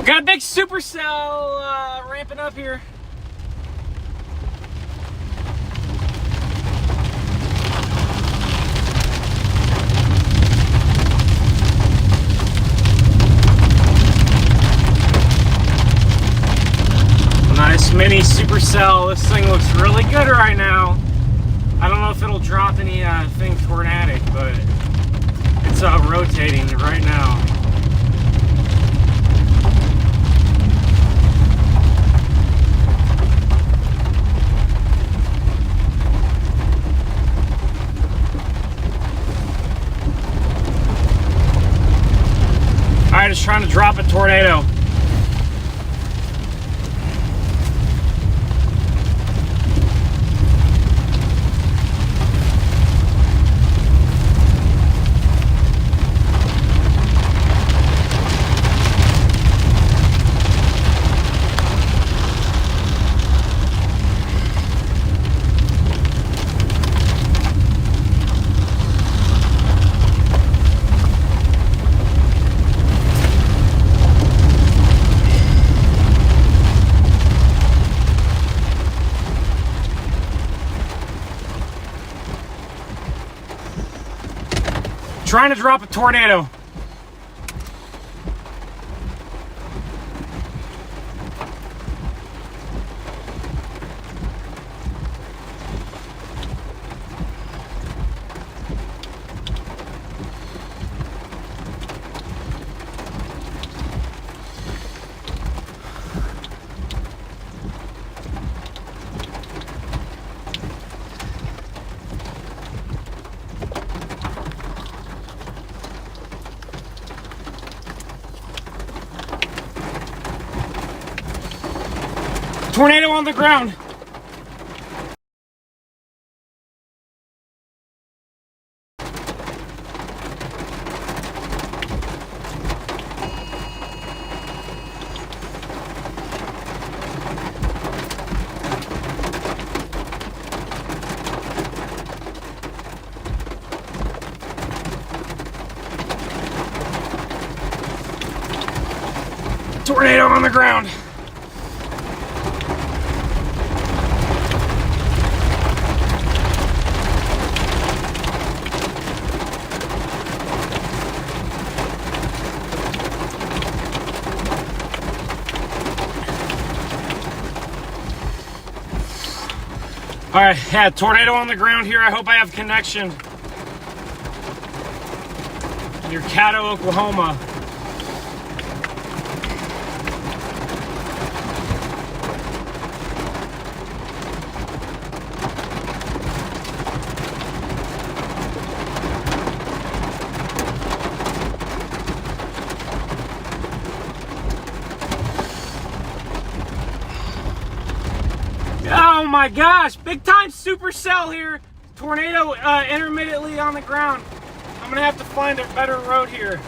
Got a big supercell ramping up here. Nice mini supercell. This thing looks really good right now. I don't know if it'll drop anything tornadic, but it's rotating right now. Alright, it's trying to drop a tornado. Trying to drop a tornado. Tornado on the ground. Tornado on the ground. All right, yeah, tornado on the ground here. I hope I have connection. Near Caddo, Oklahoma. Oh my gosh, big time supercell here. Tornado intermittently on the ground. I'm gonna have to find a better road here.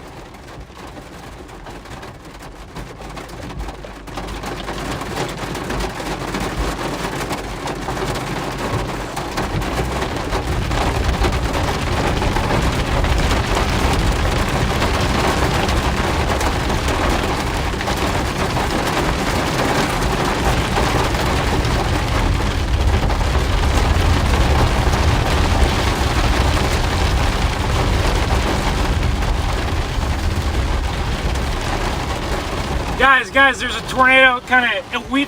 Guys, there's a tornado,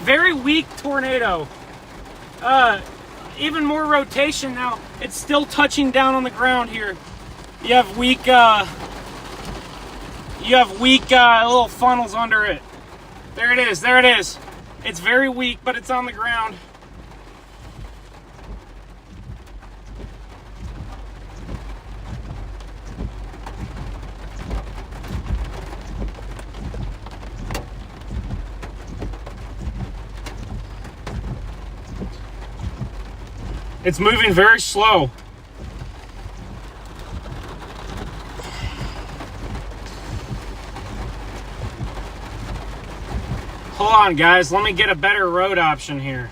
very weak tornado. Even more rotation now. It's still touching down on the ground here. You have weak little funnels under it. There it is. It's very weak, but it's on the ground. It's moving very slow. Hold on, guys. Let me get a better road option here.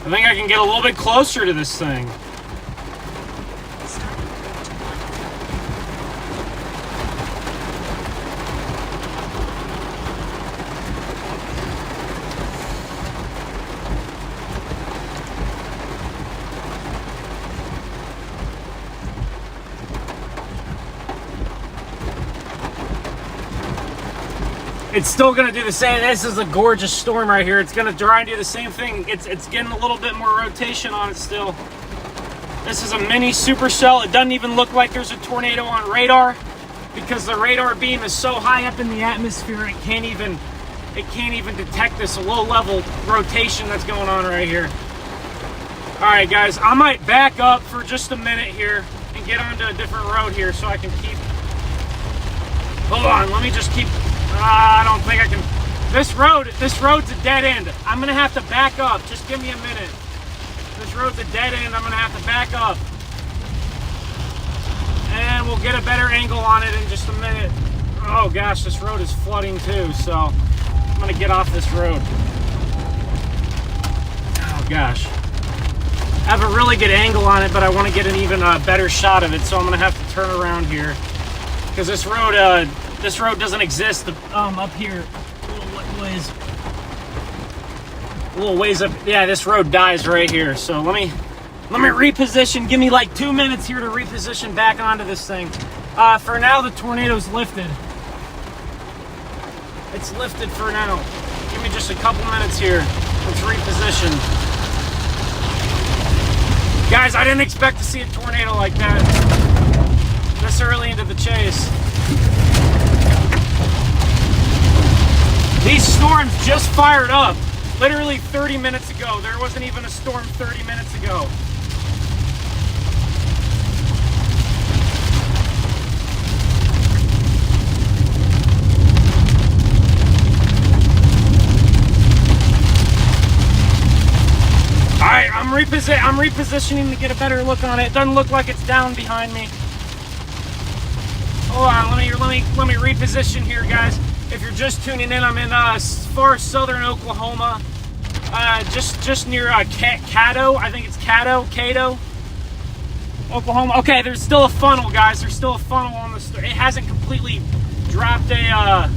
I think I can get a little bit closer to this thing. it's still gonna do the same. This is a gorgeous storm right here. It's gonna try and do the same thing. It's getting a little bit more rotation on it still. This is a mini supercell. It doesn't even look like there's a tornado on radar because the radar beam is so high up in the atmosphere it can't even detect this low level rotation that's going on right here. All right, guys, I might back up for just a minute here and get onto a different road here so I can keep. Hold on, let me just keep. I don't think I can. This road's a dead end. I'm gonna have to back up. Just give me a minute. This road's a dead end. I'm gonna have to back up. And we'll get a better angle on it in just a minute. Oh gosh, this road is flooding too, so I'm gonna get off this road. Oh gosh. I have a really good angle on it, but I want to get an even better shot of it, so I'm gonna have to turn around here. Because this road doesn't exist up here. A little ways up. Yeah, this road dies right here. So let me reposition. Give me like 2 minutes here to reposition back onto this thing. For now, the tornado's lifted. It's lifted for now. Give me just a couple minutes here. Let's reposition. Guys, I didn't expect to see a tornado like that this early into the chase. These storms just fired up literally 30 minutes ago. There wasn't even a storm 30 minutes ago. Alright, I'm repositioning to get a better look on it. It doesn't look like it's down behind me. Hold on, let me reposition here, guys. If you're just tuning in, I'm in far southern Oklahoma, just near Caddo. I think it's Caddo, Oklahoma. Okay, there's still a funnel, guys. There's still a funnel on the. It hasn't completely dropped a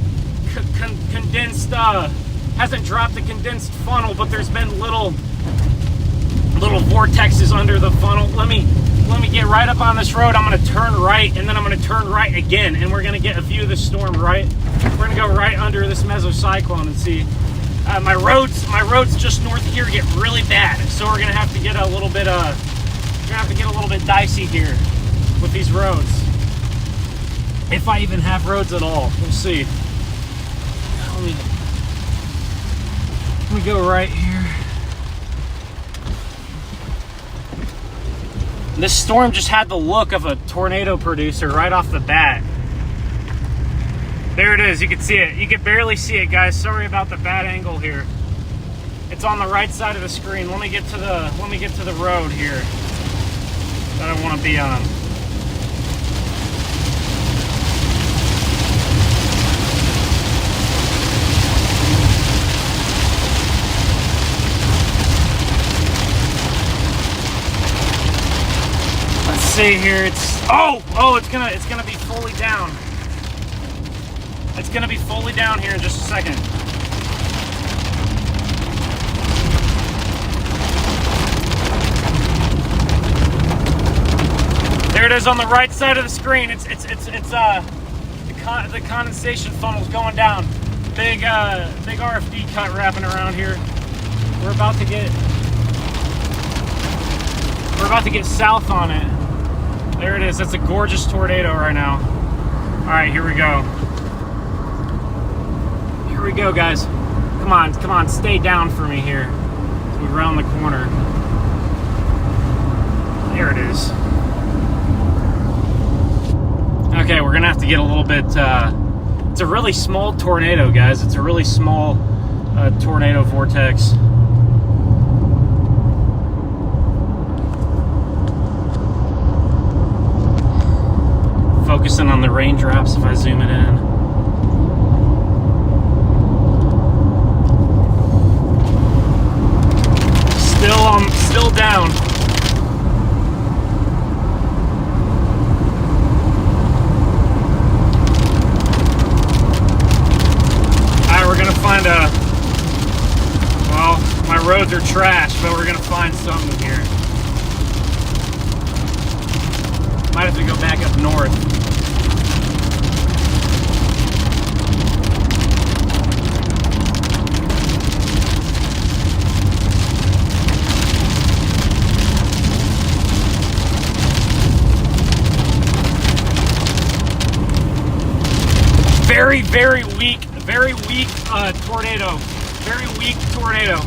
condensed. Hasn't dropped the condensed funnel, but there's been little vortexes under the funnel. Let me get right up on this road. I'm going to turn right, and then I'm going to turn right again, and we're going to get a view of the storm right. We're going to go right under this mesocyclone and see. My roads just north of here get really bad, so we're going to have to get a little bit dicey here with these roads. If I even have roads at all, we'll see. Let me go right here. This storm just had the look of a tornado producer right off the bat. There it is. You can see it. You can barely see it, guys. Sorry about the bad angle here. It's on the right side of the screen. Let me get to the road here that I want to be on. See here, it's gonna be fully down. It's gonna be fully down here in just a second. There it is on the right side of the screen. The condensation funnel's going down. Big RFD cut wrapping around here. We're about to get south on it. There it is. That's a gorgeous tornado right now. All right, here we go. Here we go, guys. Come on, stay down for me here. We round the corner. There it is. Okay, we're gonna have to get a little bit. It's a really small tornado, guys. It's a really small tornado vortex. Focusing on the raindrops if I zoom it in. Still down. Alright, we're gonna find well, my roads are trash, but we're gonna find something here. Might have to go back up north. very weak tornado. Very weak tornado.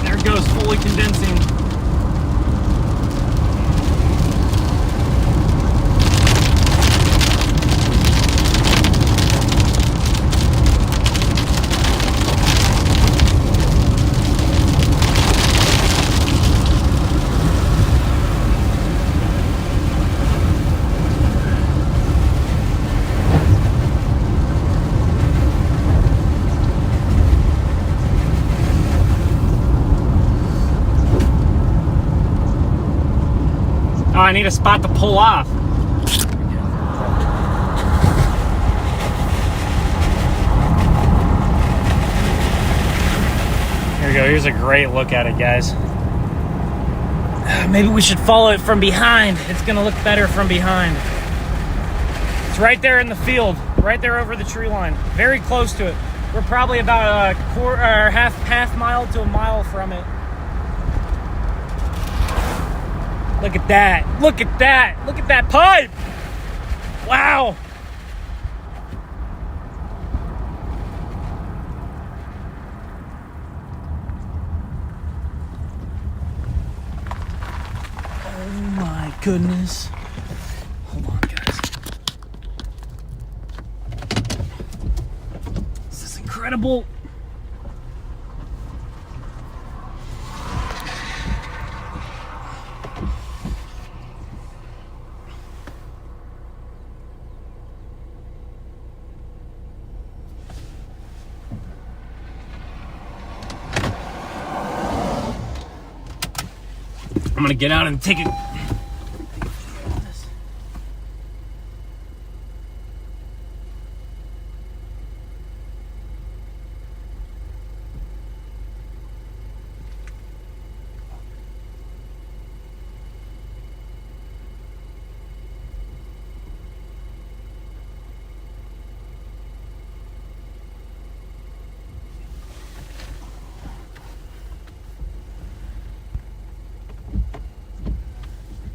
There it goes, fully condensing. Oh, I need a spot to pull off. Here we go. Here's a great look at it, guys. Maybe we should follow it from behind. It's going to look better from behind. It's right there in the field, right there over the tree line. Very close to it. We're probably about a quarter or half mile to a mile from it. Look at that. Look at that. Look at that pipe. Wow. Oh my goodness. Hold on, guys. This is incredible. I'm gonna get out and take it.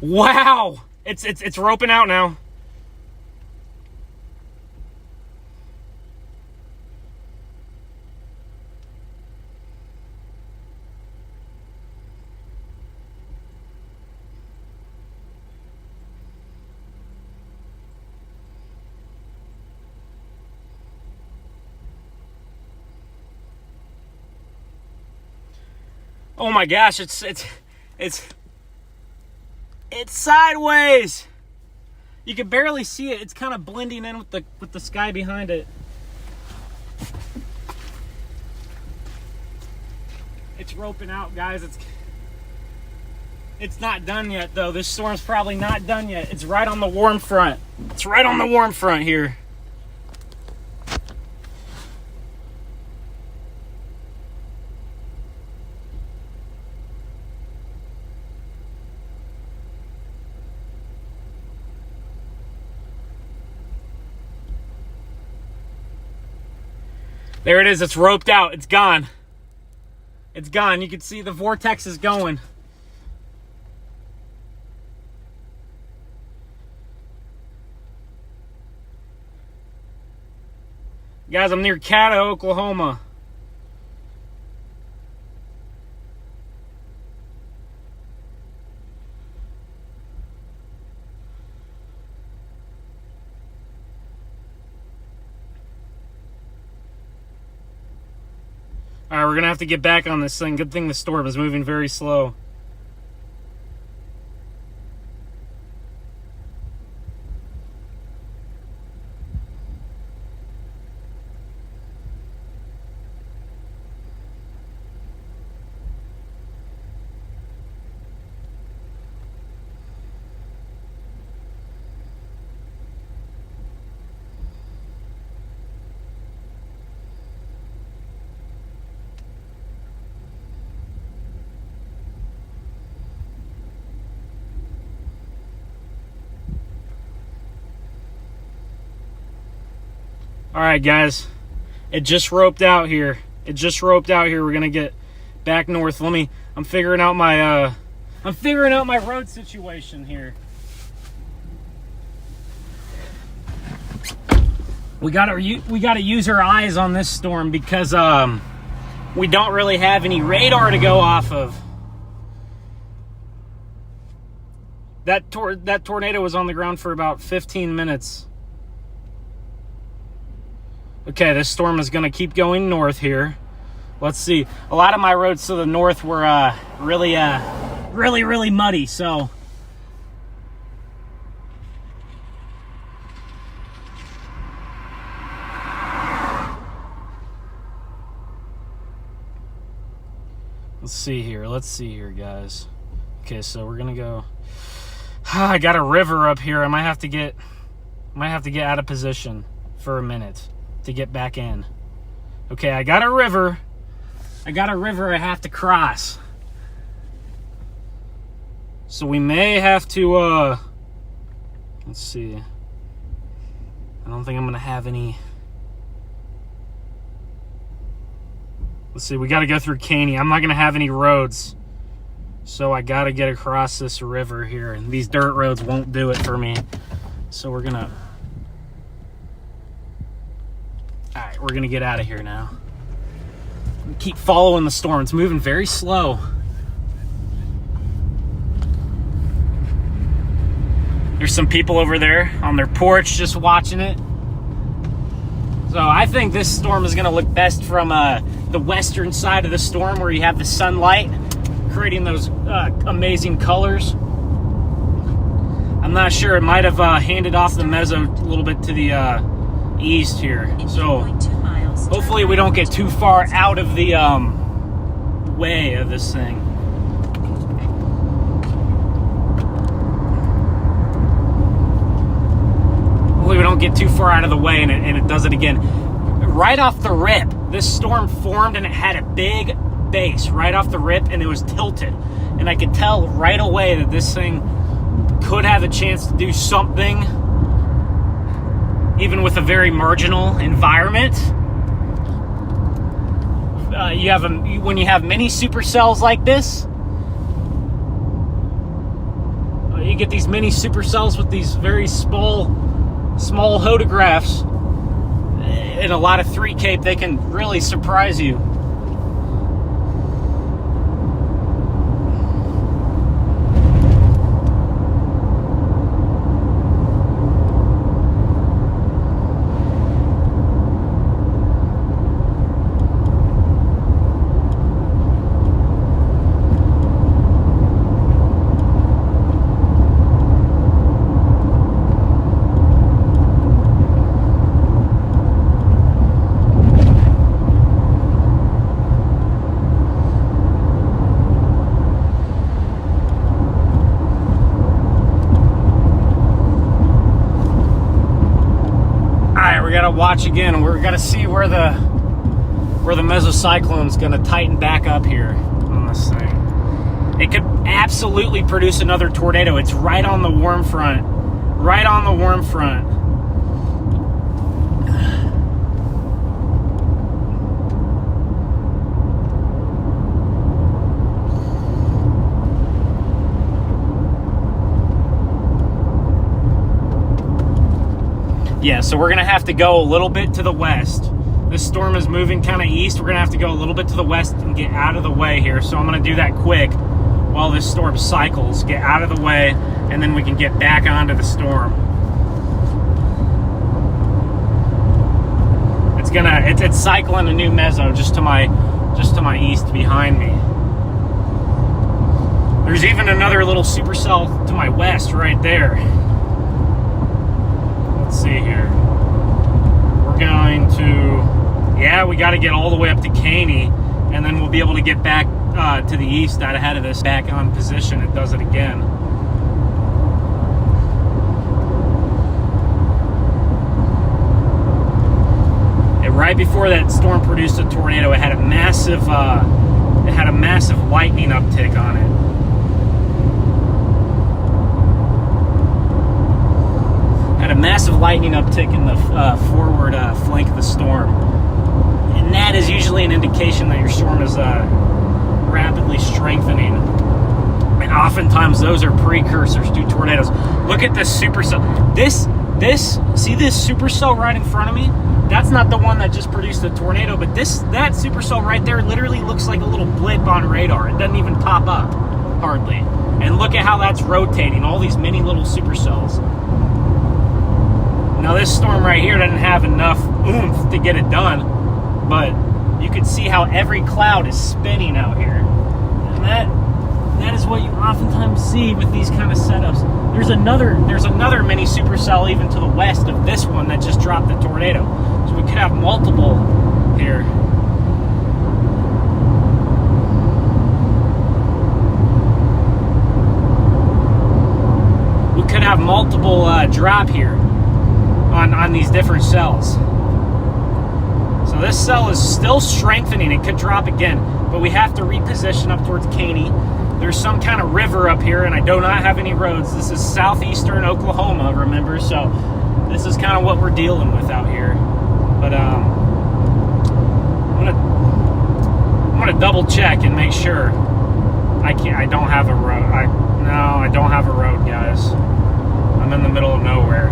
Wow, it's roping out now. Oh my gosh, it's sideways. You can barely see it. It's kind of blending in with the sky behind it. It's roping out, guys. It's not done yet, though. This storm's probably not done yet. It's right on the warm front. It's right on the warm front here. There it is. It's roped out. It's gone. It's gone. You can see the vortex is going. Guys, I'm near Caddo, Oklahoma. All right, we're going to have to get back on this thing. Good thing the storm is moving very slow. All right, guys, it just roped out here. It just roped out here. We're gonna get back north. I'm figuring out my road situation here. we gotta use our eyes on this storm because we don't really have any radar to go off of. That tornado was on the ground for about 15 minutes. Okay, this storm is going to keep going north here. Let's see. A lot of my roads to the north were really muddy, so let's see here, guys. Okay, so we're gonna go. I got a river up here. I might have to get out of position for a minute to get back in. Okay, I got a river I have to cross. So we may have to let's see. I don't think I'm gonna have any. Let's see, we got to go through Caney. I'm not going to have any roads. So I got to get across this river here. And these dirt roads won't do it for me. So we're going to... Alright, we're going to get out of here now. Keep following the storm. It's moving very slow. There's some people over there on their porch just watching it. So I think this storm is going to look best from the western side of the storm where you have the sunlight creating those amazing colors. I'm not sure. It might have handed off the mezzo a little bit to the east here. So hopefully we don't get too far out of the way of this thing. Hopefully we don't get too far out of the way and it does it again. Right off the rip, this storm formed and it had a big base right off the rip and it was tilted. And I could tell right away that this thing could have a chance to do something, even with a very marginal environment. When you have many supercells like this, you get these mini supercells with these very small photographs. In a lot of 3 cape, they can really surprise you. Watch again. We're gonna see where the mesocyclone is gonna tighten back up here on this thing. It could absolutely produce another tornado. It's right on the warm front. Right on the warm front. Yeah, so we're going to have to go a little bit to the west. This storm is moving kind of east. We're going to have to go a little bit to the west and get out of the way here. So I'm going to do that quick while this storm cycles. Get out of the way, and then we can get back onto the storm. It's cycling a new meso just to my east behind me. There's even another little supercell to my west right there. Let's see here. We're going to, yeah, we got to get all the way up to Caney, and then we'll be able to get back to the east out ahead of this, back on position. It does it again. And right before that storm produced a tornado, it had a massive lightning uptick on it. Had a massive lightning uptick in the forward flank of the storm. And that is usually an indication that your storm is rapidly strengthening. And oftentimes those are precursors to tornadoes. Look at this supercell. This see this supercell right in front of me? That's not the one that just produced the tornado, but that supercell right there literally looks like a little blip on radar. It doesn't even pop up, hardly. And look at how that's rotating, all these mini little supercells. Now this storm right here doesn't have enough oomph to get it done, but you can see how every cloud is spinning out here. And that is what you oftentimes see with these kind of setups. There's another mini supercell even to the west of this one that just dropped the tornado. So we could have multiple here. We could have multiple drop here on these different cells. So this cell is still strengthening. It could drop again, but we have to reposition up towards Caney. There's some kind of river up here, and I do not have any roads. This is southeastern Oklahoma, remember? So this is kind of what we're dealing with out here. But I'm gonna double check and make sure. I don't have a road. I don't have a road, guys. I'm in the middle of nowhere.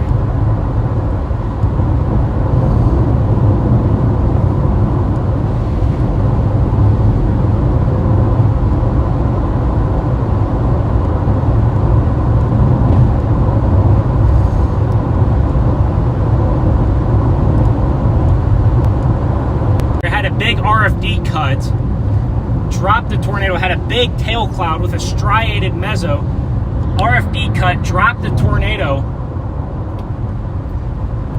RFD cut, dropped the tornado, had a big tail cloud with a striated mezzo. RFD cut, dropped the tornado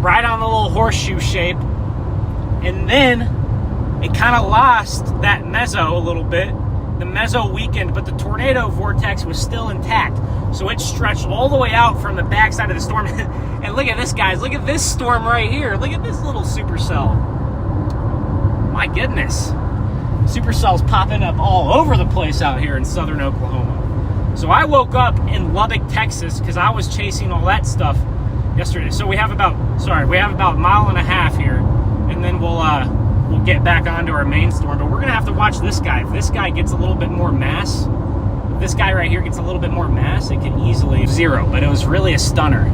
right on the little horseshoe shape, and then it kind of lost that mezzo a little bit. The mezzo weakened, but the tornado vortex was still intact, so it stretched all the way out from the backside of the storm. And look at this, guys, look at this storm right here. Look at this little supercell. My goodness, supercells popping up all over the place out here in southern Oklahoma. So I woke up in Lubbock, Texas, because I was chasing all that stuff yesterday. So we have about a mile and a half here, and then we'll get back onto our main storm. But we're gonna have to watch this guy. If this guy gets a little bit more mass, if this guy right here gets a little bit more mass, it can easily zero. But it was really a stunner.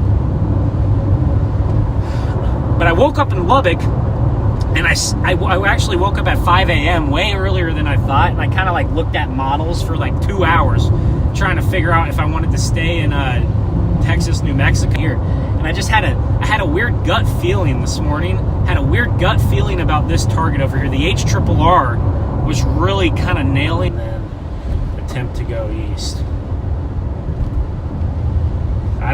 But I woke up in Lubbock. And I actually woke up at 5 a.m. way earlier than I thought, and I kind of like looked at models for like 2 hours trying to figure out if I wanted to stay in Texas, New Mexico here. And I had a weird gut feeling this morning. Had a weird gut feeling about this target over here. The HRRR was really kind of nailing them. Attempt to go east. I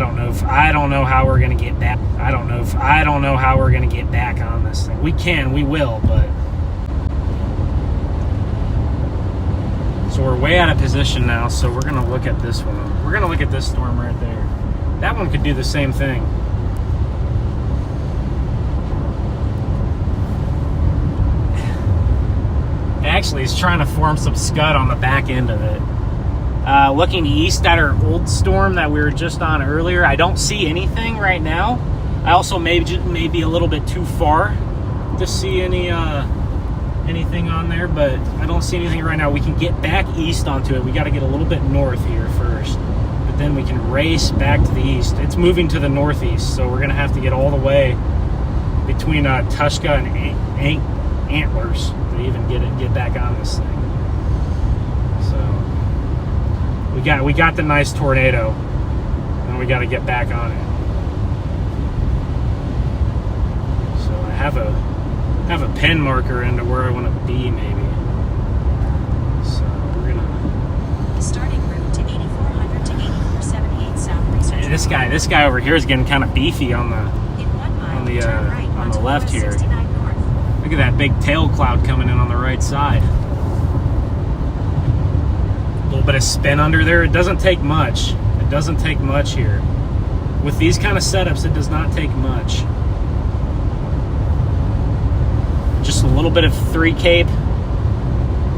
don't know how we're gonna get back. I don't know how we're gonna get back on this thing. We will, but so we're way out of position now. So we're gonna look at this one. We're gonna look at this storm right there. That one could do the same thing. Actually, it's trying to form some scud on the back end of it. Looking east at our old storm that we were just on earlier, I don't see anything right now. I also may be a little bit too far to see anything on there, but I don't see anything right now. We can get back east onto it. We got to get a little bit north here first, but then we can race back to the east. It's moving to the northeast, so we're gonna have to get all the way between Tushka and Antlers to even get back on this thing. We got the nice tornado, and we got to get back on it. So I have a pen marker into where I want to be, maybe. So we're gonna starting route to 8400 to 8478 South Research. This guy over here is getting kind of beefy on the left here. Look at that big tail cloud coming in on the right side. A little bit of spin under there. It doesn't take much. It doesn't take much here. With these kind of setups, it does not take much. Just a little bit of 3 cape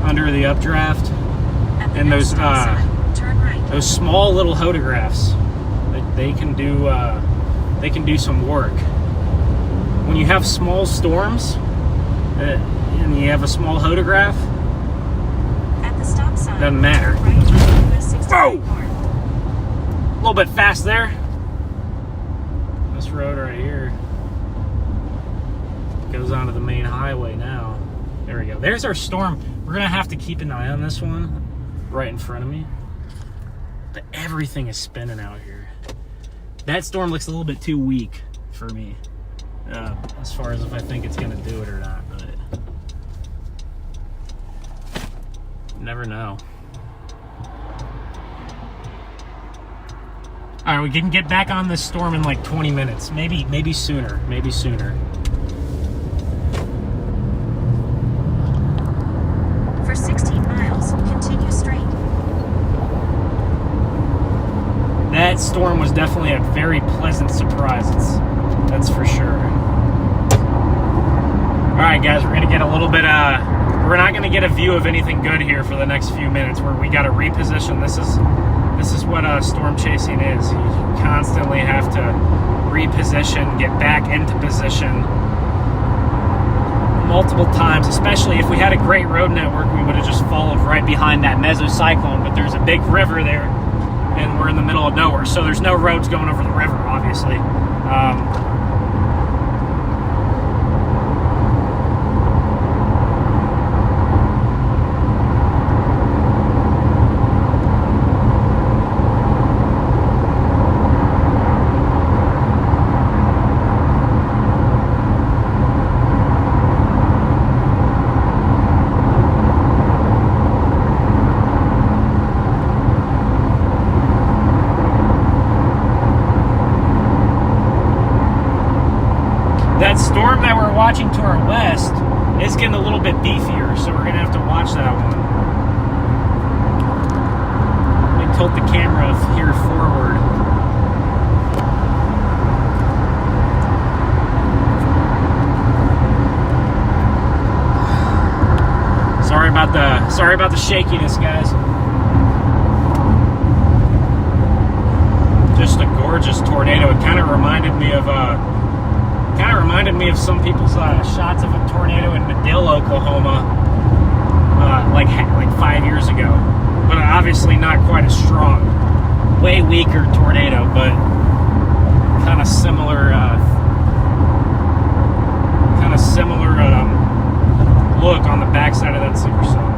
under the updraft, and those small little hodographs. They can do some work. When you have small storms and you have a small hodograph, doesn't matter. Whoa! A little bit fast there. This road right here goes onto the main highway now. There we go. There's our storm. We're gonna have to keep an eye on this one right in front of me. But everything is spinning out here. That storm looks a little bit too weak for me, as far as if I think it's gonna do it or not, but you never know. All right, we can get back on this storm in like 20 minutes, maybe sooner, maybe sooner. For 16 miles, continue straight. That storm was definitely a very pleasant surprise. That's for sure. All right, guys, we're gonna get a little bit. We're not gonna get a view of anything good here for the next few minutes. Where we got to reposition. This is what storm chasing is. You constantly have to reposition, get back into position multiple times. Especially if we had a great road network, we would have just followed right behind that mesocyclone. But there's a big river there, and we're in the middle of nowhere, so there's no roads going over the river, obviously. That storm that we're watching to our west is getting a little bit beefier, so we're gonna have to watch that one. Let me tilt the camera here forward. Sorry about the shakiness, guys. Just a gorgeous tornado. It kind of reminded me of some people's shots of a tornado in Caddo, Oklahoma, like 5 years ago. But obviously not quite as strong. Way weaker tornado, but kind of similar look on the backside of that supercell.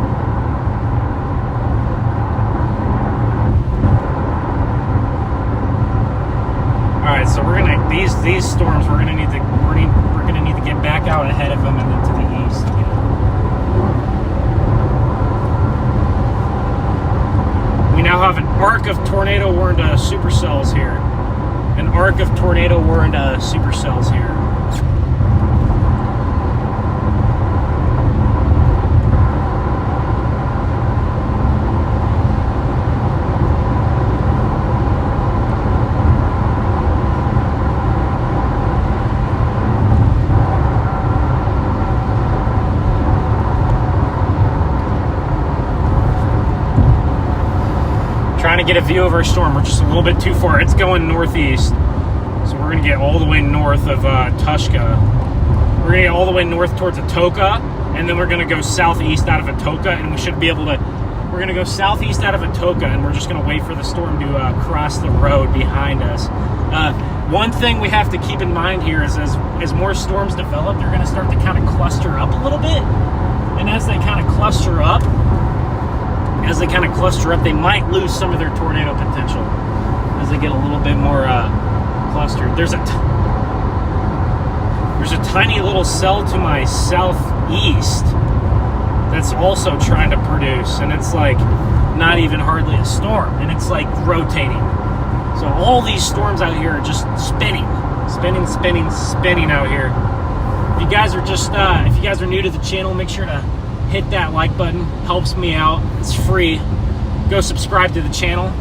All right, so we're gonna these storms we're gonna need to get back out ahead of them and then to the east again. We now have an arc of tornado warned supercells here. An arc of tornado warned supercells here. Trying to get a view of our storm. We're just a little bit too far. It's going northeast, so we're going to get all the way north of Tushka. We're going to get all the way north towards Atoka, and then we're going to go southeast out of Atoka, and we should be able to. We're going to go southeast out of Atoka, and we're just going to wait for the storm to cross the road behind us. One thing we have to keep in mind here is as more storms develop, they're going to start to kind of cluster up a little bit, and as they kind of cluster up, they might lose some of their tornado potential as they get a little bit more clustered. There's a tiny little cell to my southeast that's also trying to produce, and it's like not even hardly a storm, and it's like rotating. So all these storms out here are just spinning out here. If you guys are new to the channel, make sure to hit that like button. Helps me out. It's free. Go subscribe to the channel.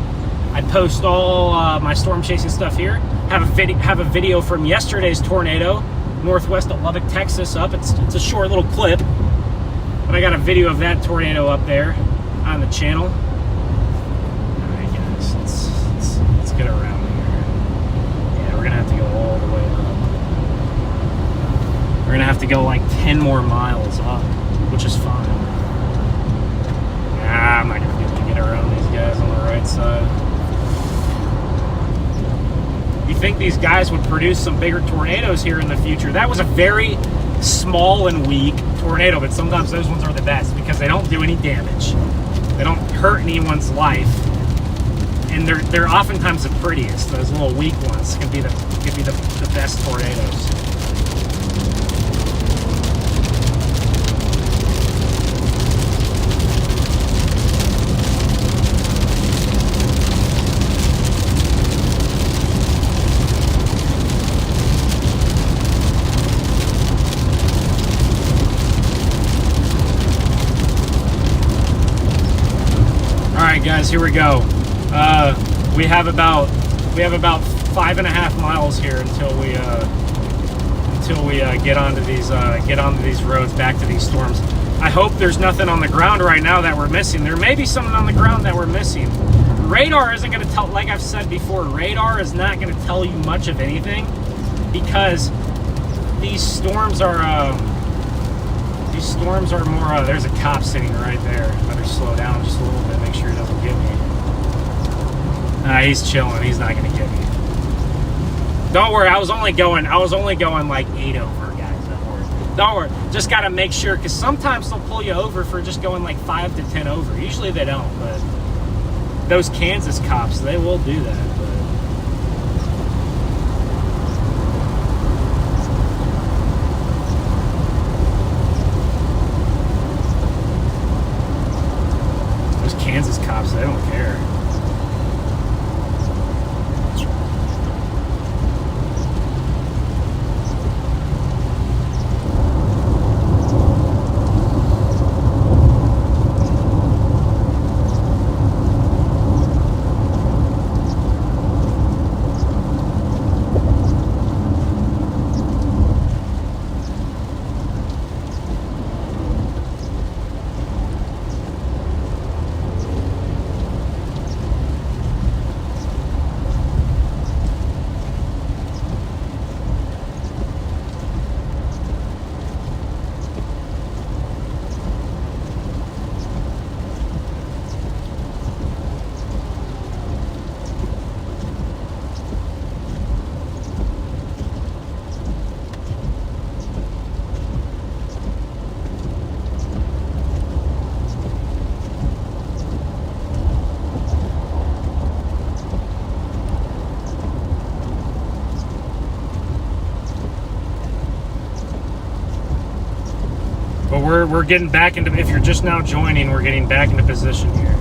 I post all my storm chasing stuff here. Have a video from yesterday's tornado northwest of Lubbock, Texas up. It's a short little clip, but I got a video of that tornado up there on the channel. All right, guys, let's get around here. Yeah, we're gonna have to go all the way up. We're gonna have to go like 10 more miles up, which is fine. Nah, I'm not gonna be able to get around these guys on the right side. You think these guys would produce some bigger tornadoes here in the future. That was a very small and weak tornado, but sometimes those ones are the best because they don't do any damage. They don't hurt anyone's life, and they're oftentimes the prettiest. Those little weak ones can be the best tornadoes. Guys, here we go. We have about 5.5 miles here until we get onto these roads back to these storms. I hope there's nothing on the ground right now that we're missing. There may be something on the ground that we're missing. Radar isn't going to tell, like I've said before, radar is not going to tell you much of anything because these storms are more. There's a cop sitting right there. Better slow down just a little bit, make sure he doesn't get me. He's chilling. He's not gonna get me. Don't worry. I was only going like 8 over, guys. Don't worry. Just gotta make sure, because sometimes they'll pull you over for just going like 5 to 10 over. Usually they don't, but those Kansas cops, they will do that. Kansas cops, they don't care. But we're getting back into, if you're just now joining, we're getting back into position here.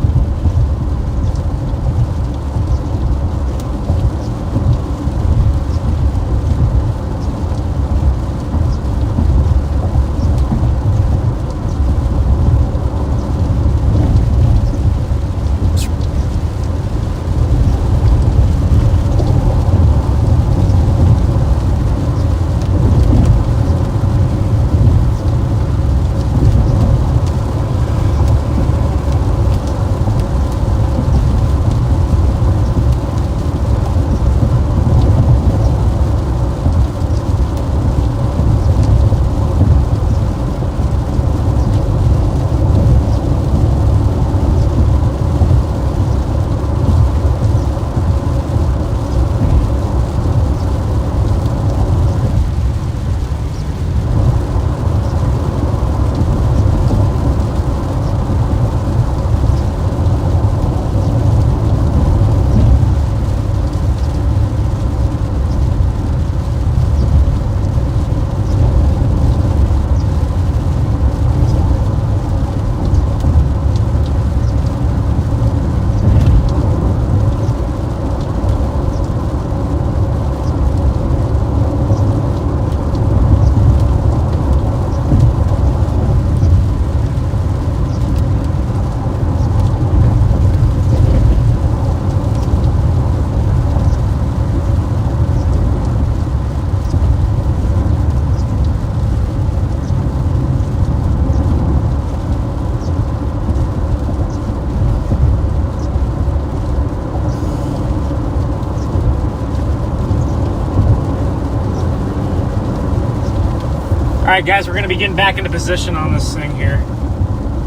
Alright guys, we're going to be getting back into position on this thing here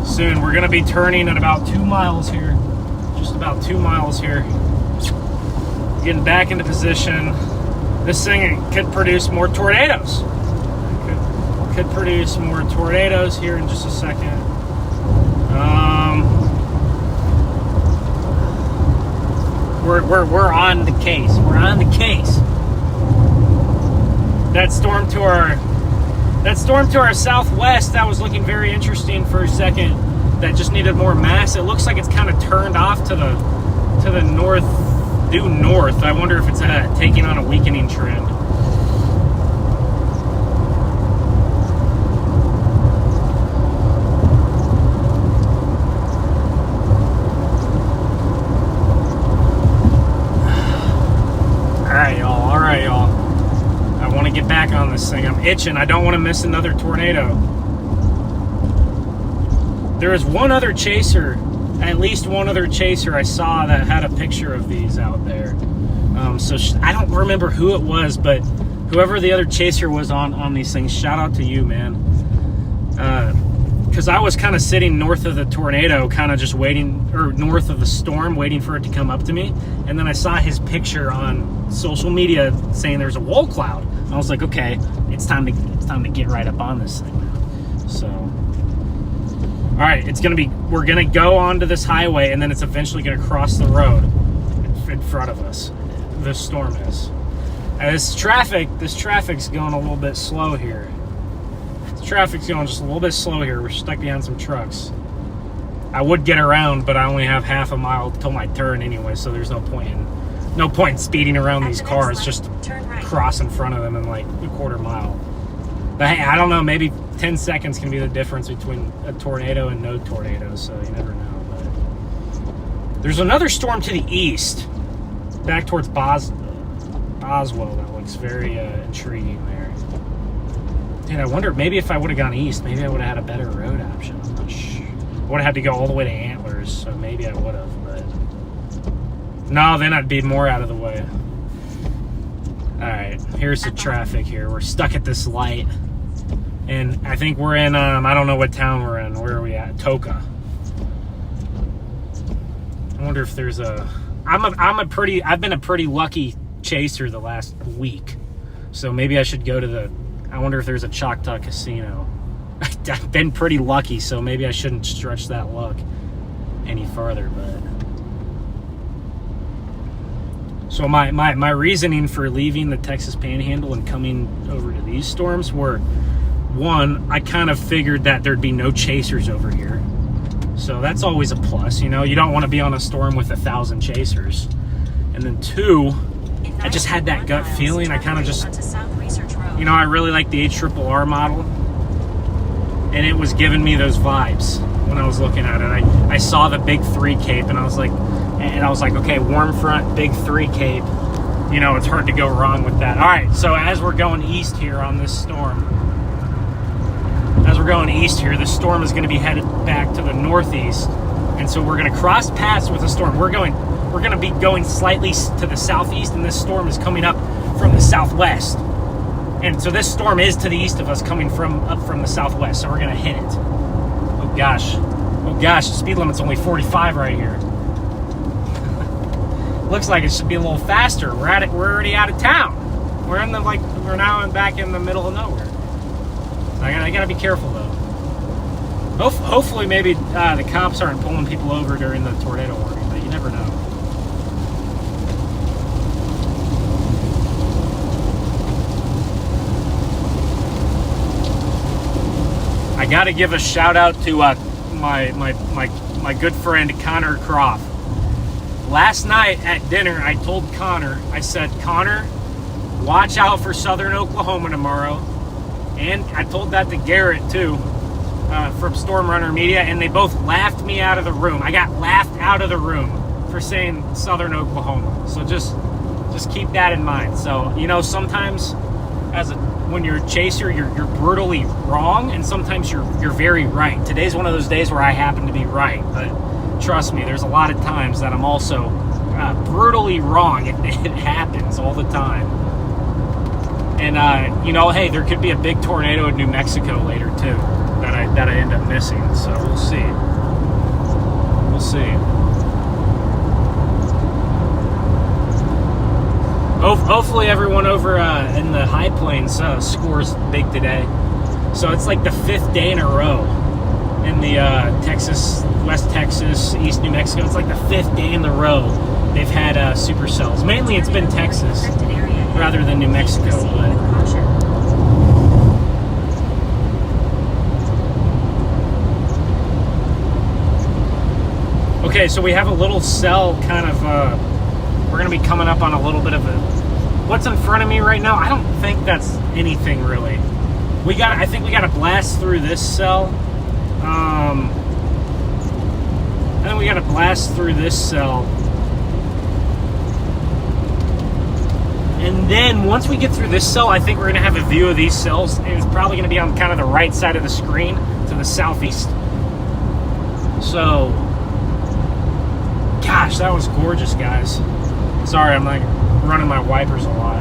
soon. We're going to be turning at about 2 miles here. Just about 2 miles here. Getting back into position. This thing could produce more tornadoes. Could produce more tornadoes here in just a second. We're on the case. We're on the case. That storm to our southwest, that was looking very interesting for a second. That just needed more mass. It looks like it's kind of turned off to the north, due north. I wonder if it's taking on a weakening trend. All right, y'all. I want to get back on this thing. I'm itching. I don't want to miss another tornado. There is one other chaser, at least one other chaser I saw that had a picture of these out there. So I don't remember who it was, but whoever the other chaser was on these things, shout out to you, man. Because I was kind of sitting north of the tornado, kind of just waiting, or north of the storm, waiting for it to come up to me. And then I saw his picture on social media saying there's a wall cloud. And I was like, okay, it's time to get right up on this thing now. So, all right, we're gonna go onto this highway, and then it's eventually gonna cross the road in front of us. This storm is. And this traffic's going a little bit slow here. Traffic's going just a little bit slow here. We're stuck behind some trucks. I would get around, but I only have half a mile till my turn anyway, so there's no point in speeding around these cars. Just cross in front of them in like a quarter mile. But hey, I don't know, maybe 10 seconds can be the difference between a tornado and no tornado, so you never know. But there's another storm to the east, back towards Boswell. That looks very intriguing there. Dude, I wonder, maybe if I would have gone east, maybe I would have had a better road option. I'm not sure. I would have had to go all the way to Antlers, so maybe I would have, but... No, then I'd be more out of the way. Alright, here's the traffic here. We're stuck at this light. And I think we're in, I don't know what town we're in. Where are we at? Toka. I wonder if there's a... I've been a pretty lucky chaser the last week. So maybe I should go to the... I wonder if there's a Choctaw casino. I've been pretty lucky, so maybe I shouldn't stretch that luck any farther, but... So my reasoning for leaving the Texas Panhandle and coming over to these storms were, one, I kind of figured that there'd be no chasers over here. So that's always a plus, you know? You don't want to be on a storm with 1,000 chasers. And then two, I just had that gut feeling. I kind of just... You know, I really like the HRRR model, and it was giving me those vibes when I was looking at it. I saw the big 3 cape, and I was like, okay, warm front, big 3 cape. You know, it's hard to go wrong with that. All right, so as we're going east here on this storm, the storm is going to be headed back to the northeast, and so we're going to cross paths with the storm. We're going to be going slightly to the southeast, and this storm is coming up from the southwest. And so this storm is to the east of us, coming up from the southwest, so we're gonna hit it. Oh gosh, the speed limit's only 45 right here. Looks like it should be a little faster. We're already out of town. We're now back in the middle of nowhere. I gotta be careful though. Hopefully maybe the cops aren't pulling people over during the tornado warning, but you never know. I got to give a shout out to my good friend Connor Croft. Last night at dinner, I told Connor, I said, Connor, watch out for Southern Oklahoma tomorrow. And I told that to Garrett too, from Storm Runner Media, and they both laughed me out of the room. I got laughed out of the room for saying Southern Oklahoma. So just keep that in mind. So, you know, sometimes when you're a chaser, you're brutally wrong, and sometimes you're very right. Today's one of those days where I happen to be right, but trust me, there's a lot of times that I'm also brutally wrong. It happens all the time. And you know, hey, there could be a big tornado in New Mexico later too that I end up missing. So we'll see. Hopefully everyone over in the high plains scores big today. So it's like the 5th day in a row in the Texas, West Texas, East New Mexico. It's like the 5th day in a row they've had supercells. Mainly it's been Texas rather than New Mexico. But okay, so we have a little cell kind of, we're going to be coming up on a little bit of a, what's in front of me right now? I don't think that's anything really. I think we got to blast through this cell. And then we got to blast through this cell. And then once we get through this cell, I think we're going to have a view of these cells. It's probably going to be on kind of the right side of the screen to the southeast. So, gosh, that was gorgeous, guys. Sorry, I'm like running my wipers a lot.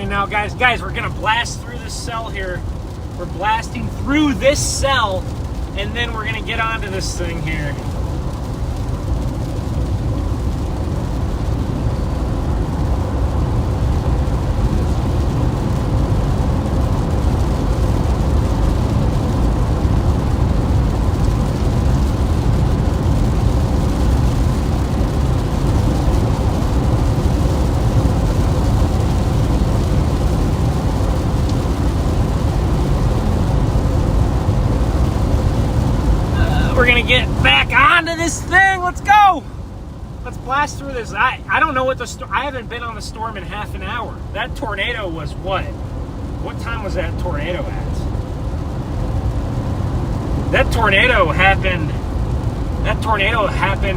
Now, guys, we're gonna blast through this cell here. We're blasting through this cell, and then we're gonna get onto this thing here. We're gonna get back onto this thing. Let's go. Let's blast through this. I don't know what I haven't been on the storm in half an hour. That tornado was what time was that tornado at? That tornado happened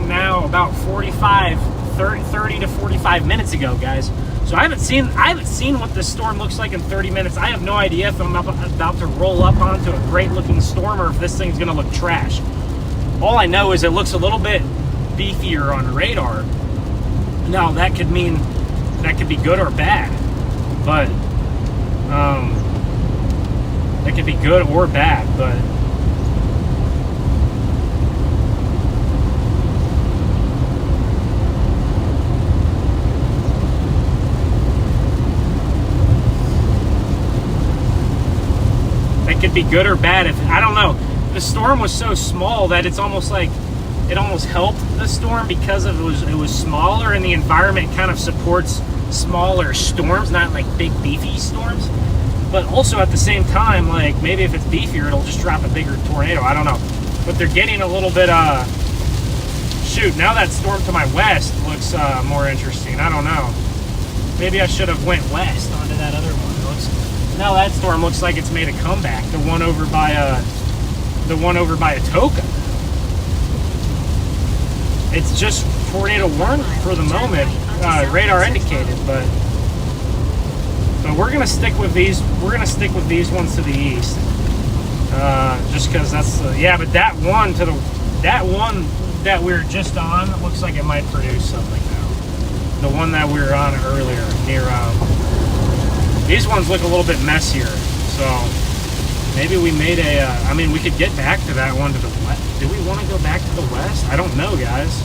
now about 30 to 45 minutes ago, guys. So I haven't seen what this storm looks like in 30 minutes. I have no idea if I'm about to roll up onto a great looking storm or if this thing's gonna look trash. All I know is it looks a little bit beefier on radar. Now that could be good or bad, but that could be good or bad, but that could be good or bad. If I don't know. The storm was so small that it's almost like it almost helped the storm because it was smaller, and the environment kind of supports smaller storms, not like big beefy storms. But also at the same time, like maybe if it's beefier, it'll just drop a bigger tornado. I don't know. But they're getting a little bit shoot, now that storm to my west looks more interesting. I don't know. Maybe I should have went west onto that other one. Now that storm looks like it's made a comeback. The one over by Atoka. It's just tornado warning for the moment, radar indicated, but We're gonna stick with these. We're gonna stick with these ones to the east, just because that's yeah. But that one that we were just on looks like it might produce something now. The one that we were on earlier near these ones look a little bit messier, so maybe we made a. I mean, we could get back to that one to the west. Do we want to go back to the west? I don't know, guys.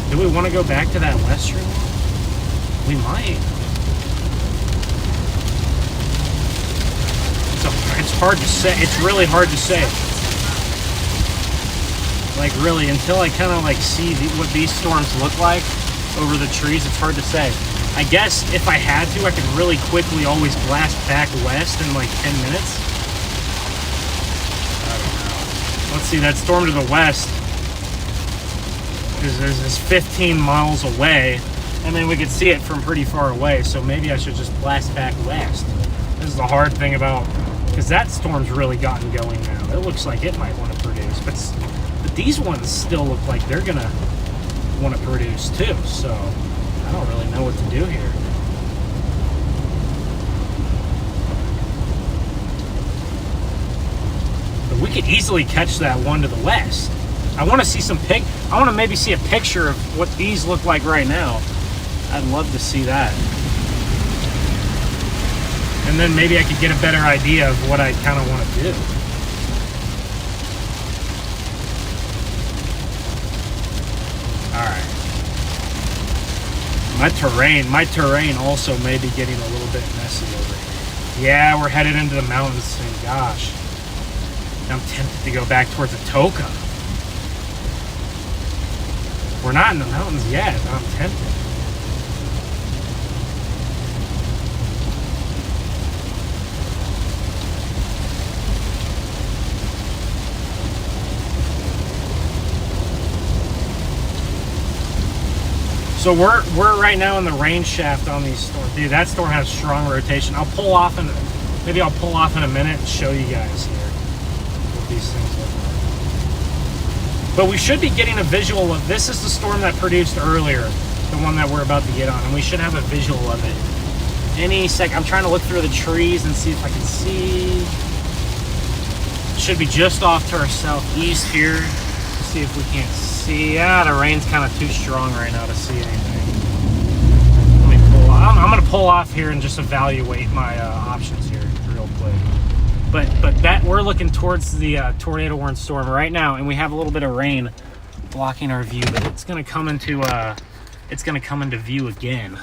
Do we want to go back to that western one? We might. It's hard to say. It's really hard to say. Like really, until I kind of like see what these storms look like over the trees, it's hard to say. I guess if I had to, I could really quickly always blast back west in like 10 minutes. I don't know. Let's see, that storm to the west is 15 miles away, and then we could see it from pretty far away, so maybe I should just blast back west. This is the hard thing about, because that storm's really gotten going now. It looks like it might want to produce, but these ones still look like they're gonna want to produce too, so I don't really know what to do here. But we could easily catch that one to the west. I want to see I want to maybe see a picture of what these look like right now. I'd love to see that. And then maybe I could get a better idea of what I kind of want to do. Alright. My terrain also may be getting a little bit messy over here. Yeah, we're headed into the mountains, and gosh. I'm tempted to go back towards Atoka. We're not in the mountains yet, but I'm tempted. So we're right now in the rain shaft on these storms. Dude, that storm has strong rotation. Maybe I'll pull off in a minute and show you guys here what these things look like. But we should be getting a visual of, this is the storm that produced earlier, the one that we're about to get on, and we should have a visual of it any sec. I'm trying to look through the trees and see if I can see. It should be just off to our southeast here. Let's see if we can't see. Yeah, the rain's kind of too strong right now to see anything. Let me pull off. I'm going to pull off here and just evaluate my options here real quick. But that we're looking towards the tornado warning storm right now, and we have a little bit of rain blocking our view, but it's going to come into view again.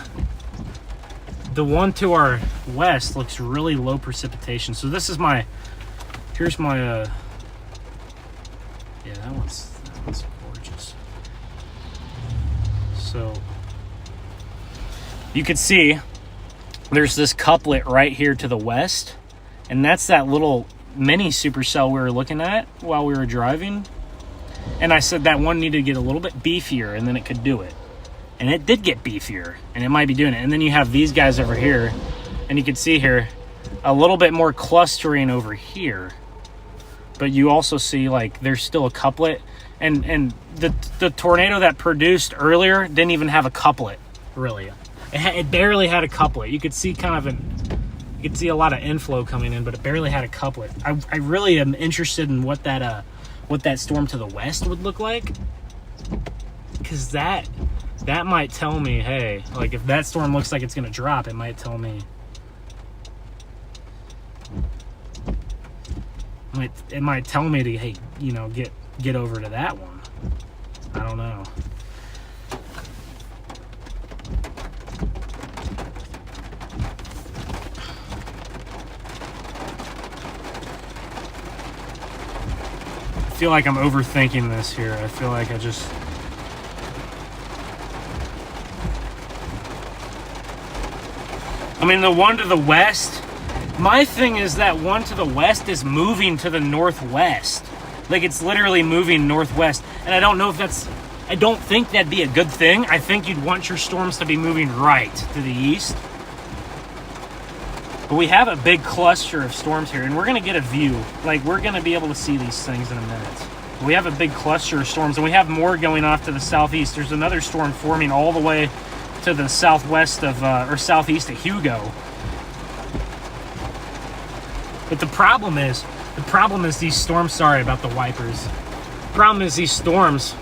The one to our west looks really low precipitation. So this is my, here's my yeah, that one's gorgeous. So you can see there's this couplet right here to the west, and that's that little mini supercell we were looking at while we were driving. And I said that one needed to get a little bit beefier, and then it could do it. And it did get beefier, and it might be doing it. And then you have these guys over here, and you can see here a little bit more clustering over here. But you also see, like, there's still a couplet. And the tornado that produced earlier didn't even have a couplet, really. It barely had a couplet. You could see you could see a lot of inflow coming in, but it barely had a couplet. I really am interested in what that storm to the west would look like, because that might tell me, hey, like if that storm looks like it's gonna drop, it might tell me. It might tell me to, hey, you know, get over to that one. I don't know. I feel like I'm overthinking this here. I feel like I mean, the one to the west, my thing is that one to the west is moving to the northwest. Like, it's literally moving northwest. And I don't know if I don't think that'd be a good thing. I think you'd want your storms to be moving right to the east. But we have a big cluster of storms here, and we're going to get a view. Like, we're going to be able to see these things in a minute. We have a big cluster of storms, and we have more going off to the southeast. There's another storm forming all the way to the southwest of, or southeast of Hugo. But the problem is these storms, sorry about the wipers. The problem is these storms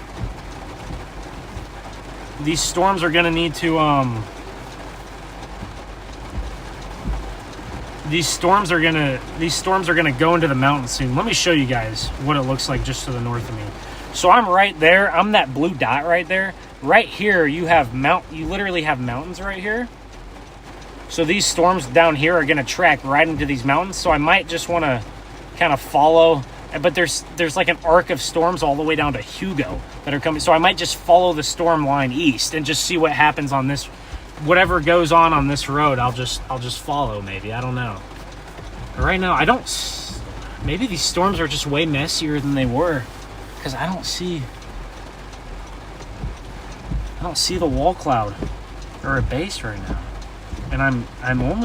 are gonna need to, these storms are gonna go into the mountains soon. Let me show you guys what it looks like just to the north of me. So I'm right there, I'm that blue dot right there. Right here, you literally have mountains right here. So these storms down here are gonna track right into these mountains. So I might just wanna kind of follow, but there's like an arc of storms all the way down to Hugo that are coming. So I might just follow the storm line east and just see what happens on this, whatever goes on this road. I'll just follow, maybe, I don't know. But right now, maybe these storms are just way messier than they were, because I don't see the wall cloud or a base right now. And I'm on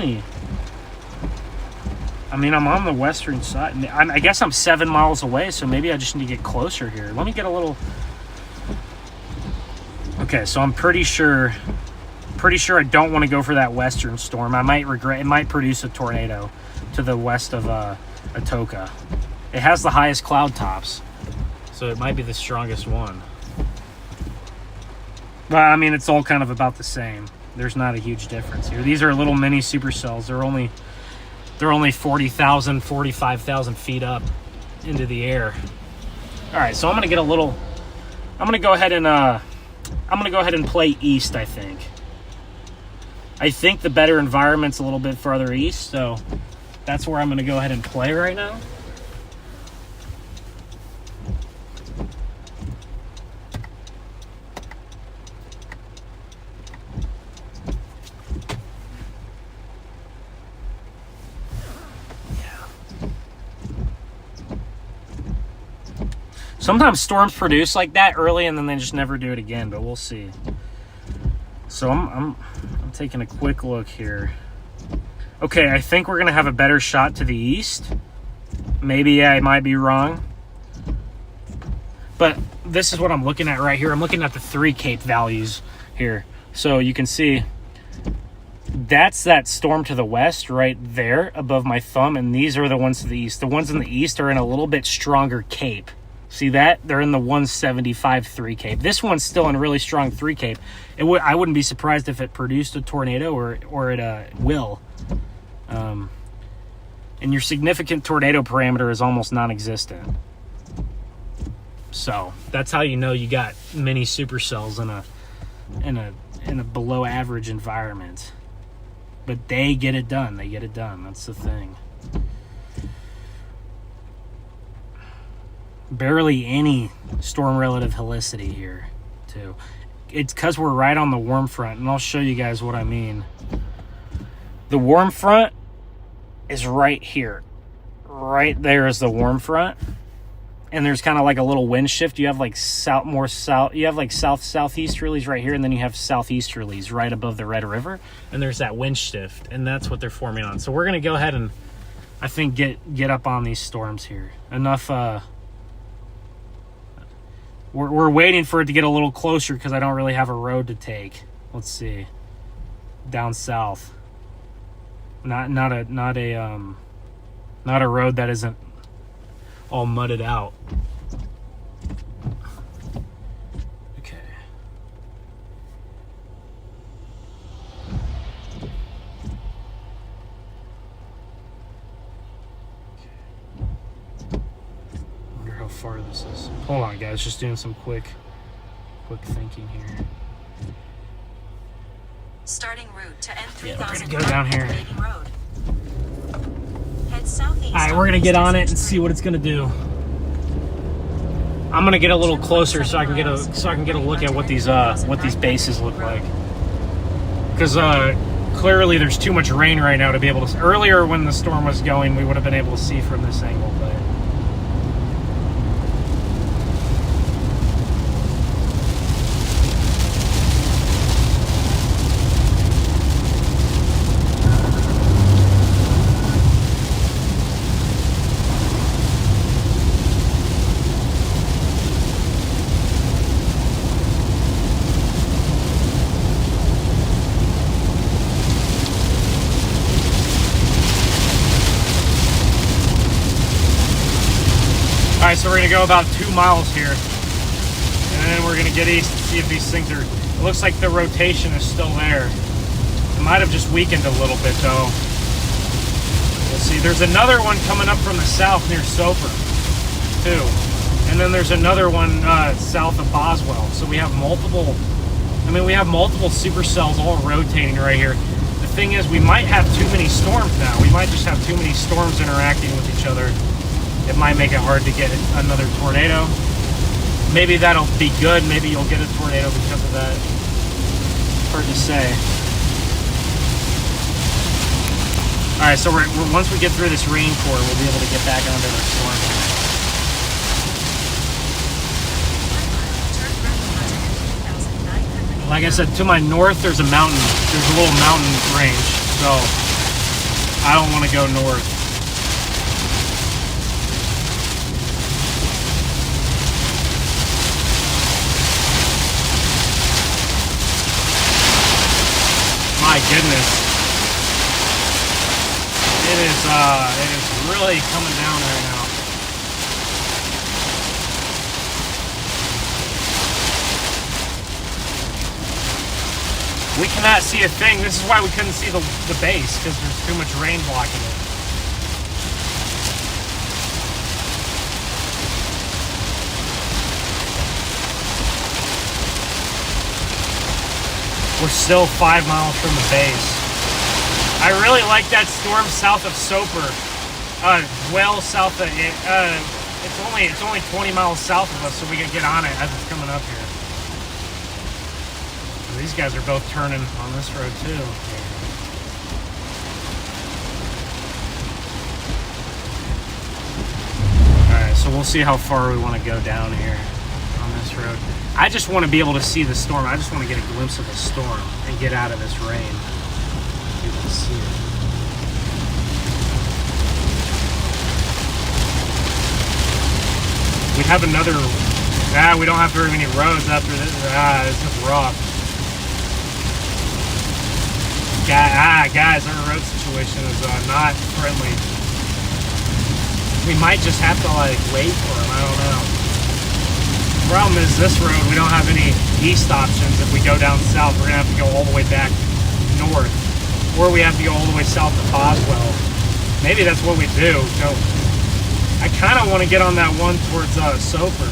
the western side. I guess I'm 7 miles away, so maybe I just need to get closer here. Let me get a little... Okay, so I'm pretty sure I don't want to go for that western storm. I might regret... It might produce a tornado to the west of Atoka. It has the highest cloud tops, so it might be the strongest one. But, I mean, it's all kind of about the same. There's not a huge difference here. These are little mini supercells. They're only 40,000, 45,000 feet up into the air. All right, so I'm gonna go ahead and play east. I think the better environment's a little bit farther east, so that's where I'm gonna go ahead and play right now. Sometimes storms produce like that early and then they just never do it again, but we'll see. So I'm taking a quick look here. Okay, I think we're gonna have a better shot to the east. Maybe I might be wrong. But this is what I'm looking at right here. I'm looking at the 3 Cape values here. So you can see that's that storm to the west right there above my thumb, and these are the ones to the east. The ones in the east are in a little bit stronger Cape. See that? They're in the 175 3 Cape. This one's still in a really strong 3 Cape. I wouldn't be surprised if it produced a tornado or it will. And your significant tornado parameter is almost non-existent. So that's how you know you got many supercells in a below average environment. But they get it done. They get it done. That's the thing. Barely any storm relative helicity here too. It's because we're right on the warm front, and I'll show you guys what I mean. The warm front is right here. Right there is the warm front, and there's kind of like a little wind shift. You have like you have like southeasterlies right here, and then you have southeasterlies right above the Red River, and there's that wind shift, and that's what they're forming on. So we're gonna go ahead and I think get up on these storms here. Enough we're waiting for it to get a little closer because I don't really have a road to take. Let's see. Down south. Not a road that isn't all mudded out. Okay. Wonder how far this is. Hold on, guys. Just doing some quick thinking here. Starting route to N3000. Yeah, we're gonna go down here. Road. Head southeast. All right, we're gonna get on it and see what it's gonna do. I'm gonna get a little closer so I can get a look at what these bases look like. Because clearly there's too much rain right now to be able to. Earlier when the storm was going, we would have been able to see from this angle, but. Alright, so we're gonna go about 2 miles here. And then we're gonna get east and see if these things are... It looks like the rotation is still there. It might have just weakened a little bit though. We'll see. There's another one coming up from the south near Soper, too. And then there's another one south of Boswell. So we have multiple... I mean, we have multiple supercells all rotating right here. The thing is, we might have too many storms now. We might just have too many storms interacting with each other. It might make it hard to get another tornado. Maybe that'll be good. Maybe you'll get a tornado because of that. Hard to say. All right, so once we get through this rain core, we'll be able to get back onto the storm. Like I said, to my north, there's a mountain. There's a little mountain range, so I don't want to go north. My goodness. It is really coming down right now. We cannot see a thing. This is why we couldn't see the base, because there's too much rain blocking it. We're still 5 miles from the base. I really like that storm south of Soper. Well south of it. It's only 20 miles south of us, so we can get on it as it's coming up here. These guys are both turning on this road too. Alright, so we'll see how far we want to go down here on this road. I just want to be able to see the storm. I just want to get a glimpse of the storm and get out of this rain. You can see it. We have another... we don't have very many roads after this. This is rough. Guys, our road situation is not friendly. We might just have to like wait for them. I don't know. The problem is this road, we don't have any east options. If we go down south, we're gonna have to go all the way back north, or we have to go all the way south to Boswell. Maybe that's what we do. So I kind of want to get on that one towards Soper.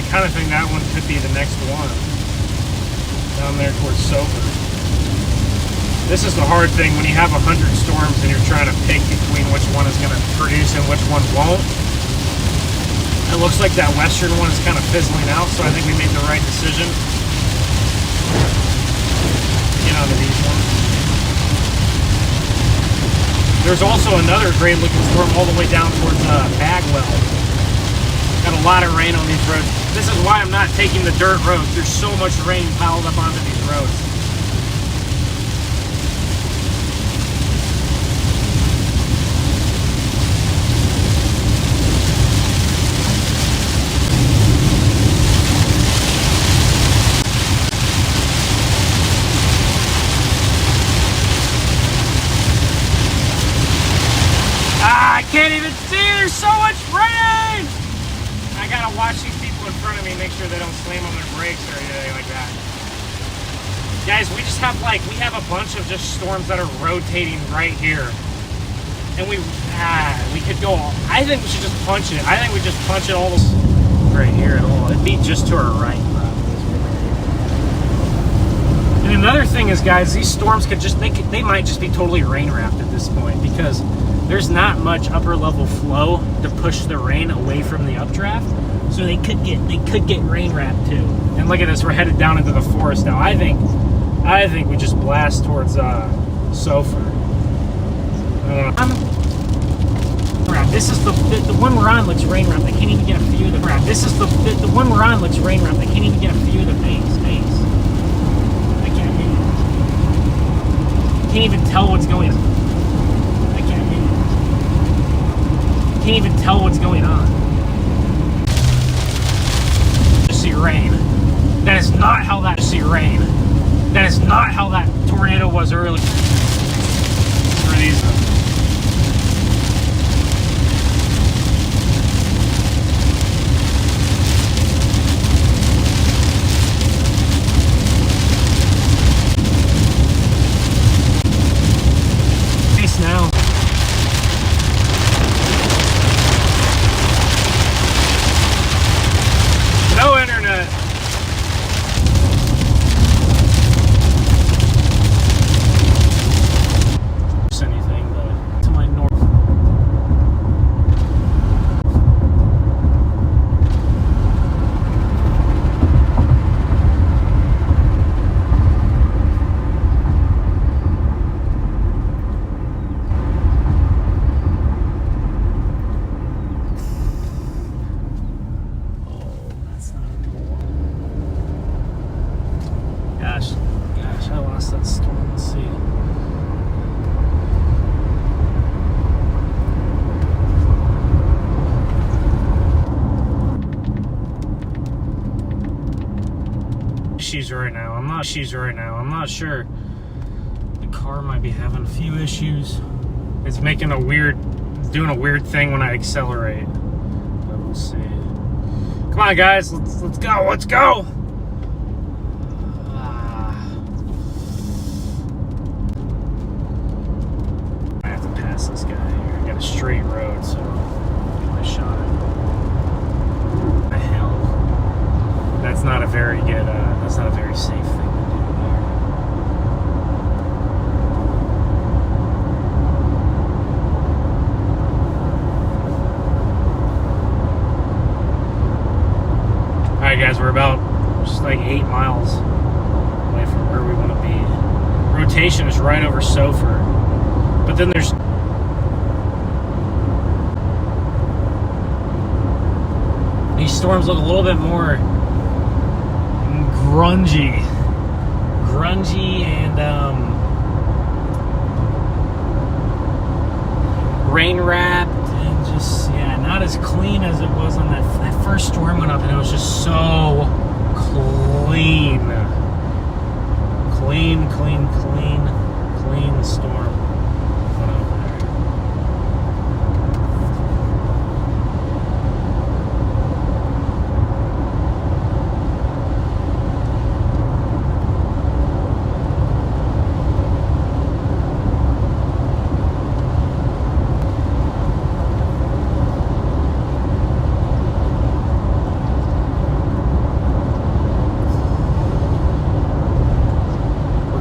I kind of think that one could be the next one down there towards Soper. This is the hard thing when you have 100 storms and you're trying to pick between which one is going to produce and which one won't. It looks like that western one is kind of fizzling out, so I think we made the right decision. Get onto these ones. There's also another great looking storm all the way down towards Bagwell. Got a lot of rain on these roads. This is why I'm not taking the dirt roads. There's so much rain piled up onto these roads. I can't even see, there's so much rain! I gotta watch these people in front of me, make sure they don't slam on their brakes or anything like that. Guys, we just have we have a bunch of just storms that are rotating right here. And we could go, I think we should just punch it. I think we just punch it all this right here at all. It'd be just to our right. And another thing is, guys, these storms could just, they might just be totally rain wrapped at this point, because there's not much upper level flow to push the rain away from the updraft, so they could get rain wrapped too. And look at this, we're headed down into the forest now. I think we just blast towards Soper. This is the one we're on looks rain wrapped. I can't even get a view of the ground. This is the one we're on looks rain wrapped. I can't even get a view of the base. I can't even tell what's going on. Can't even tell what's going on. Just see rain. That is not how that see rain. That is not how that tornado was earlier. For these. issues right now. I'm not sure. The car might be having a few issues. It's making doing a weird thing when I accelerate. But we'll see. Come on, guys, let's go. I have to pass this guy here. I got a straight road, so I'll get my shot. The hell. That's not a very good, that's not a very safe thing to do here. Alright guys, we're about just like 8 miles away from where we want to be. Rotation is right over Sofer. But then there's these storms look a little bit more grungy and rain wrapped and just not as clean as it was on that first storm went up, and it was just so clean storm went over there.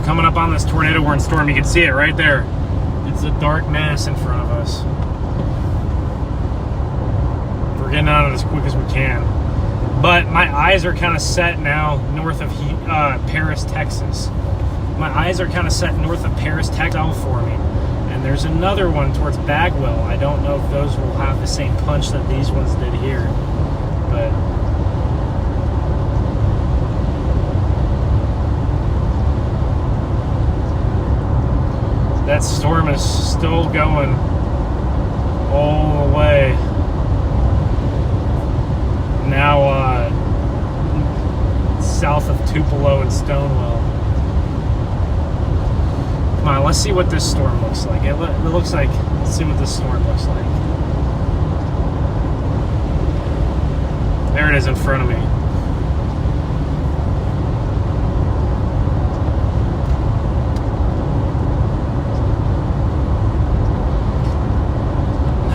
Coming up on this tornado warning storm, you can see it right there. It's a dark mass in front of us. We're getting out of it as quick as we can. But my eyes are kind of set now north of Paris, Texas. My eyes are kind of set north of Paris, Texas for me. And there's another one towards Bagwell. I don't know if those will have the same punch that these ones did here. But that storm is still going all the way. Now south of Tupelo and Stonewall. Come on, let's see what this storm looks like. It looks like, let's see what this storm looks like. There it is in front of me.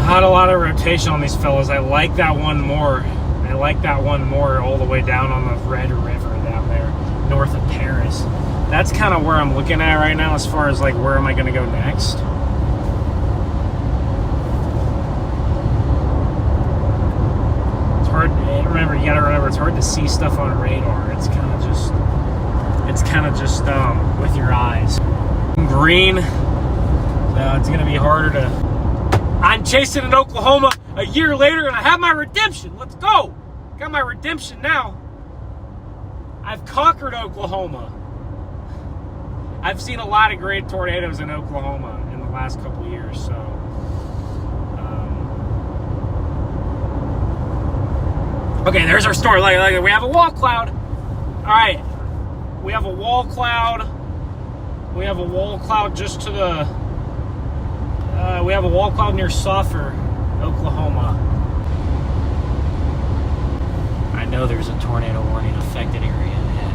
Not a lot of rotation on these fellows. I like that one more. All the way down on the Red River down there, north of Paris. That's kind of where I'm looking at right now as far as like where am I going to go next. It's hard. Remember, you got to remember, it's hard to see stuff on radar. It's kind of just with your eyes. Green. So it's going to be harder to. I'm chasing in Oklahoma a year later, and I have my redemption. Let's go. Got my redemption now. I've conquered Oklahoma. I've seen a lot of great tornadoes in Oklahoma in the last couple of years, so. Okay, there's our story. Like, we have a wall cloud. All right. We have a wall cloud. We have a wall cloud just to the... we have a wall cloud near Sofer, Oklahoma. I know there's a tornado warning affected area ahead.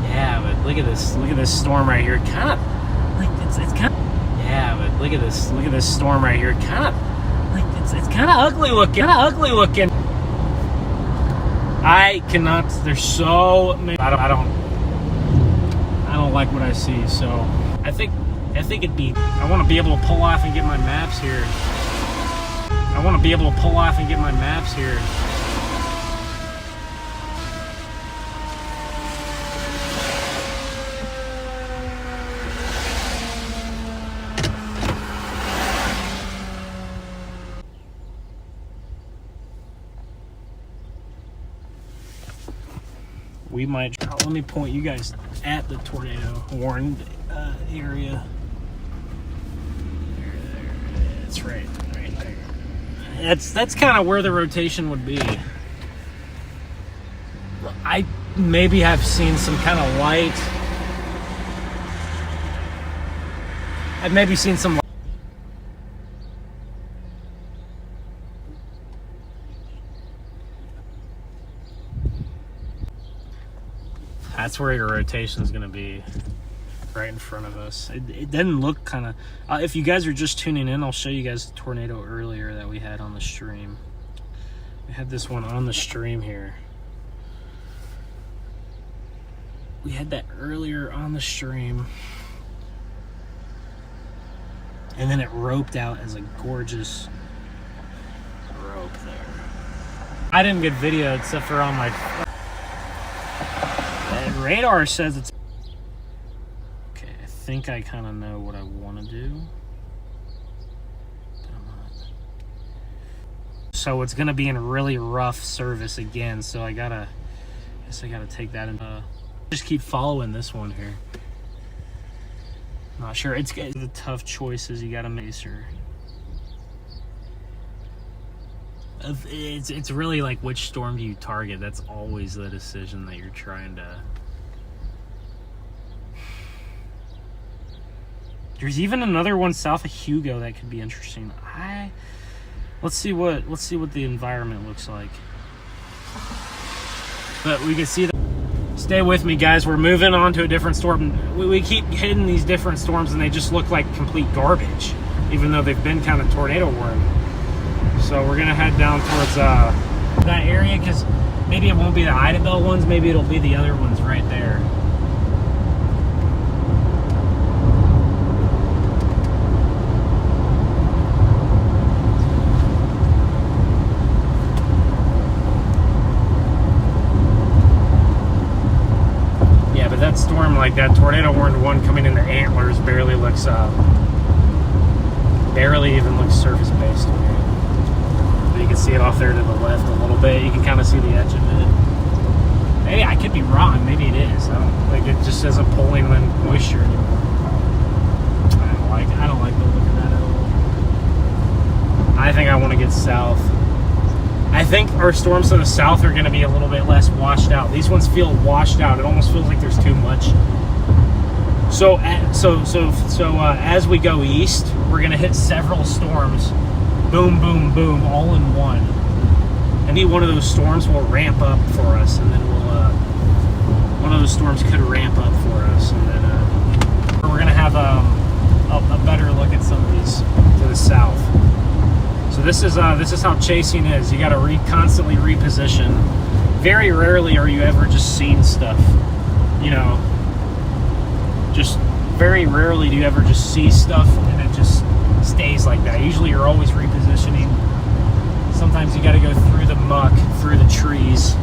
Yeah, but look at this storm right here. Kind of like it's kind of. Yeah, but look at this storm right here. Kind of like it's kind of ugly looking. I cannot. There's so many. I don't like what I see. So I think it'd be. I want to be able to pull off and get my maps here. We might. Let me point you guys at the tornado warned area. There. It's right there. That's kind of where the rotation would be. I maybe have seen some kind of light. I've maybe seen some. That's where your rotation is going to be, right in front of us. It didn't look kind of... if you guys are just tuning in, I'll show you guys the tornado earlier that we had on the stream. We had this one on the stream here. We had that earlier on the stream. And then it roped out as a gorgeous rope there. I didn't get video except for on my... Radar says it's... Okay, I think I kind of know what I want to do. But I'm not. So it's going to be in really rough service again, so I guess I gotta take that into... Just keep following this one here. Not sure. It's the tough choices you gotta make, sir. It's really like which storm do you target. That's always the decision that you're trying to... There's even another one south of Hugo that could be interesting. Let's see what the environment looks like. But we can see that. Stay with me, guys. We're moving on to a different storm. We keep hitting these different storms and they just look like complete garbage, even though they've been kind of tornado warned. So we're gonna head down towards that area, because maybe it won't be the Idabel ones, maybe it'll be the other ones right there. That storm, like that tornado warned one coming into Antlers, barely even looks surface based. But you can see it off there to the left a little bit. You can kind of see the edge of it. Maybe I could be wrong. Maybe it is. I don't like it. Just isn't pulling in moisture anymore. I don't like the look of that at all. I think I want to get south. I think our storms to the south are going to be a little bit less washed out. These ones feel washed out. It almost feels like there's too much. So as we go east, we're going to hit several storms. Boom, boom, boom, all in one. Any one of those storms will ramp up for us, and then one of those storms could ramp up for us, and then we're going to have a better look at some of these to the south. So this is how chasing is. You got to constantly reposition. Very rarely are you ever just seeing stuff, you know. Just very rarely do you ever just see stuff and it just stays like that. Usually you're always repositioning. Sometimes you got to go through the muck, through the trees.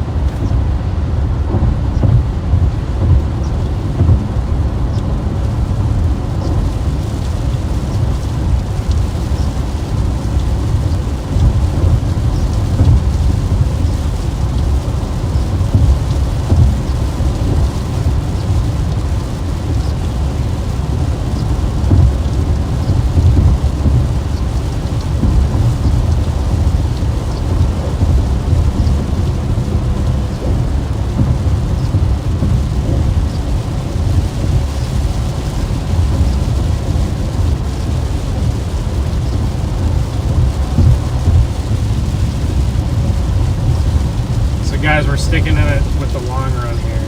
Guys, we're sticking in it with the long run here.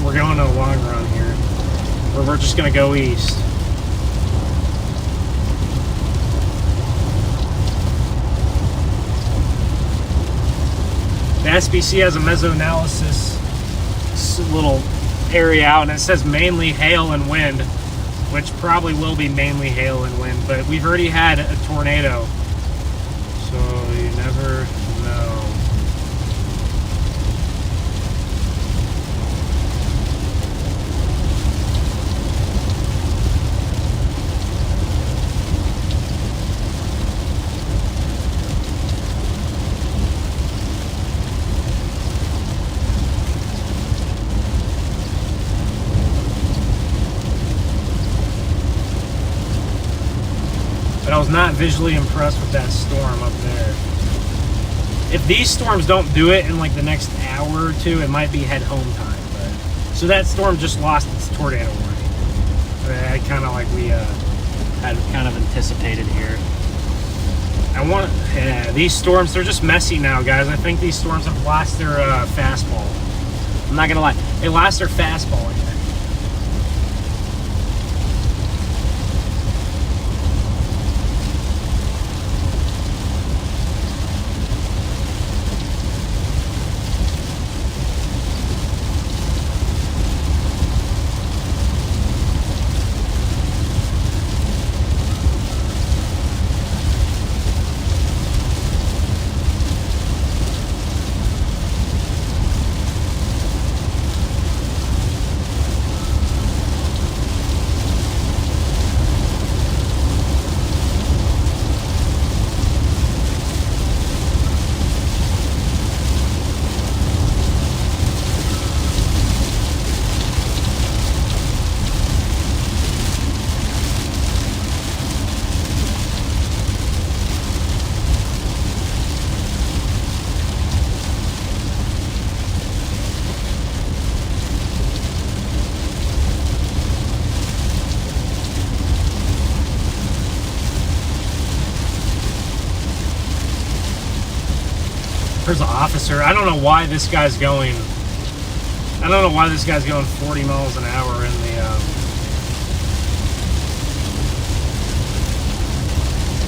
We're going to the long run here. We're just going to go east. The SBC has a mesoanalysis little area out, and it says mainly hail and wind, which probably will be mainly hail and wind, but we've already had a tornado, so you never know. But I was not visually impressed with that storm up there. If these storms don't do it in like the next hour or two, it might be head home time. But so that storm just lost its tornado warning. I kind of like we had kind of anticipated here. These storms, they're just messy now, guys. I think these storms have lost their fastball. I'm not gonna lie, they lost their fastball here. There's an officer. I don't know why this guy's going. I don't know why this guy's going 40 miles an hour in the.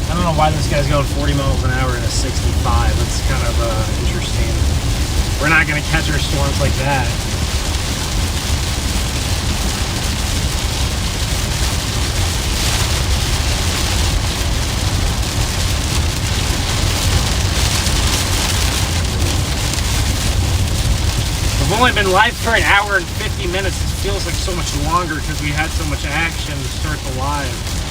I don't know why this guy's going 40 miles an hour in a 65. It's kind of interesting. We're not going to catch our storms like that. We've only been live for an hour and 50 minutes. It feels like so much longer because we had so much action to start the live.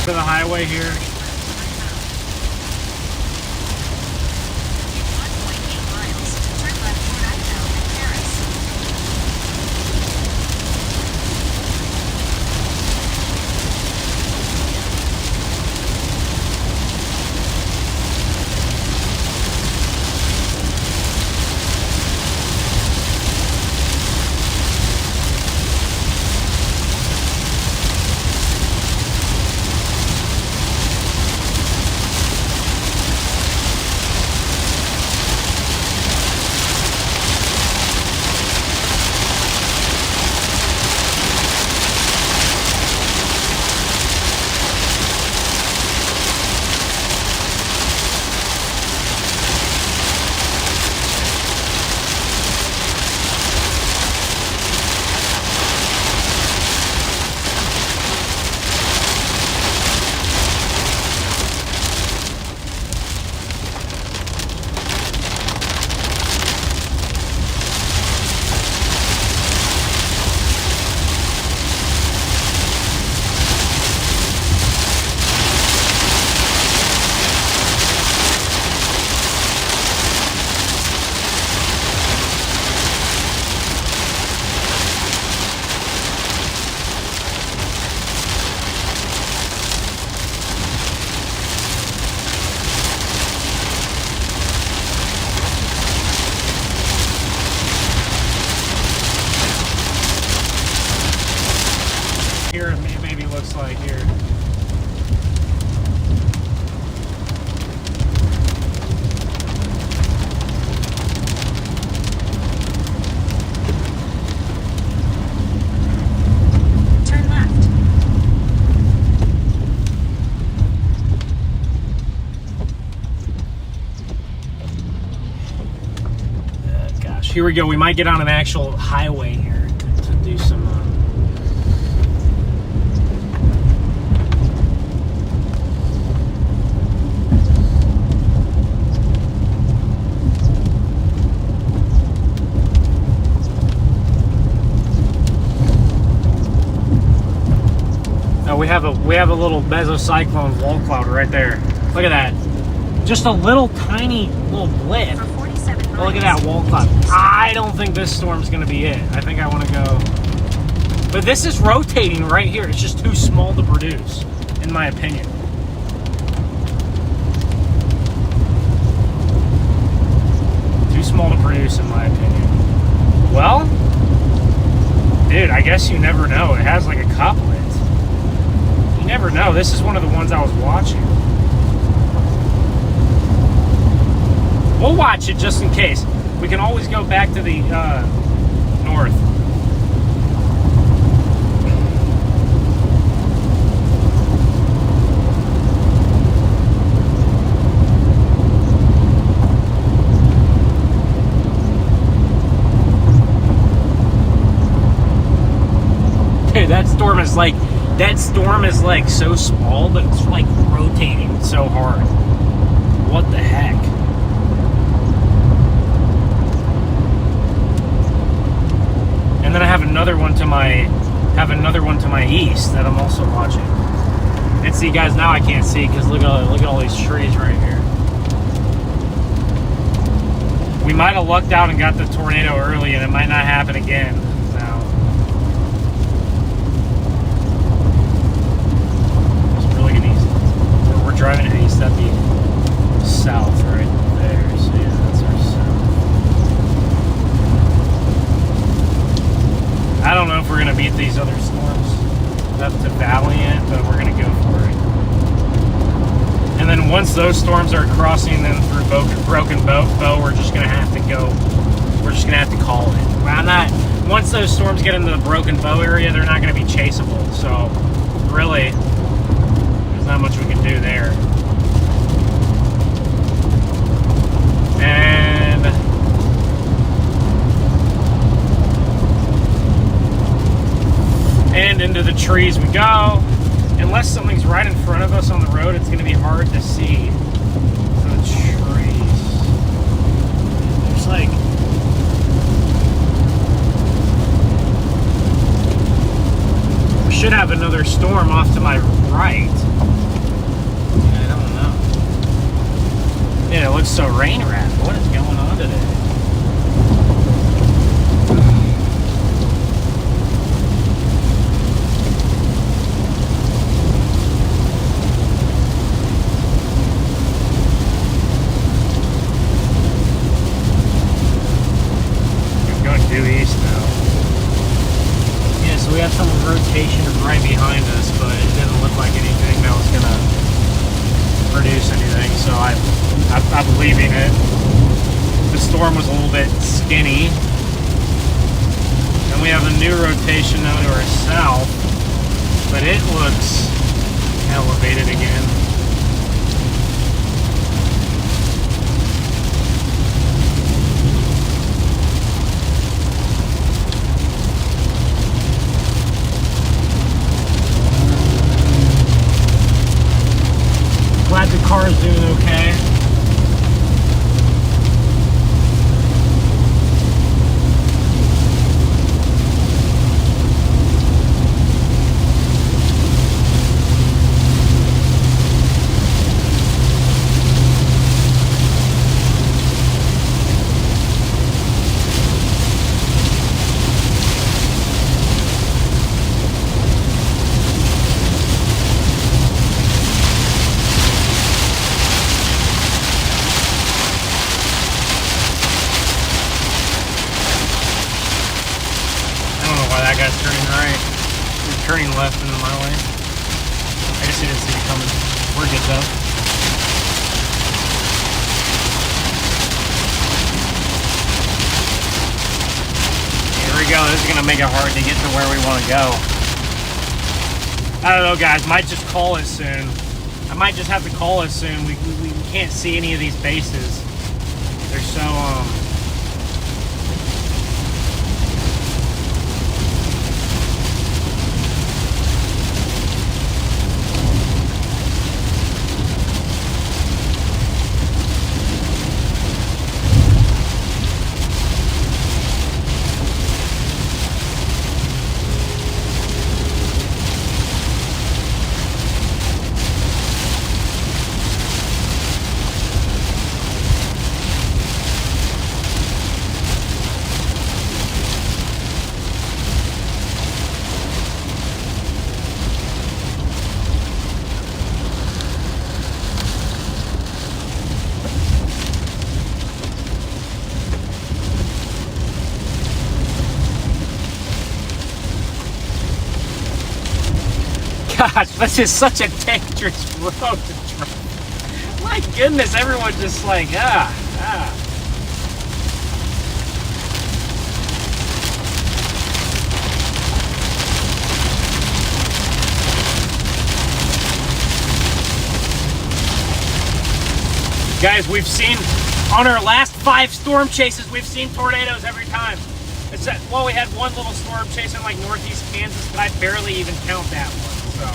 To the highway here. In 1.8 miles to turn left toward Idabel and Paris. Here it maybe looks like here. Turn left. Gosh, here we go. We might get on an actual highway here to do some have a little mesocyclone wall cloud right there. Look at that. Just a little tiny little blip. For 47 But look at that wall cloud. I don't think this storm's gonna be it. I think I want to go. But this is rotating right here. It's just too small to produce, in my opinion. Too small to produce, in my opinion. Well, dude, I guess you never know. It has like a couplet. You never know. This is one of the ones I was watching. We'll watch it just in case. We can always go back to the north. Dude, that storm is like so small, but it's like rotating so hard. What the heck? And then I have another one to my east that I'm also watching. And see, guys, now I can't see because look at all these trees right here. We might have lucked out and got the tornado early, and it might not happen again. Now, it's really gonna easy. We're driving east. That'd be south right there. So yeah, that's our south. I don't know if we're going to beat these other storms up to Valiant, but we're going to go for it. And then once those storms are crossing then through Broken Bow, we're just going to have to go. We're just going to have to call it. Well, once those storms get into the Broken Bow area, they're not going to be chaseable. So really, there's not much we can do there. And into the trees we go. Unless something's right in front of us on the road, it's going to be hard to see the trees. There's like... we should have another storm off to my right. I don't know. Yeah, it looks so rain wrapped. What is going on today? Due east now. Yeah, so we have some rotation right behind us, but it didn't look like anything that was gonna produce anything, so I'm leaving it. The storm was a little bit skinny. And we have a new rotation now to our south, but it looks elevated again. Glad the car is doing okay. That guy's turning right. He's turning left into my lane. I guess he didn't see it coming. We're good though. Here we go. This is going to make it hard to get to where we want to go. I don't know, guys. Might just call it soon. I might just have to call it soon. We can't see any of these bases. They're so, gosh, this is such a dangerous road to drive. My goodness, everyone just like, ah. Guys, we've seen, on our last 5 storm chases, we've seen tornadoes every time. Except, well, we had one little storm chase in like northeast Kansas, but I barely even count that one, so.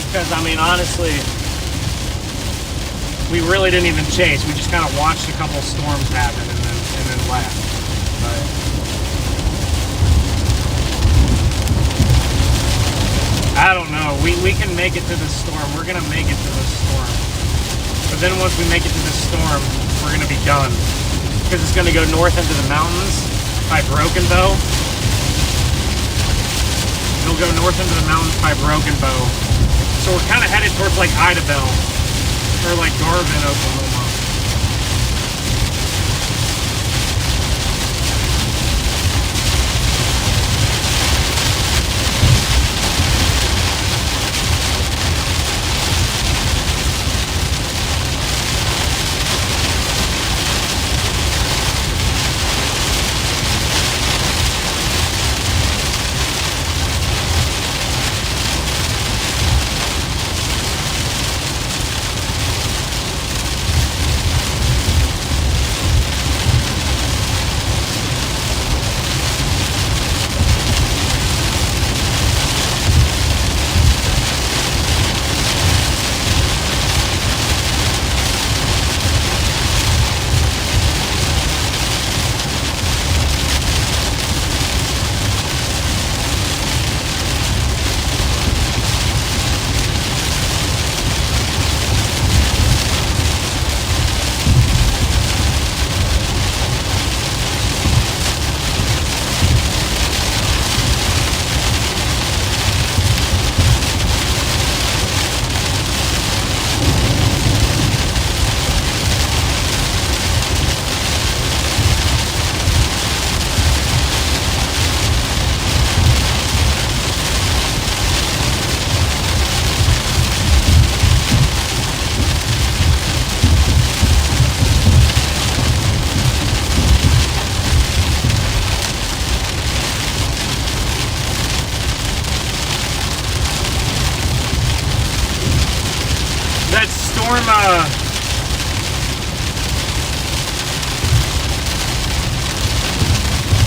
Because, I mean, honestly, we really didn't even chase. We just kind of watched a couple storms happen and then left. But I don't know. We can make it to the storm. We're going to make it to the storm. But then once we make it to the storm, we're going to be done. Because it's going to go north into the mountains by Broken Bow. It'll go north into the mountains by Broken Bow. So we're kind of headed towards like Idabel or like Garvin, Oklahoma.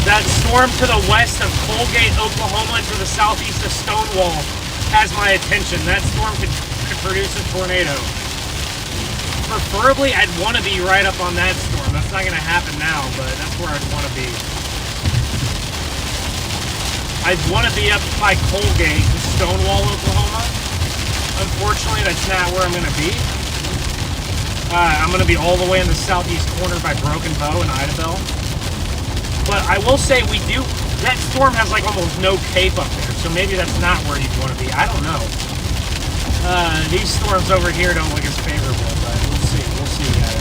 That storm to the west of Colgate, Oklahoma, and to the southeast of Stonewall has my attention. That storm could produce a tornado. Preferably, I'd want to be right up on that storm. That's not going to happen now, but that's where I'd want to be. I'd want to be up by Colgate and Stonewall, Oklahoma. Unfortunately, that's not where I'm going to be. I'm going to be all the way in the southeast corner by Broken Bow and Idabel. But I will say that storm has like almost no cape up there, so maybe that's not where you'd want to be. I don't know. These storms over here don't look as favorable, but we'll see, guys.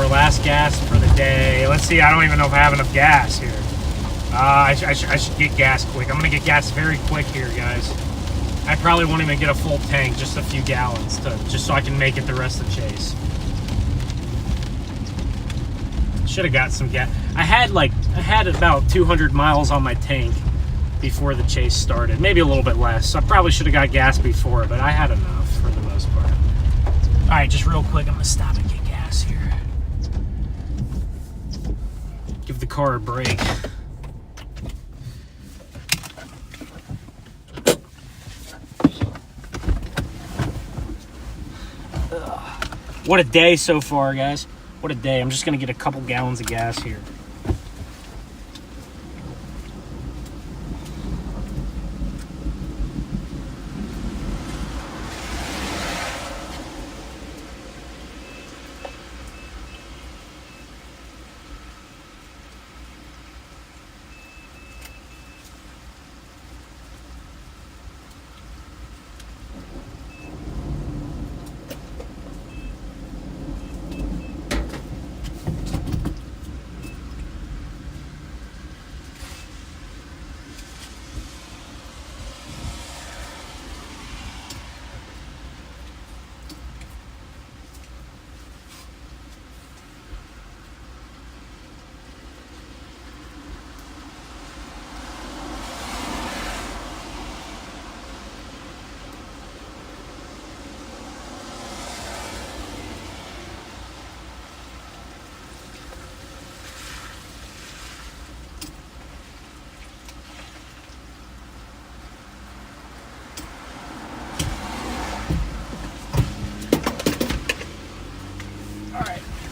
Last gas for the day. Let's see, I don't even know if I have enough gas here. I should get gas quick. I'm gonna get gas very quick here, guys. I probably won't even get a full tank, just a few gallons, just so I can make it the rest of the chase. Should have got some gas. I had about 200 miles on my tank before the chase started. Maybe a little bit less. So I probably should have got gas before, but I had enough for the most part. All right, just real quick, I'm gonna stop and get gas here. Give the car a break. What a day so far, guys. What a day. I'm just going to get a couple gallons of gas here.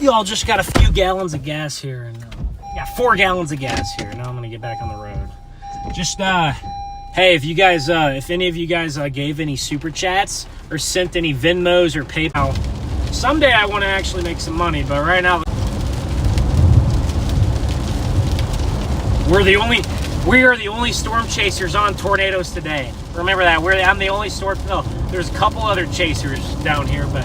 Y'all just got a few gallons of gas here, and yeah, 4 gallons of gas here. Now I'm gonna get back on the road. Just hey, if you guys, if any of you guys gave any super chats or sent any Venmos or PayPal, someday I want to actually make some money. But right now, we are the only storm chasers on tornadoes today. Remember that. I'm the only storm. No, there's a couple other chasers down here, but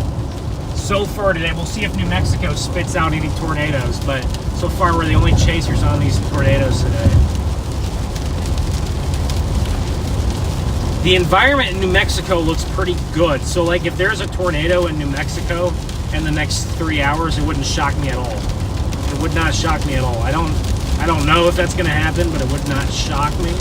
so far today, we'll see if New Mexico spits out any tornadoes, but so far we're the only chasers on these tornadoes today. The environment in New Mexico looks pretty good. So like if there's a tornado in New Mexico in the next 3 hours, it wouldn't shock me at all. It would not shock me at all. I don't know if that's gonna happen, but it would not shock me.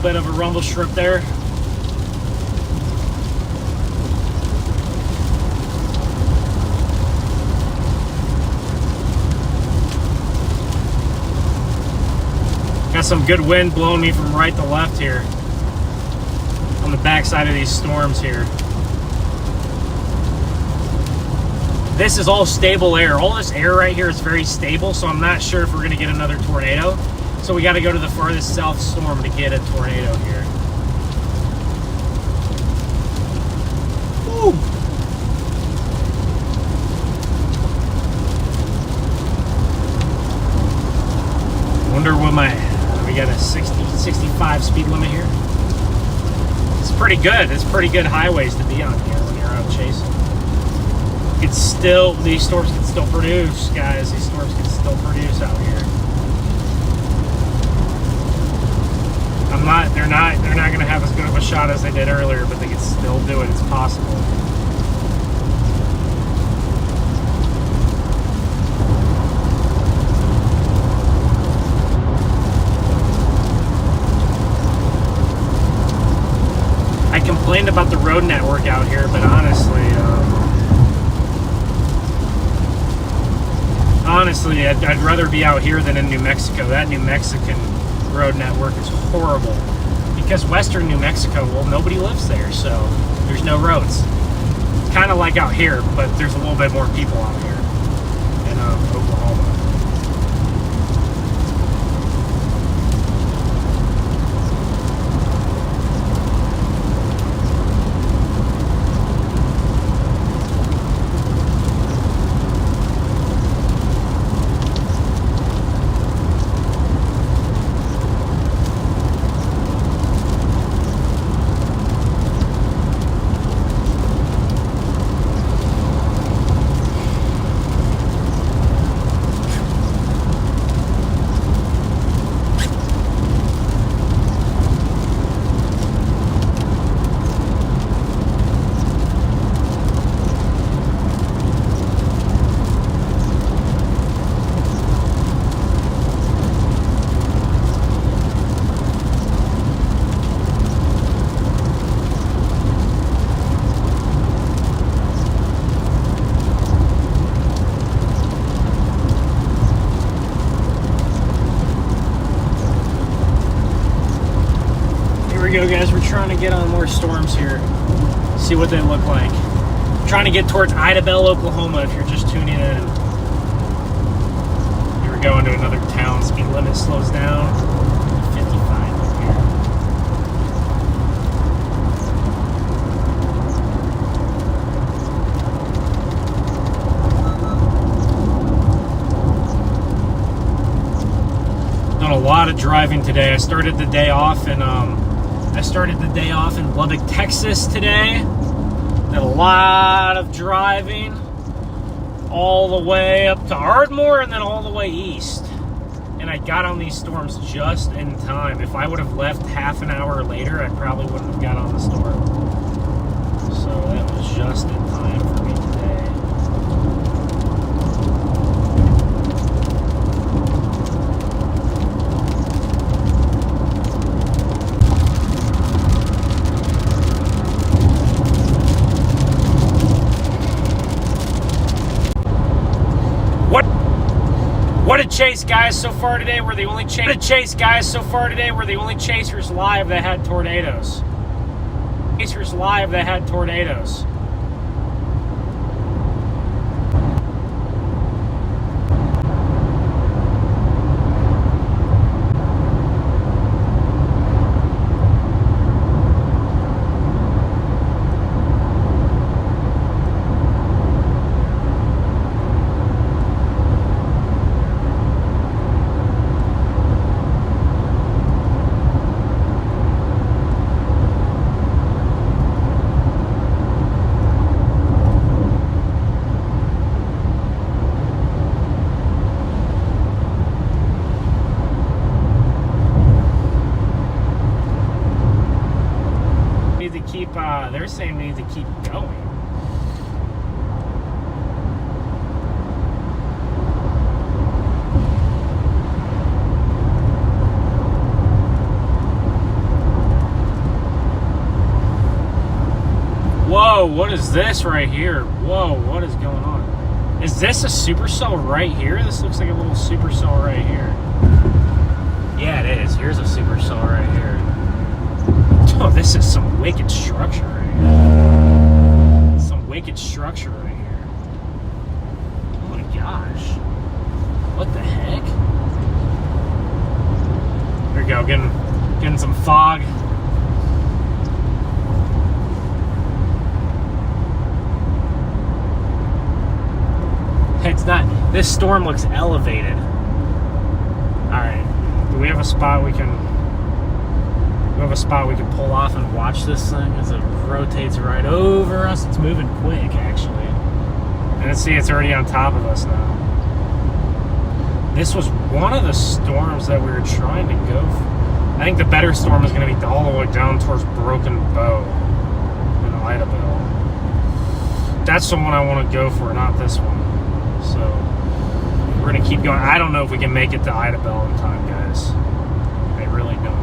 Bit of a rumble strip there. Got some good wind blowing me from right to left here on the backside of these storms here. This is all stable air. All this air right here is very stable, so I'm not sure if we're going to get another tornado. So we got to go to the farthest south storm to get a tornado here. Woo! Wonder what we got a 65 speed limit here. It's pretty good. It's pretty good highways to be on here when you're out chasing. These storms can still produce, guys. These storms can still produce out here. They're not going to have as good of a shot as they did earlier, but they can still do it. It's possible. I complained about the road network out here, but honestly, I'd rather be out here than in New Mexico. That New Mexican road network is horrible because western New Mexico, well, nobody lives there, so there's no roads. It's kind of like out here, but there's a little bit more people out here in Oklahoma. we go, guys. We're trying to get on more storms here. See what they look like. Trying to get towards Idabel, Oklahoma, if you're just tuning in. Here we go into another town. Speed limit slows down. 55 up here. Done a lot of driving today. I started the day off in Lubbock, Texas today. Did a lot of driving all the way up to Ardmore and then all the way east. And I got on these storms just in time. If I would have left half an hour later, I probably wouldn't have got on the storm. So that was just in time for me today. What a chase, guys, so far today. We're the only chasers live that had tornadoes. Chasers live that had tornadoes. They're saying we need to keep going. Whoa, what is this right here? Whoa, what is going on? Is this a supercell right here? This looks like a little supercell right here. Yeah, it is. Here's a supercell right here. Oh, this is some wicked structure right here. Some wicked structure right here. Oh my gosh. What the heck? There we go, getting some fog. It's not, this storm looks elevated. Alright, do we have a spot we can pull off and watch this thing as it rotates right over us? It's moving quick, actually. And let's see, it's already on top of us now. This was one of the storms that we were trying to go for. I think the better storm is going to be all the way down towards Broken Bow in Idabel. That's the one I want to go for, not this one. So we're going to keep going. I don't know if we can make it to Idabel in time, guys. I really don't know.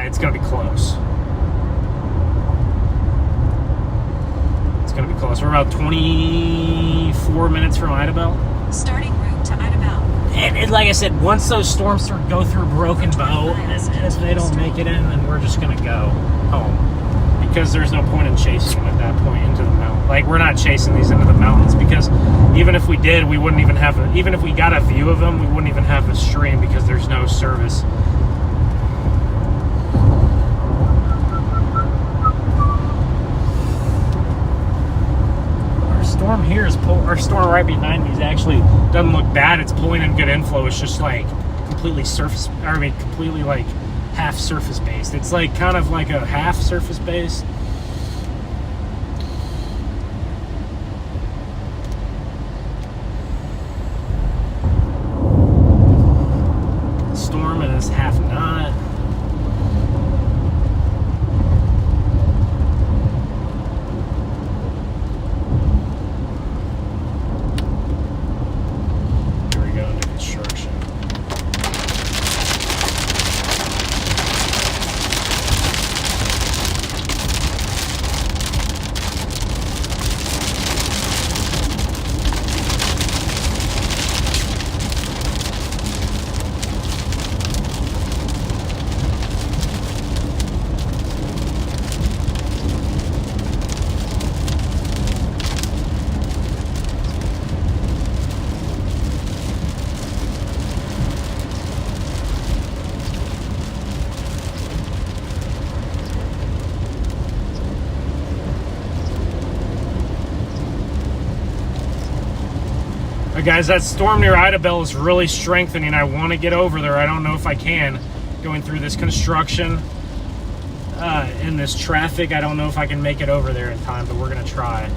It's going to be close. It's going to be close. We're about 24 minutes from Idabel. Starting route to Idabel. And like I said, once those storms start to go through Broken Bow, and if they don't make it in, then we're just going to go home. Because there's no point in chasing them at that point into the mountain. Like, we're not chasing these into the mountains because even if we did, we wouldn't even have even if we got a view of them, we wouldn't even have a stream because there's no service. Our storm right behind me is actually doesn't look bad. It's pulling in good inflow. It's just like completely like half surface based. It's like kind of like a half surface based. Storm and it's half not. Guys, that storm near Idabel is really strengthening. I want to get over there. I don't know if I can. Going through this construction in this traffic, I don't know if I can make it over there in time, but we're going to try.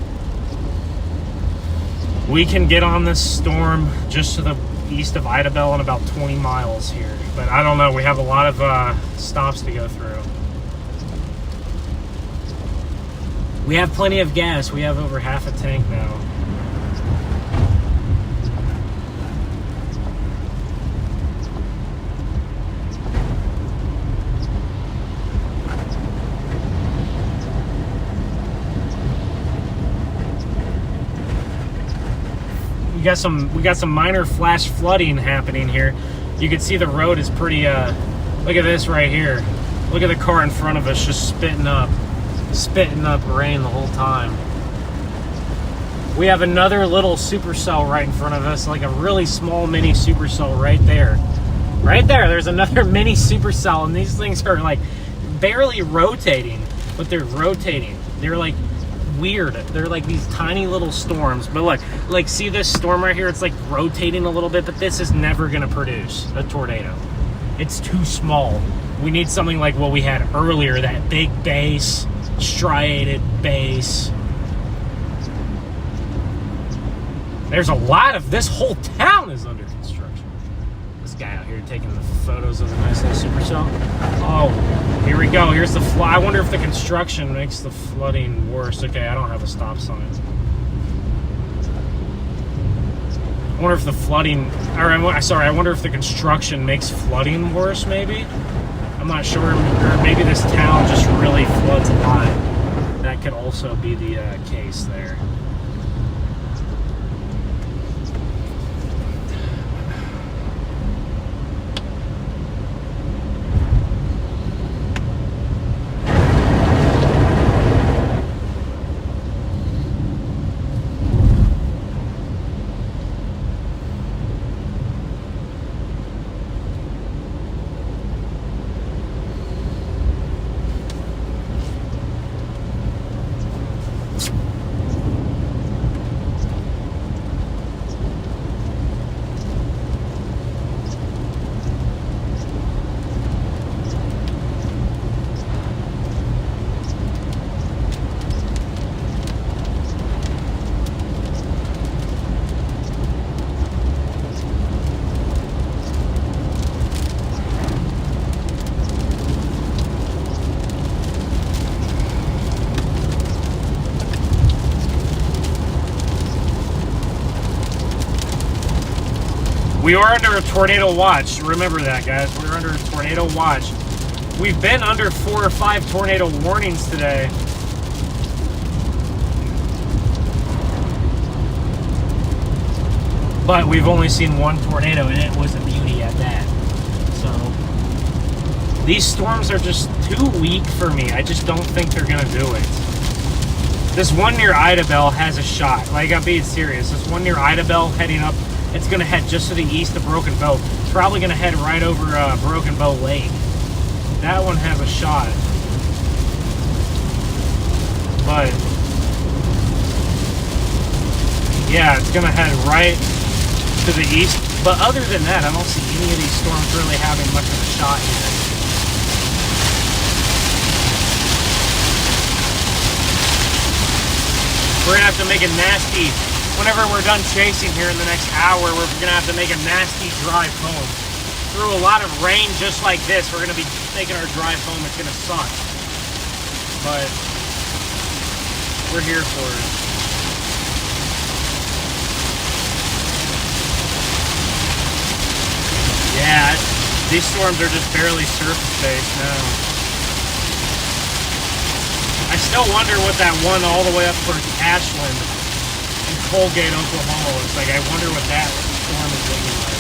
We can get on this storm just to the east of Idabel in about 20 miles here. But I don't know. We have a lot of stops to go through. We have plenty of gas. We have over half a tank now. We got some minor flash flooding happening here. You can see the road is pretty look at this right here. Look at the car in front of us just spitting up rain the whole time. We have another little supercell right in front of us, like a really small mini supercell right there. Right there, there's another mini supercell, and these things are like barely rotating, but they're rotating. They're like weird. They're like these tiny little storms. But look, like, see this storm right here? It's like rotating a little bit, but this is never gonna produce a tornado. It's too small. We need something like what we had earlier, that big base, striated base. There's a lot of, this whole town is under construction. This guy out here taking the photos of the nice little supercell. Oh, here we go. Here's the flood. I wonder if the construction makes the flooding worse. Okay, I don't have a stop sign. I wonder if the flooding, I wonder if the construction makes flooding worse, maybe? I'm not sure. Or maybe this town just really floods a lot. That could also be the case there. We are under a tornado watch. Remember that, guys. We're under a tornado watch. We've been under 4 or 5 tornado warnings today. But we've only seen 1 tornado, and it was a beauty at that. So these storms are just too weak for me. I just don't think they're going to do it. This one near Idabel has a shot. Like, I'm being serious. This one near Idabel heading up, it's going to head just to the east of Broken Bow. It's probably going to head right over Broken Bow Lake. That one has a shot. But yeah, it's going to head right to the east. But other than that, I don't see any of these storms really having much of a shot here. We're going to have to make a nasty... Whenever we're done chasing here in the next hour, we're going to have to make a nasty drive home. Through a lot of rain just like this, we're going to be taking our drive home. It's going to suck. But we're here for it. Yeah, these storms are just barely surface-based now. I still wonder what that one all the way up towards Ashland in Colgate, Oklahoma looks like. I wonder what that storm is looking like.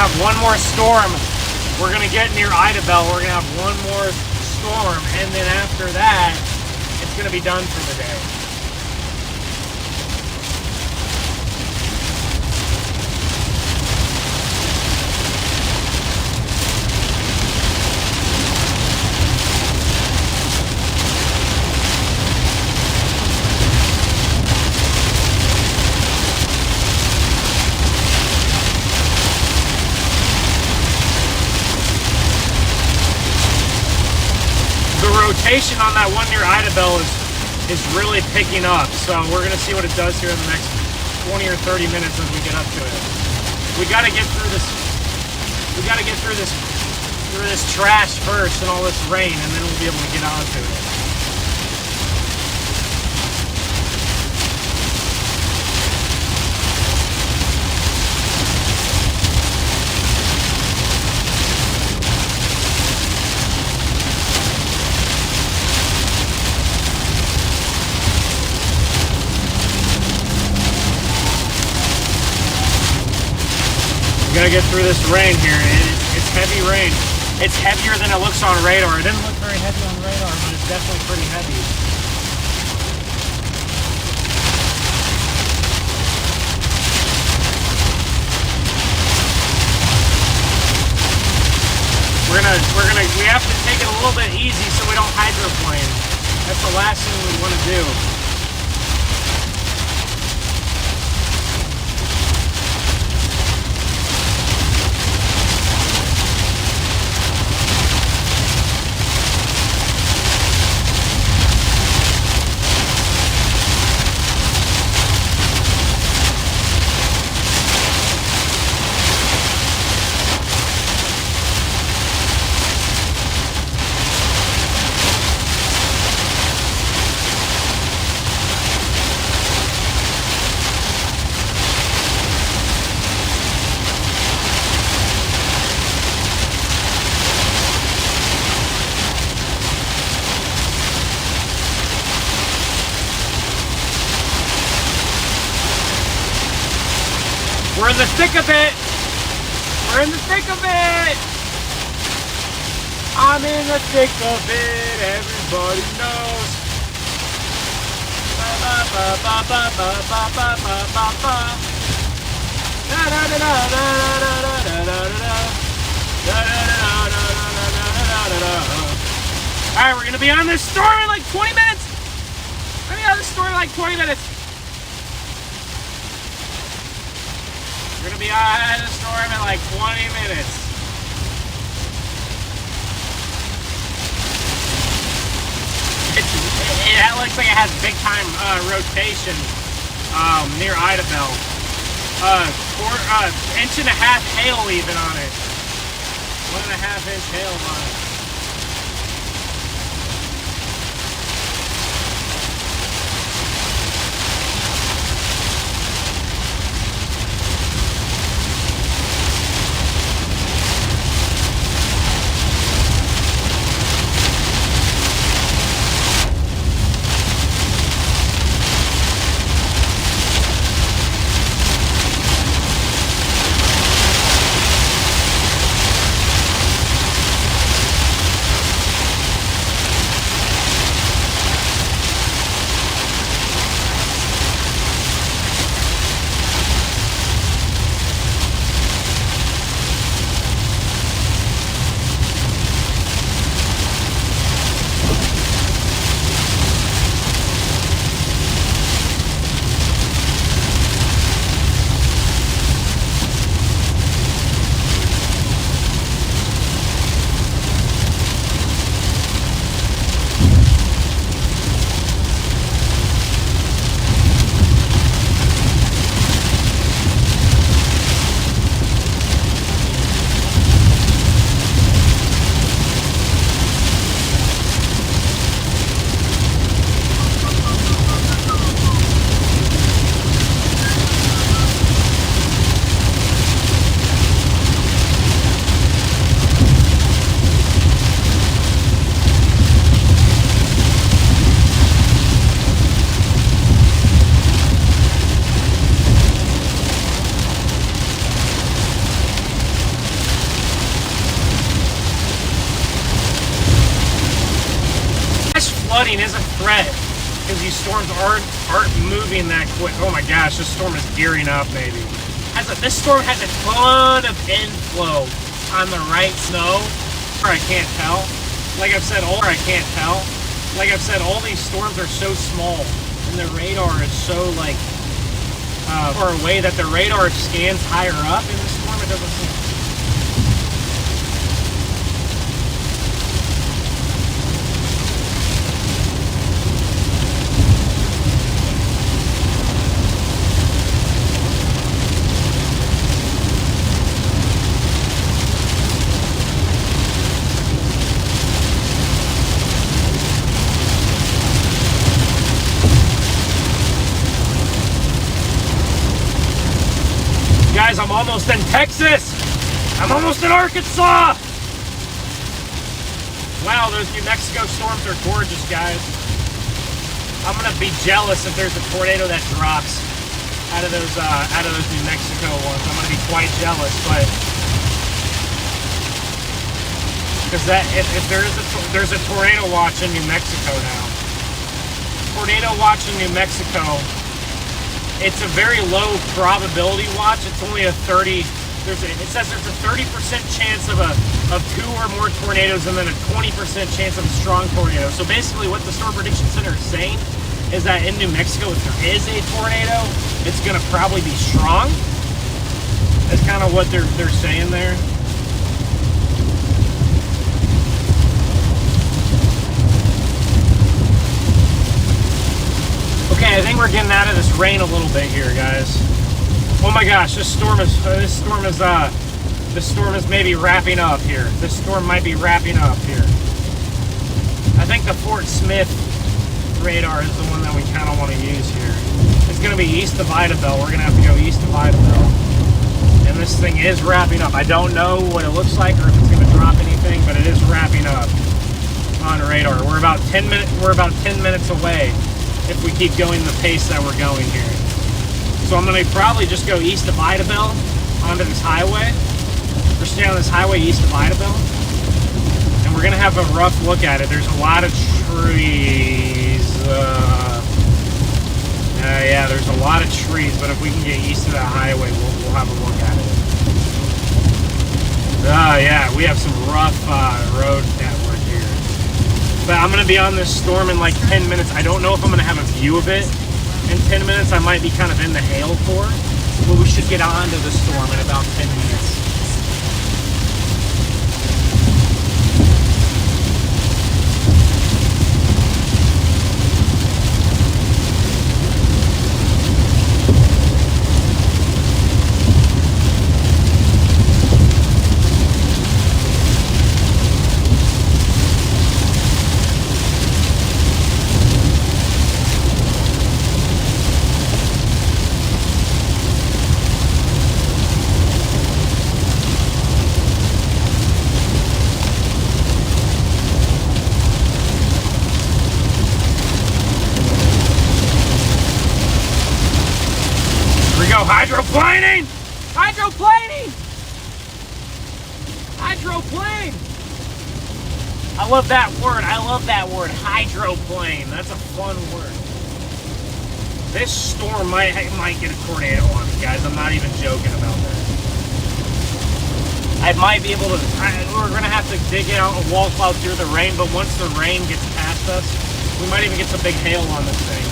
have one more storm. We're gonna get near Idabel. We're gonna have one more storm, and then after that, it's gonna be done for the day. Rotation on that one near Idabel is really picking up, so we're gonna see what it does here in the next 20 or 30 minutes as we get up to it. We gotta get through this. We gotta get through this trash first and all this rain, and then we'll be able to get onto it. Gotta get through this rain here. It's heavy rain. It's heavier than it looks on radar. It didn't look very heavy on radar, but it's definitely pretty heavy. We have to take it a little bit easy so we don't hydroplane. That's the last thing we want to do. We're in the thick of it. We're in the thick of it. I'm in the thick of it. Everybody knows. Ba ba ba ba ba ba ba ba ba ba ba. Da da da da da da da da da da da. All right, we're gonna be on this storm in like 20 minutes. We're gonna be on this storm in like 20 minutes. We're gonna be out of the storm in like 20 minutes. It looks like it has big time rotation near Idabel. 1.5 inch hail even on it. 1.5 inch hail on it. flooding is a threat because these storms aren't moving that quick. Oh my gosh, this storm is gearing up, maybe. This storm has a ton of inflow on the right snow. Or I can't tell. Like I've said, all these storms are so small, and the radar is so like far away that the radar scans higher up in the storm. It doesn't seem. Guys, I'm almost in Texas. I'm almost in Arkansas. Wow, those New Mexico storms are gorgeous, guys. I'm gonna be jealous if there's a tornado that drops out of those New Mexico ones. I'm gonna be quite jealous, but because if there's a tornado watch in New Mexico now. Tornado watch in New Mexico. It's a very low probability watch. It's only a 30. It says there's a 30% chance of two or more tornadoes, and then a 20% chance of a strong tornado. So basically, what the Storm Prediction Center is saying is that in New Mexico, if there is a tornado, it's going to probably be strong. That's kind of what they're saying there. Okay, I think we're getting out of this rain a little bit here, guys. Oh my gosh, this storm is maybe wrapping up here. This storm might be wrapping up here. I think the Fort Smith radar is the one that we kind of want to use here. It's going to be east of Idabel. We're going to have to go east of Idabel. And this thing is wrapping up. I don't know what it looks like or if it's going to drop anything, but it is wrapping up on radar. We're about 10 minutes away if we keep going the pace that we're going here. So I'm going to probably just go east of Idabel onto this highway. We're staying on this highway east of Idabel. And we're going to have a rough look at it. There's a lot of trees. Yeah, there's a lot of trees, but if we can get east of that highway, we'll have a look at it. Yeah, we have some rough road network here. But I'm going to be on this storm in like 10 minutes. I don't know if I'm going to have a view of it in 10 minutes. I might be kind of in the hail core. But we should get on to the storm in about 10 minutes. Hydroplaning! Hydroplaning! Hydroplane! I love that word. I love that word. Hydroplane. That's a fun word. This storm might get a tornado on me, guys. I'm not even joking about that. I might be able to... We're going to have to dig out a wall cloud through the rain, but once the rain gets past us, we might even get some big hail on this thing.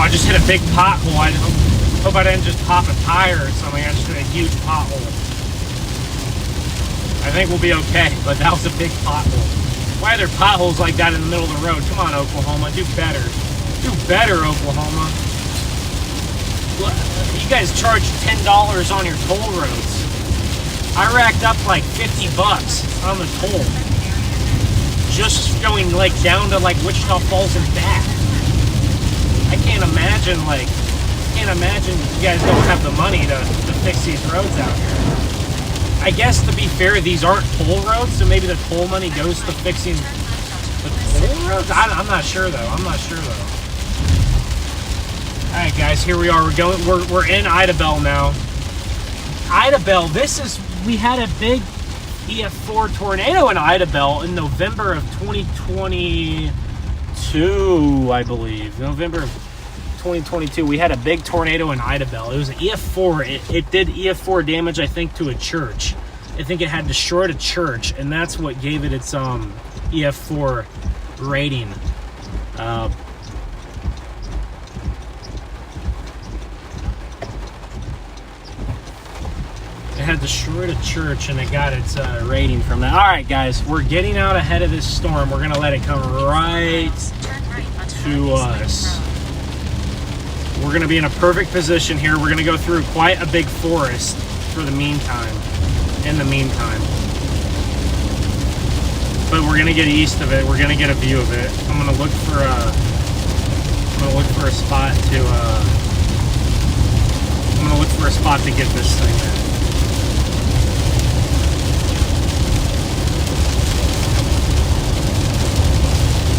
I just hit a big pothole. I hope I didn't just pop a tire or something. I just hit a huge pothole. I think we'll be okay, but that was a big pothole. Why are there potholes like that in the middle of the road? Come on, Oklahoma. Do better. Do better, Oklahoma. You guys charge $10 on your toll roads. I racked up like 50 bucks on the toll. Just going like down to like Wichita Falls and back. I can't imagine you guys don't have the money to fix these roads out here. I guess to be fair, these aren't toll roads, so maybe the toll money goes to fixing the toll roads. I'm not sure though. All right, guys, here we are. We're in Idabel now. Idabel. We had a big EF4 tornado in Idabel in November of 2022, I believe. November of 2022, we had a big tornado in Idabel. It was an EF4. It did EF4 damage, I think, to a church. I think it had destroyed a church, and that's what gave it its EF4 rating. It had destroyed a church, and it got its rating from that. All right, guys, we're getting out ahead of this storm. We're gonna let it come right to us. We're gonna be in a perfect position here. We're gonna go through quite a big forest for the meantime. In the meantime, but we're gonna get east of it. We're gonna get a view of it. I'm gonna look for a spot to. I'm gonna look for a spot to get this thing in.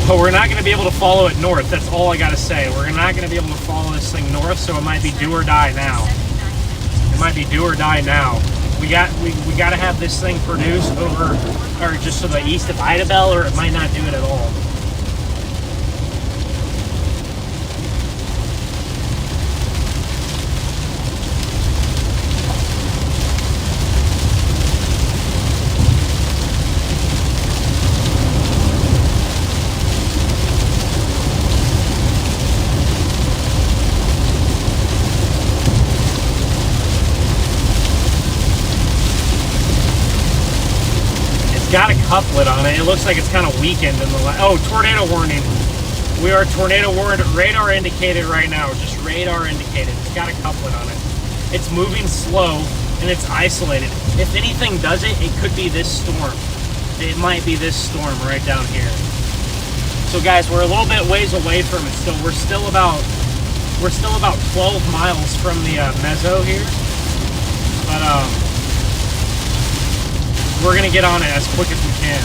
But we're not going to be able to follow it north. That's all I got to say. We're not going to be able to follow this thing north, so it might be do or die now. It might be do or die now. We got to have this thing produced over, or just to the east of Idabel, or it might not do it at all. Got a couplet on it. It looks like it's kind of weakened in the tornado warning. We are tornado warned, radar indicated right now. Just radar indicated. It's got a couplet on it. It's moving slow and it's isolated. If anything does it, it could be this storm. It might be this storm right down here. So guys, we're a little bit ways away from it still. We're still about 12 miles from the mezzo here. But we're gonna get on it as quick as we can.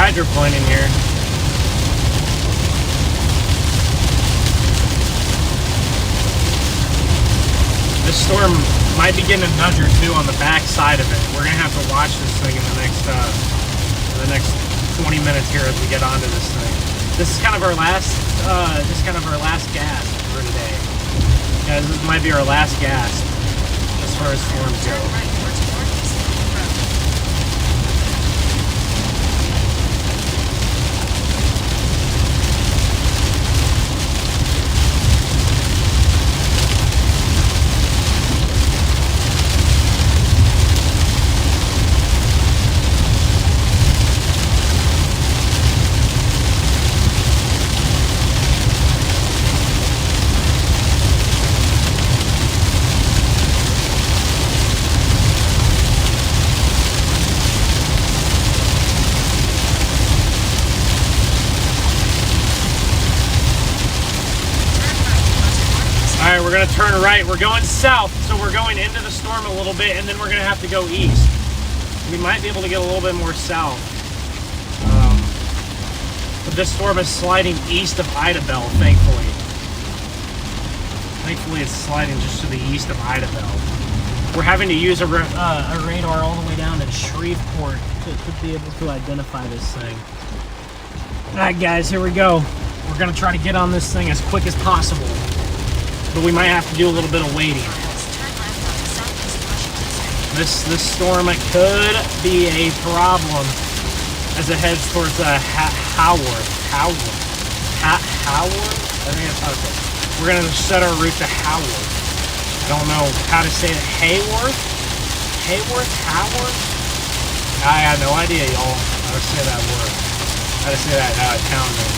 Hydroplaning here. This storm might be getting a nudge or two on the back side of it. We're gonna have to watch this thing in the next 20 minutes here as we get onto this thing. This is kind of our last gasp for today. Guys, this might be our last gasp as far as storms go. We're going to turn right. We're going south, so we're going into the storm a little bit, and then we're going to have to go east. We might be able to get a little bit more south. But this storm is sliding east of Idabel, thankfully. Thankfully, it's sliding just to the east of Idabel. We're having to use a radar all the way down to Shreveport to be able to identify this thing. All right, guys, here we go. We're going to try to get on this thing as quick as possible. But we might have to do a little bit of waiting. This storm, it could be a problem as it heads towards Howard. I think that's how it's called. We're gonna set our route to Haworth. I don't know how to say it. Haworth? Haworth? I have no idea, y'all, how to say that word. How to say that town name.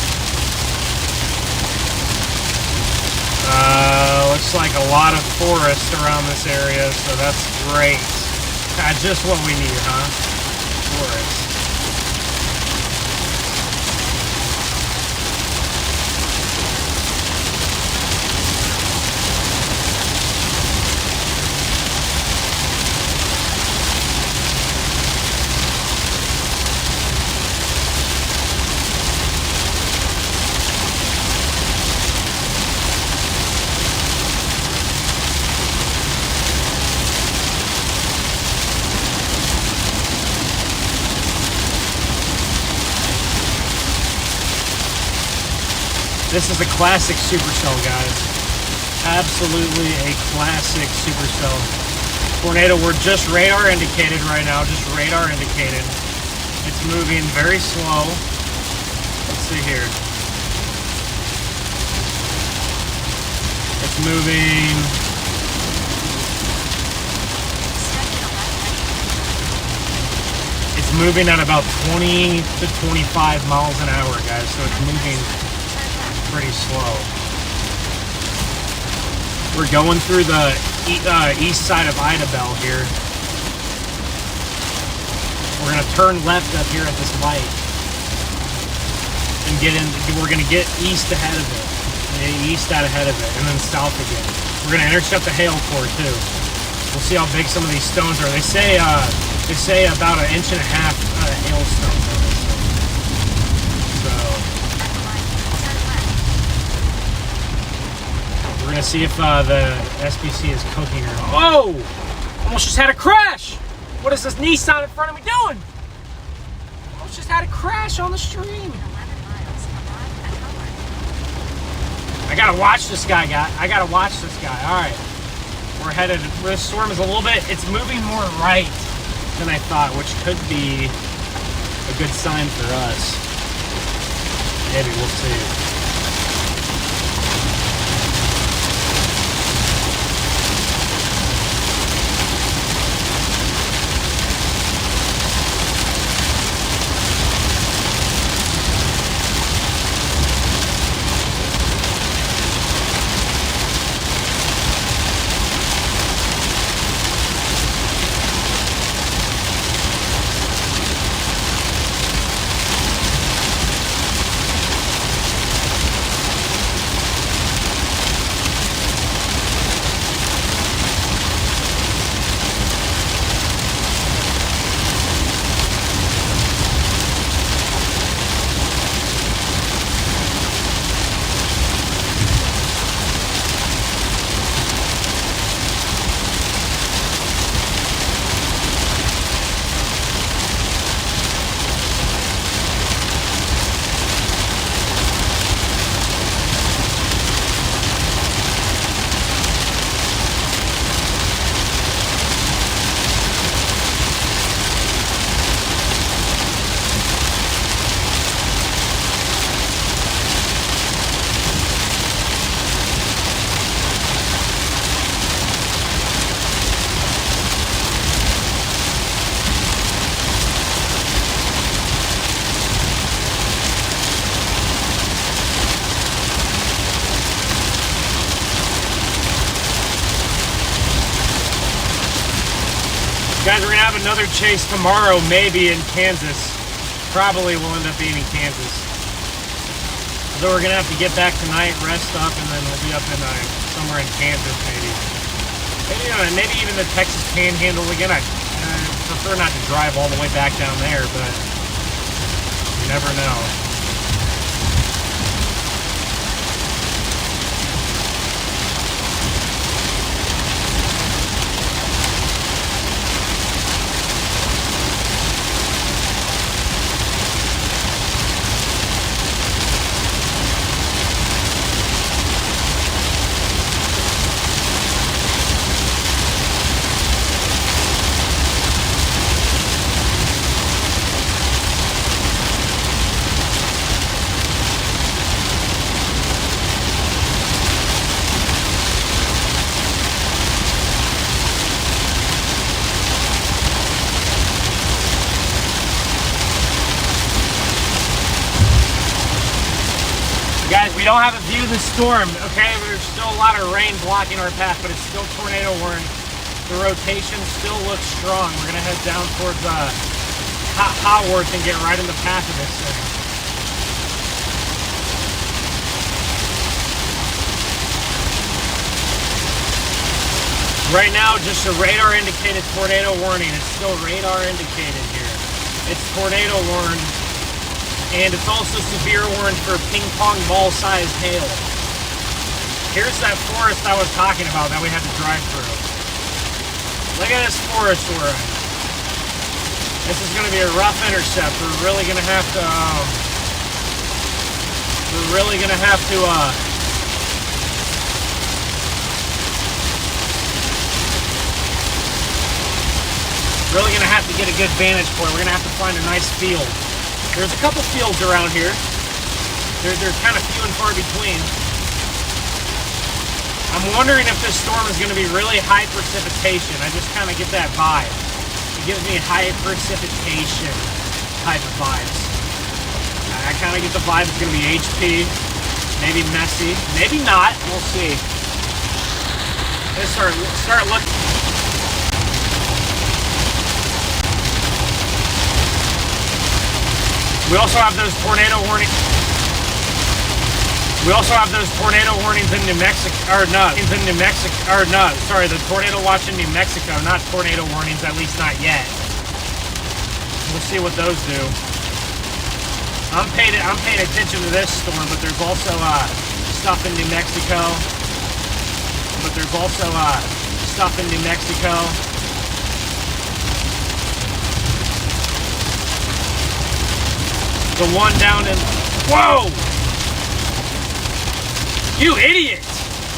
Looks like a lot of forest around this area, so that's great. Just what we need, huh? Forest. This is a classic supercell, guys. Absolutely a classic supercell. Tornado, we're just radar indicated right now, just radar indicated. It's moving very slow. Let's see here. It's moving. It's moving at about 20 to 25 miles an hour, guys. So it's moving pretty slow. We're going through the east side of Idabel here. We're gonna turn left up here at this light and get in. We're gonna get east ahead of it, east out ahead of it, and then south again. We're gonna intercept the hail core too. We'll see how big some of these stones are. They say about 1.5 inches hailstones on this thing. So. We're gonna see if the SPC is cooking or not. Oh! Almost just had a crash! What is this Nissan in front of me doing? Almost just had a crash on the stream. I gotta watch this guy, I gotta watch this guy. Alright. We're headed, this storm is a little bit, it's moving more right than I thought, which could be a good sign for us. Maybe, we'll see. Guys, we're gonna have another chase tomorrow, maybe in Kansas. Probably will end up being in Kansas. So we're gonna have to get back tonight, rest up, and then we'll be up in somewhere in Kansas, maybe. Maybe even the Texas Panhandle again. I prefer not to drive all the way back down there, but you never know. Guys, we don't have a view of the storm, okay? There's still a lot of rain blocking our path, but it's still tornado warning. The rotation still looks strong. We're gonna head down towards Haworth and get right in the path of this thing. Right now, just a radar indicated tornado warning. It's still radar indicated here. It's tornado warned, and it's also severe warned for ping pong ball size hail. Here's that forest I was talking about that we had to drive through. Look at this forest we're in. This is going to be a rough intercept. We're really going to have to. Really going to have to get a good vantage point. We're gonna have to find a nice field. There's a couple fields around here. They're kind of few and far between. I'm wondering if this storm is gonna be really high precipitation. I just kind of get that vibe. It gives me high precipitation type of vibes. I kind of get the vibe it's gonna be HP, maybe messy, maybe not. We'll see. Let's start looking. We also have those tornado warnings. We also have those tornado warnings in New Mexico, or no, sorry, the tornado watch in New Mexico, not tornado warnings, at least not yet. We'll see what those do. I'm paying attention to this storm, but there's also stuff in New Mexico. The one down in... Whoa! You idiot!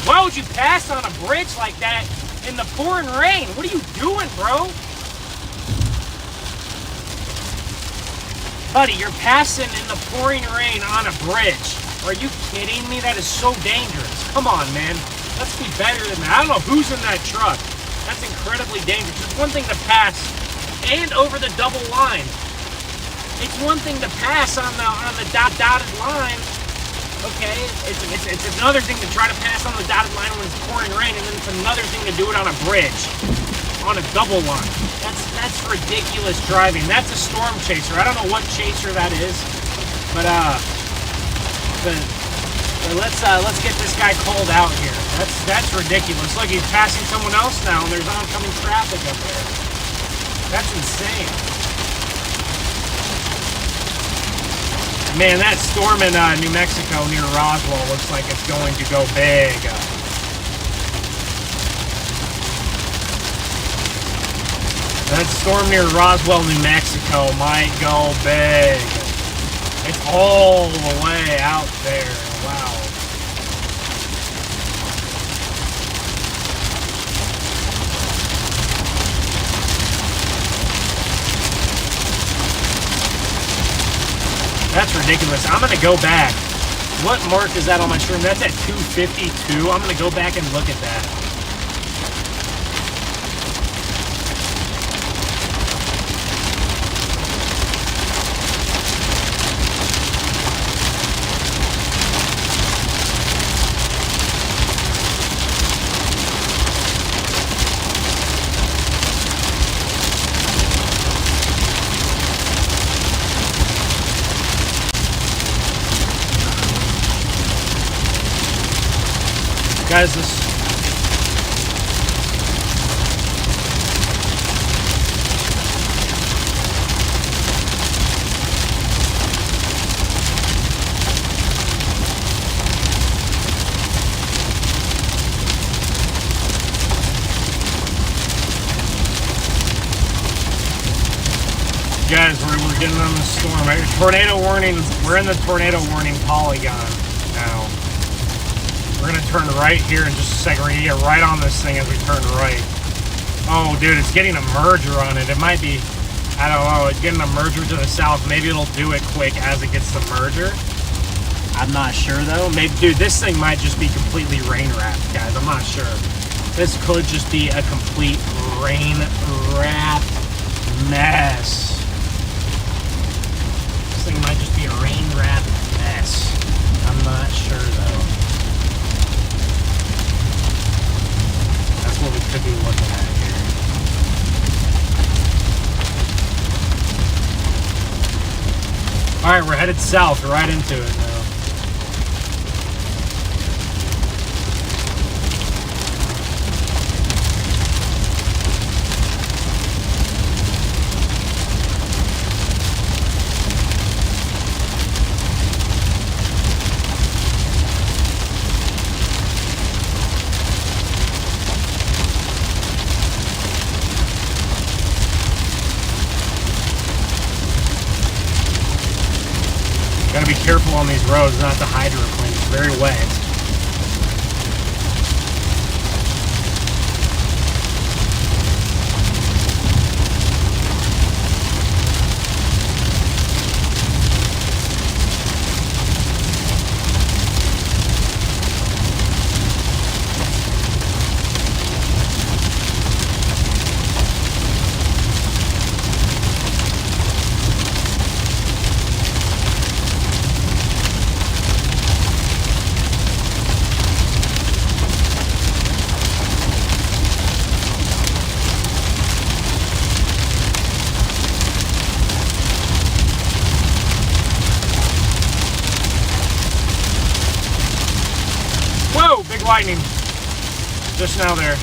Why would you pass on a bridge like that in the pouring rain? What are you doing, bro? Buddy, you're passing in the pouring rain on a bridge. Are you kidding me? That is so dangerous. Come on, man. Let's be better than that. I don't know who's in that truck. That's incredibly dangerous. It's one thing to pass and over the double line. It's one thing to pass on the dotted line, okay? It's another thing to try to pass on the dotted line when it's pouring rain, and then it's another thing to do it on a bridge, on a double line. That's ridiculous driving. That's a storm chaser. I don't know what chaser that is, but let's get this guy called out here. That's ridiculous. Look, he's passing someone else now, and there's oncoming traffic up there. That's insane. Man, that storm in New Mexico near Roswell looks like it's going to go big. That storm near Roswell, New Mexico might go big. It's all the way out there. Wow. That's ridiculous. I'm going to go back. What mark is that on my stream? That's at 252. I'm going to go back and look at that. Guys, this... Guys, we're getting on the storm, right? Tornado warning. We're in the tornado warning polygon now. We're gonna turn right here in just a second. We're gonna get right on this thing as we turn right. Oh, dude, it's getting a merger on it. It might be, I don't know, it's getting a merger to the south. Maybe it'll do it quick as it gets the merger. I'm not sure though. Maybe, dude, this thing might just be completely rain wrapped, guys. I'm not sure. This could just be a complete rain wrapped mess. This thing might just be a rain wrapped mess. I'm not sure though. That's what we could be looking at here. Alright, we're headed south, right into it now. Gotta be careful on these roads not to hydroplane. It's very wet. Whoa, big lightning. Just now there.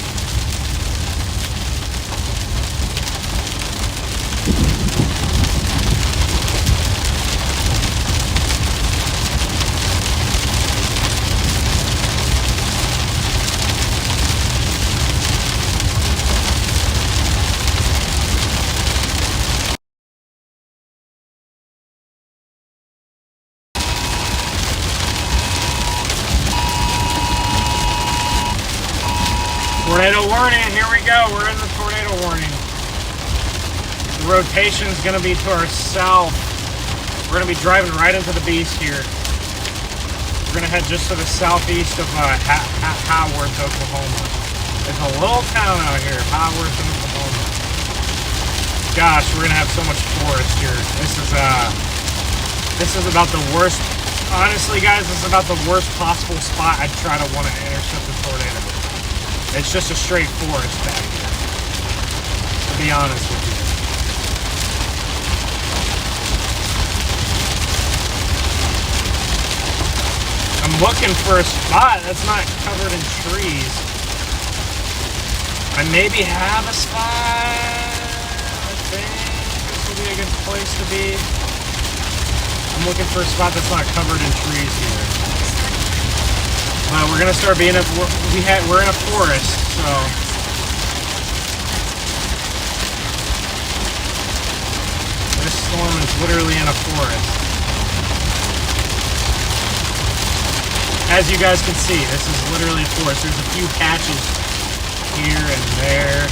Tornado warning, here we go. We're in the tornado warning. The rotation is going to be to our south. We're going to be driving right into the beast here. We're going to head just to the southeast of Haworth, Oklahoma. It's a little town out here, Haworth, Oklahoma. Gosh, we're going to have so much forest here. This is about the worst. Honestly, guys, this is about the worst possible spot I'd try to want to intercept a tornado. It's just a straight forest back here, to be honest with you. I'm looking for a spot that's not covered in trees. I maybe have a spot. I think this will be a good place to be. I'm looking for a spot that's not covered in trees here. We're gonna start being up. We're in a forest, so this storm is literally in a forest. As you guys can see, this is literally a forest. There's a few patches here and there.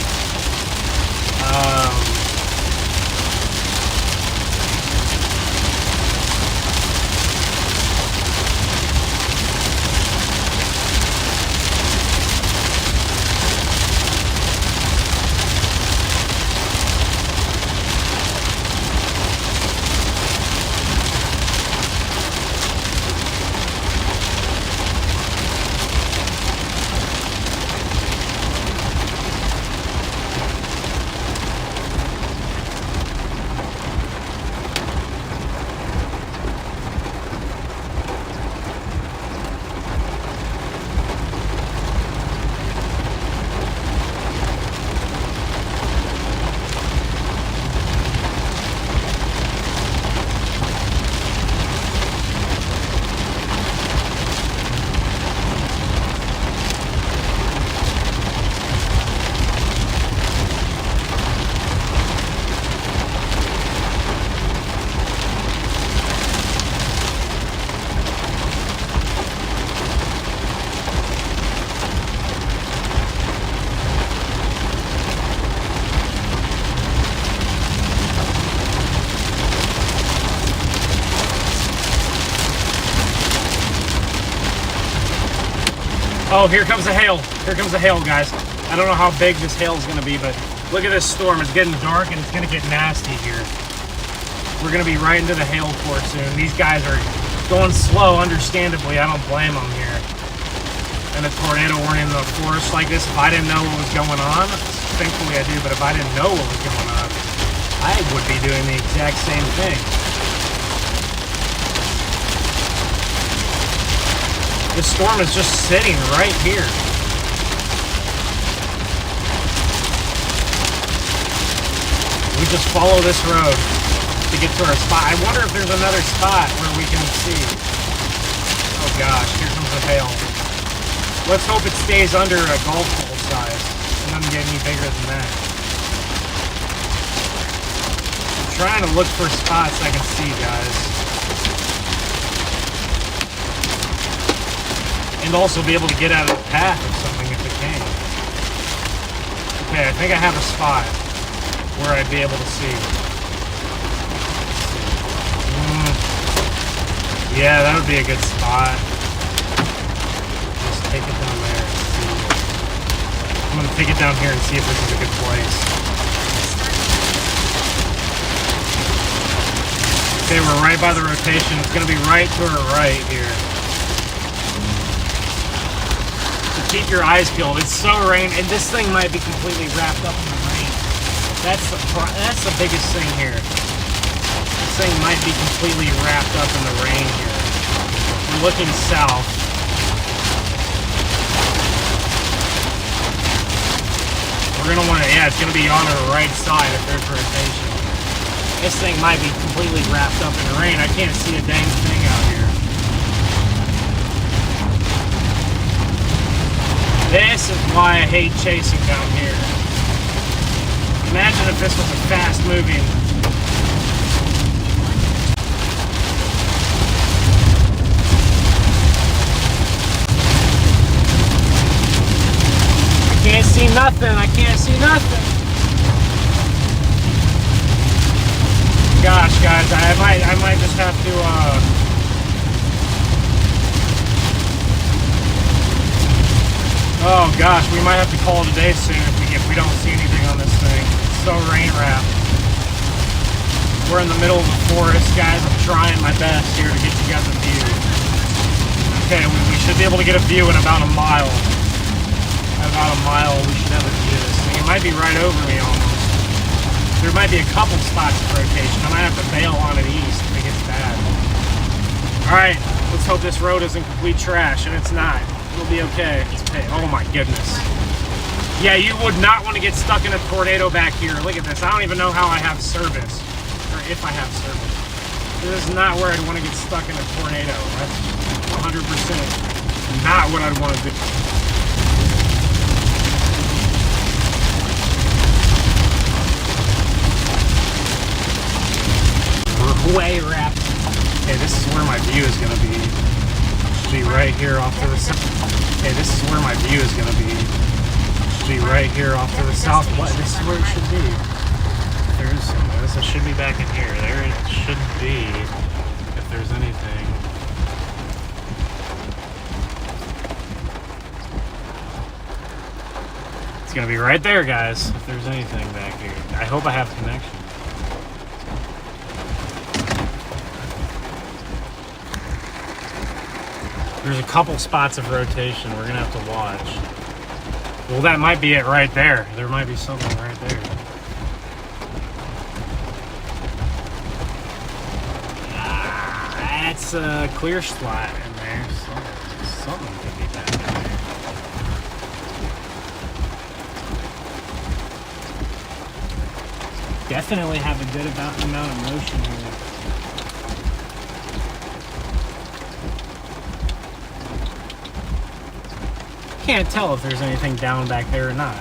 Oh, here comes the hail. Here comes the hail, guys. I don't know how big this hail is going to be, but look at this storm. It's getting dark and it's going to get nasty here. We're going to be right into the hail port soon. These guys are, going slow, understandably. I don't blame them here. And a tornado warning in the forest like this, if I didn't know what was going on, thankfully I do, but if I didn't know what was going on, I would be doing the exact same thing. This storm is just sitting right here. We just follow this road to get to our spot. I wonder if there's another spot where we can see. Oh gosh, here comes the hail. Let's hope it stays under a golf ball size and doesn't get any bigger than that. I'm trying to look for spots I can see, guys. And also be able to get out of the path or something if it came. Okay, I think I have a spot where I'd be able to see. Yeah, that would be a good spot. Just take it down there and see. I'm gonna take it down here and see if this is a good place. Okay, we're right by the rotation. It's gonna be right to our right here. So keep your eyes peeled. It's so rain, and this thing might be completely wrapped up in the rain. That's the biggest thing here. This thing might be completely wrapped up in the rain here. We're looking south. We're gonna want to, yeah, it's gonna be on our right side if there's rotation. This thing might be completely wrapped up in the rain. I can't see a dang thing out here. This is why I hate chasing down here. Imagine if this was a fast-moving. I can't see nothing. I can't see nothing. Gosh, guys, I might just have to. Oh gosh, we might have to call it a day soon if we don't see anything on this thing. It's so rain wrapped. We're in the middle of the forest, guys. I'm trying my best here to get you guys a view. Okay, we should be able to get a view in about a mile. At about a mile, we should have a view of this thing. It might be right over me almost. There might be a couple spots of rotation. I might have to bail on it east if it gets bad. Alright, let's hope this road isn't complete trash, and it's not. It'll be okay. Hey, oh my goodness. Yeah, you would not want to get stuck in a tornado back here. Look at this. I don't even know how I have service. Or if I have service. This is not where I'd want to get stuck in a tornado. That's 100% not what I'd want to do. We're way wrapped. Okay, this is where my view is going to be. Should be right here off to the south. Okay, this is where my view is going to be. Should be right here off to the southwest. This is where it should be. This should be back in here. There it should be, if there's anything. It's going to be right there, guys, if there's anything back here. I hope I have connection. There's a couple spots of rotation we're gonna have to watch. Well, that might be it right there. There might be something right there. That's a clear slot in there. Something could be back in there. Definitely have a good amount of motion here. Can't tell if there's anything down back there or not.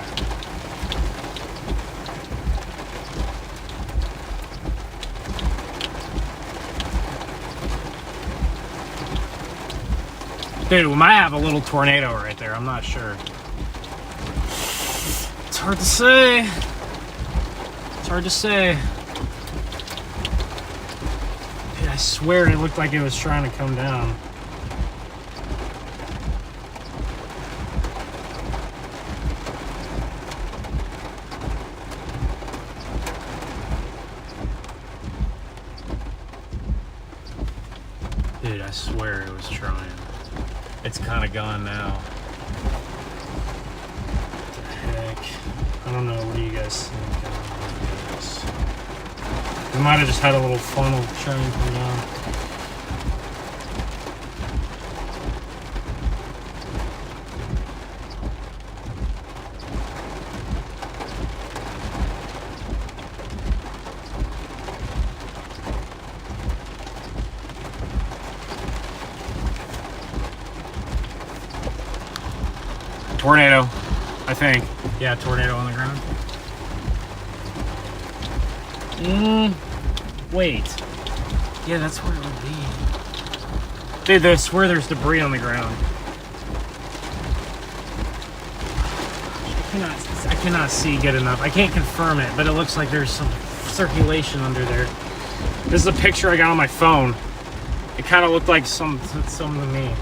Dude, we might have a little tornado right there. I'm not sure. It's hard to say. It's hard to say. Dude, I swear it looked like it was trying to come down. Dude, I swear it was trying. It's kind of gone now. What the heck? I don't know. What do you guys think? We might have just had a little funnel trying to come down. Tornado, I think. Yeah, tornado on the ground. Wait. Yeah, that's where it would be. Dude, I swear there's debris on the ground. I cannot see good enough. I can't confirm it, but it looks like there's some circulation under there. This is a picture I got on my phone. It kind of looked like some to me.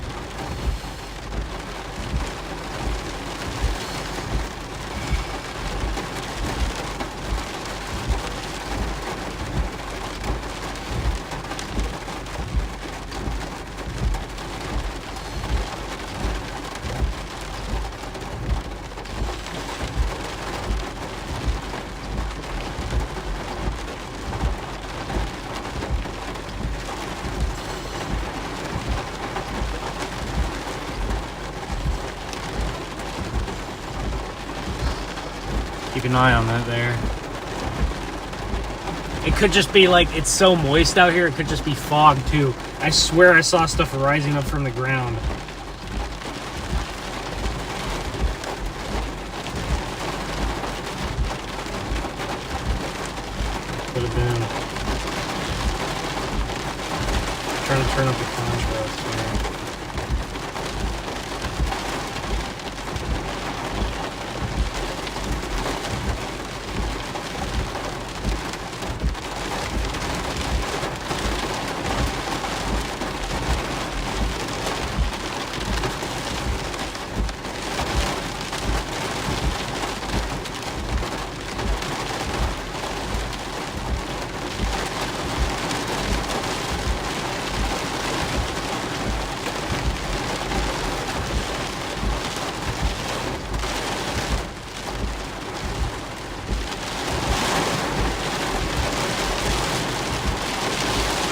Keep an eye on that there. It could just be like, it's so moist out here, it could just be fog too. I swear I saw stuff rising up from the ground. Could have been. I'm trying to turn up the contrast here.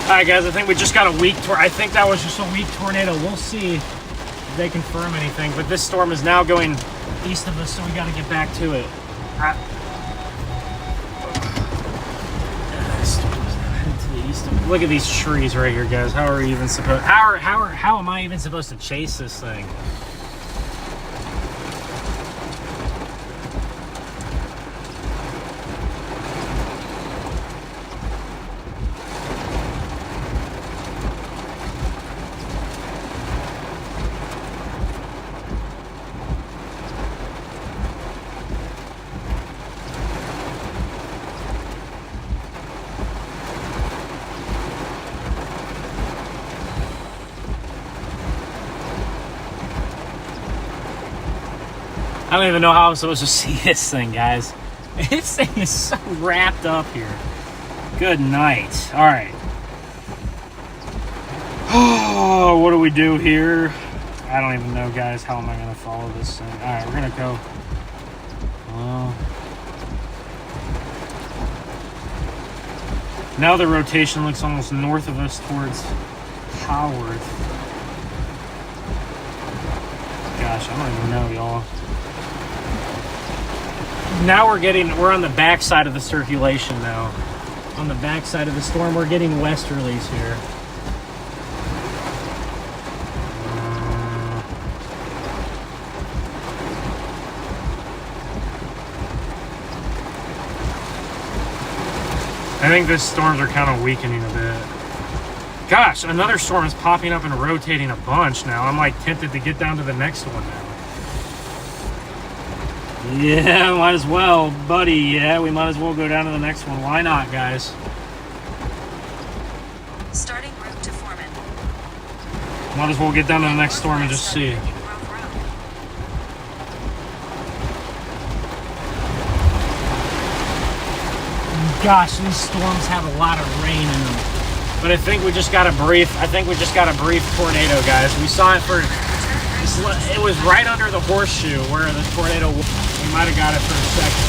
Alright guys, I think we just got a weak I think that was just a weak tornado. We'll see if they confirm anything. But this storm is now going east of us, so we got to get back to it. Look at these trees right here, guys. How are we even supposed? How am I even supposed to chase this thing? I don't even know how I'm supposed to see this thing, guys. This thing is so wrapped up here. Good night. All right. Oh, what do we do here? I don't even know, guys. How am I going to follow this thing? All right, we're going to go. Now the rotation looks almost north of us towards Howard. Gosh, I don't even know, y'all. Now we're on the back side of the circulation now. On the back side of the storm, we're getting westerlies here. I think these storms are kind of weakening a bit. Gosh, another storm is popping up and rotating a bunch now. I'm like tempted to get down to the next one now. Yeah, might as well, buddy. Yeah, we might as well go down to the next one. Why not, guys? Starting route to Foreman. Might as well get down to the next storm and just see. Gosh, these storms have a lot of rain in them. But I think we just got a brief tornado, guys. We saw it for, it was right under the horseshoe where the tornado was. We might have got it for a second.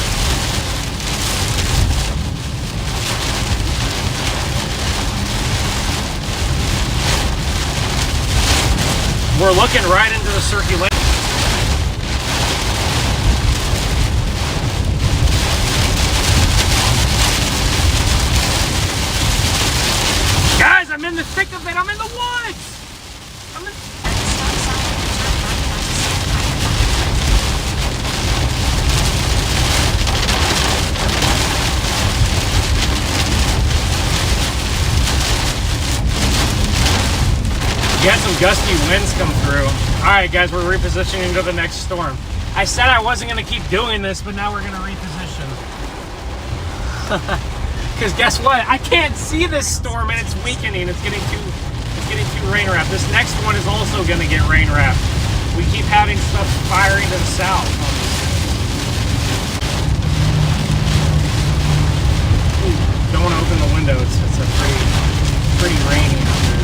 We're looking right into the circulation. Guys, I'm in the thick of it. I'm in the woods. I'm in You had some gusty winds come through. All right, guys, we're repositioning to the next storm. I said I wasn't going to keep doing this, but now we're going to reposition. Because guess what? I can't see this storm, and it's weakening. It's getting too rain wrapped. This next one is also going to get rain wrapped. We keep having stuff firing to the south. Ooh, don't want to open the window. It's a pretty rainy out there.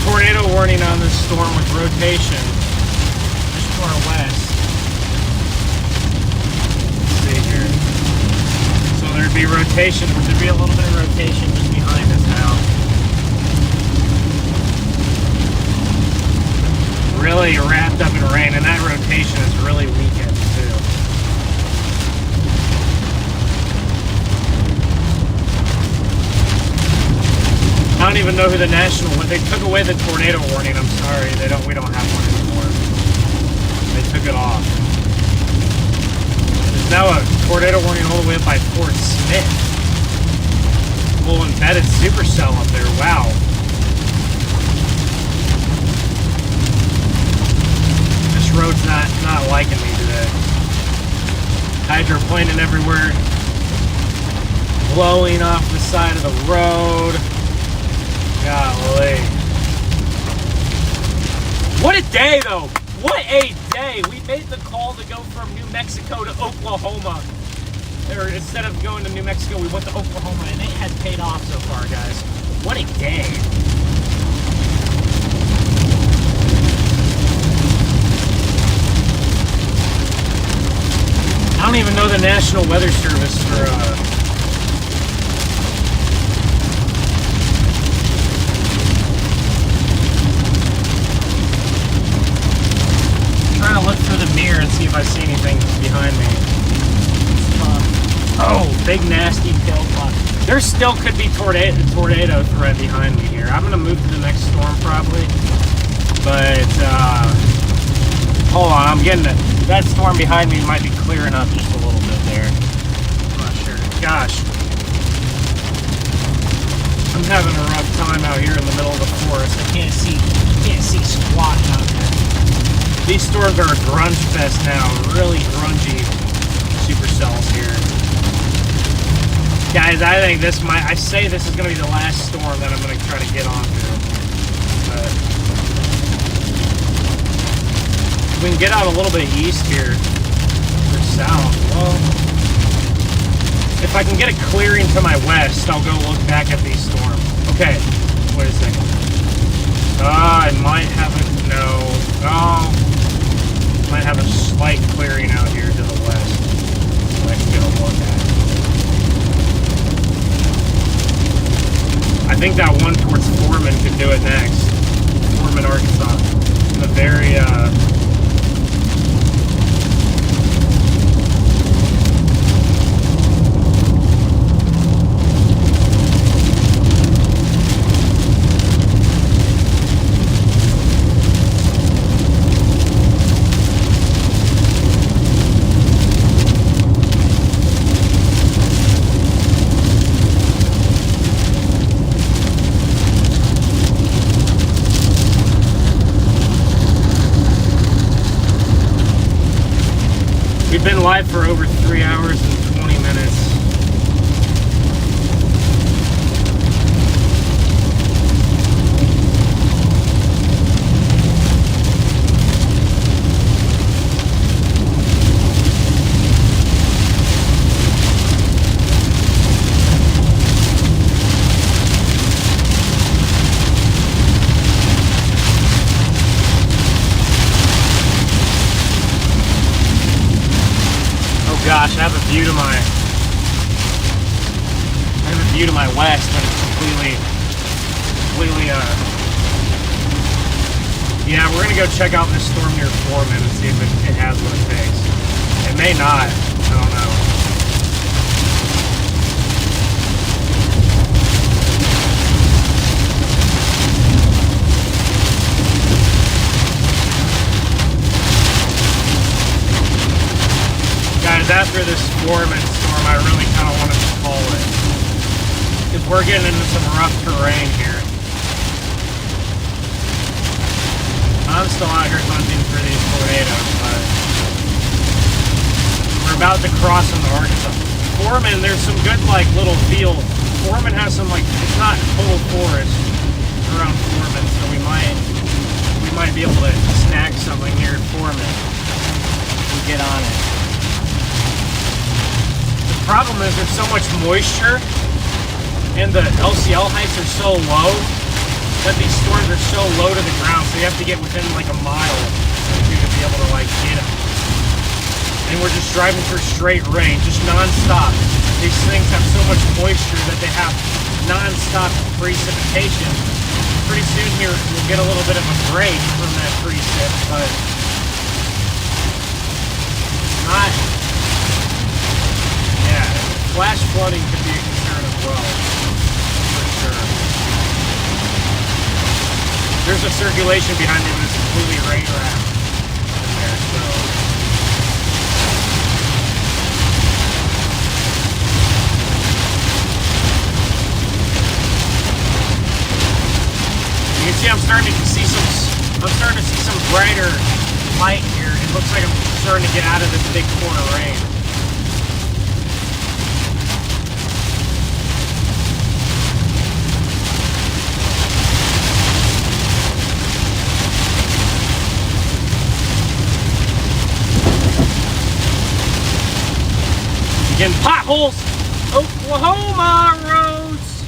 Tornado warning on this storm with rotation just to our west. Let's see here. So there'd be rotation, which would be a little bit of rotation just behind us now. Really wrapped up in rain, and that rotation is really weakened too. I don't even know who the national was. They took away the tornado warning. I'm sorry. We don't have one anymore. They took it off. There's now a tornado warning all the way up by Fort Smith. Full embedded supercell up there. Wow. This road's not liking me today. Hydroplaning everywhere. Blowing off the side of the road. Golly. What a day, though. What a day. We made the call to go from New Mexico to Oklahoma. Or instead of going to New Mexico, we went to Oklahoma, and it has paid off so far, guys. What a day. I don't even know the National Weather Service for, trying to look through the mirror and see if I see anything behind me. Oh, big nasty tail cloud. There still could be tornado threat behind me here. I'm gonna move to the next storm probably, but hold on. I'm getting that storm behind me might be clearing up just a little bit there. I'm not sure. Gosh, I'm having a rough time out here in the middle of the forest. I can't see squat out there. These storms are a grunge fest now. Really grungy supercells here. Guys, I think I say this is going to be the last storm that I'm going to try to get onto. But we can get out a little bit east here, or south. Well, if I can get a clearing to my west, I'll go look back at these storms. Okay, wait a second. I might have a, no. Oh. Might have a slight clearing out here to the west. So I can get a look at it. I think that one towards Foreman could do it next. Foreman, Arkansas. In the very, 100 been live for over 3 hours and 20 minutes. Gosh, I have a view to my west, but it's completely yeah, we're gonna go check out this storm near Foreman and see if it has what it takes. It may not, I don't know. Guys, after this Foreman storm, I really kind of wanted to call it, because we're getting into some rough terrain here. I'm still out here hunting for these tornadoes, but we're about to cross into Arkansas. Foreman, there's some good like little field. Foreman has some like, it's not total forest around Foreman, so we might be able to snag something near Foreman and get on it. The problem is there's so much moisture and the LCL heights are so low that these storms are so low to the ground, so you have to get within like a mile or two to be able to like get them. And we're just driving through straight rain, just non-stop. These things have so much moisture that they have non-stop precipitation. Pretty soon here we'll get a little bit of a break from that precip, but not. Yeah, flash flooding could be a concern as well, for sure. There's a circulation behind me that's completely rain wrapped in there, so. You can see I'm starting to see some brighter light here. It looks like I'm starting to get out of this big core of rain. Again, potholes! Oklahoma roads!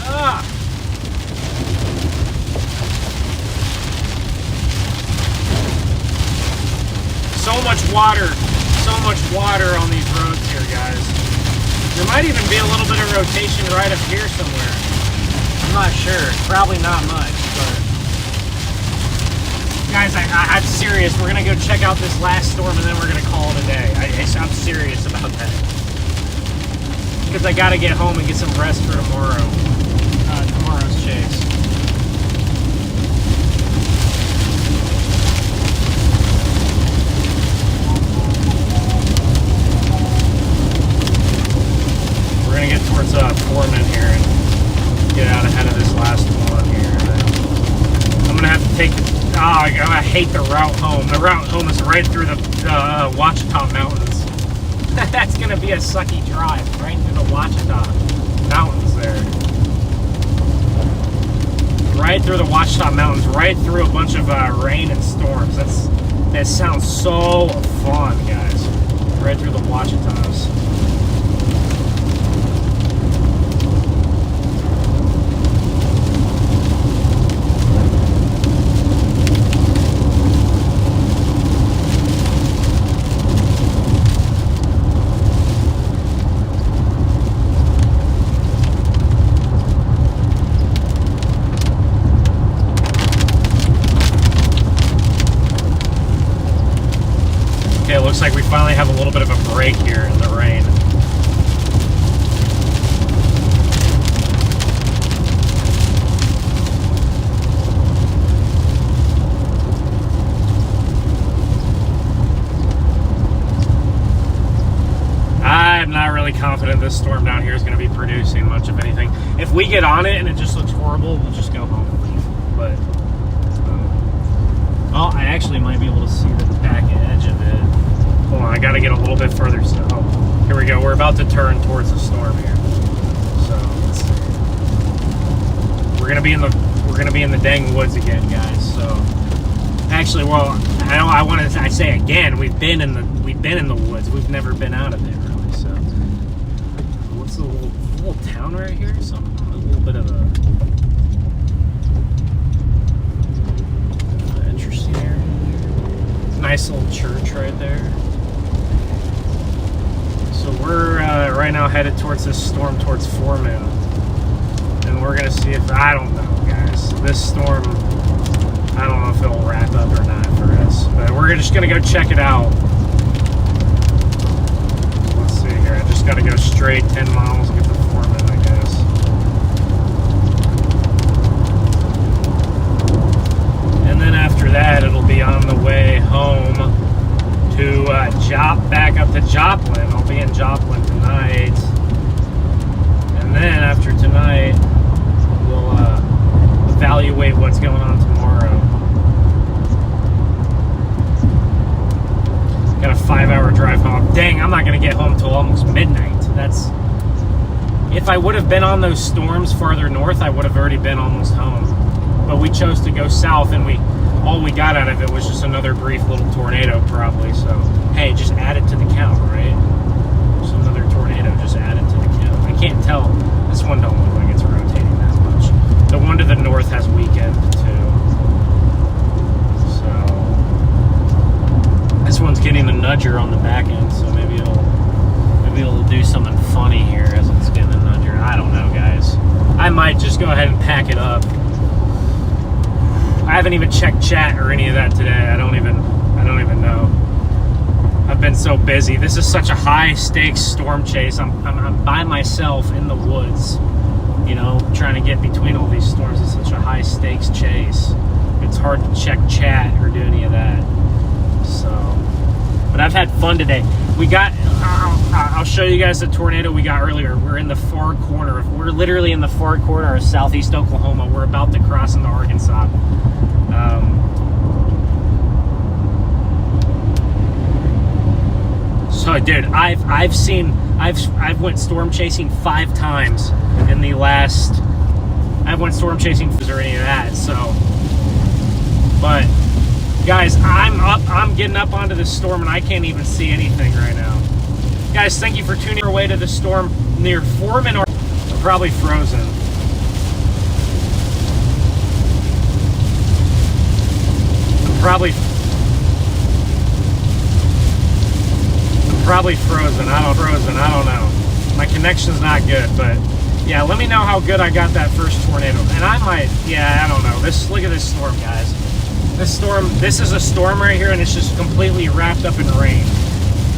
Ah! So much water on these roads here, guys. There might even be a little bit of rotation right up here somewhere. I'm not sure. Probably not much, but guys, I'm serious. We're gonna go check out this last storm and then we're gonna call it a day. I'm serious about that because I gotta get home and get some rest for tomorrow's chase. We're gonna get towards Foreman here and get out ahead of this last one here. I'm gonna have to take the. I hate the route home. The route home is right through the Ouachita Mountains. That's gonna be a sucky drive, right through the Ouachita Mountains there. Right through the Ouachita Mountains, right through a bunch of rain and storms. That sounds so fun, guys. Right through the Ouachitas. Looks like we finally have a little bit of a break here in the rain. I'm not really confident this storm down here is going to be producing much of anything. If we get on it and it just looks horrible, we'll just go home. But Oh, I actually might be able to see the back edge of it. Hold on, I gotta get a little bit further. So, oh, here we go. We're about to turn towards the storm here. So let's see. We're gonna be in the dang woods again, guys. So actually, well, I say again, we've been in the woods. We've never been out of it really. So what's the little town right here? A little bit of a interesting area. Nice little church right there. So we're right now headed towards this storm, towards Foreman, and we're gonna see if, I don't know, guys. This storm, I don't know if it'll wrap up or not for us, but we're just gonna go check it out. Let's see here. I just gotta go straight 10 miles and get to Foreman, I guess. And then after that, it'll be on the way home to back up to Joplin. I'll be in Joplin tonight, and then after tonight, we'll evaluate what's going on tomorrow. Got a 5-hour drive home. Dang, I'm not gonna get home till almost midnight. If I would have been on those storms farther north, I would have already been almost home. But we chose to go south, and all we got out of it was just another brief little tornado, probably. So hey, just add it to the count, right? Just another tornado, just add it to the count. I can't tell. This one don't look like it's rotating that much. The one to the north has weekend too. So this one's getting the nudger on the back end, so maybe it'll do something funny here as it's getting the nudger. I don't know, guys. I might just go ahead and pack it up. I haven't even checked chat or any of that today. I don't even know. I've been so busy. This is such a high stakes storm chase. I'm by myself in the woods, you know, trying to get between all these storms. It's such a high stakes chase. It's hard to check chat or do any of that. So, but I've had fun today. We got, I'll show you guys the tornado we got earlier. We're in the far corner. We're literally in the far corner of southeast Oklahoma. We're about to cross into Arkansas. So, dude, I've went storm chasing 5 times in the last. I went storm chasing or any of that. So, but guys, I'm getting up onto this storm and I can't even see anything right now. Guys, thank you for tuning our way to the storm near Foreman. I'm probably frozen. I'm probably frozen. I don't know. My connection's not good, but yeah, let me know how good I got that first tornado. And I might, yeah, I don't know. Look at this storm, guys. This is a storm right here, and it's just completely wrapped up in rain.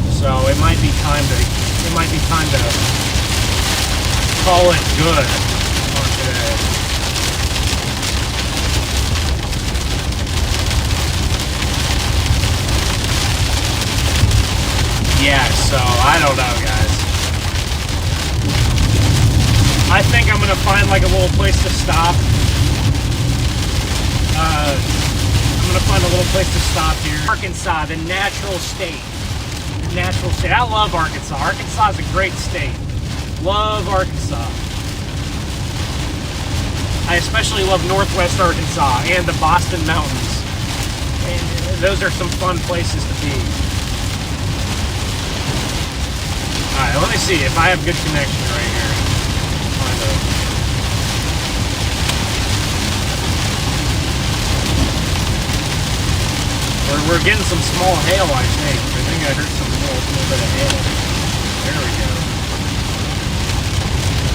So it might be time to call it good for today. Yeah, so I don't know, guys. I think I'm gonna find like a little place to stop. I'm gonna find a little place to stop here. Arkansas, the natural state. I love Arkansas. Arkansas is a great state. Love Arkansas. I especially love Northwest Arkansas and the Boston Mountains. And those are some fun places to be. Alright, let me see if I have good connection right here. We're getting some small hail, I think. I heard some little bit of hail. There we go.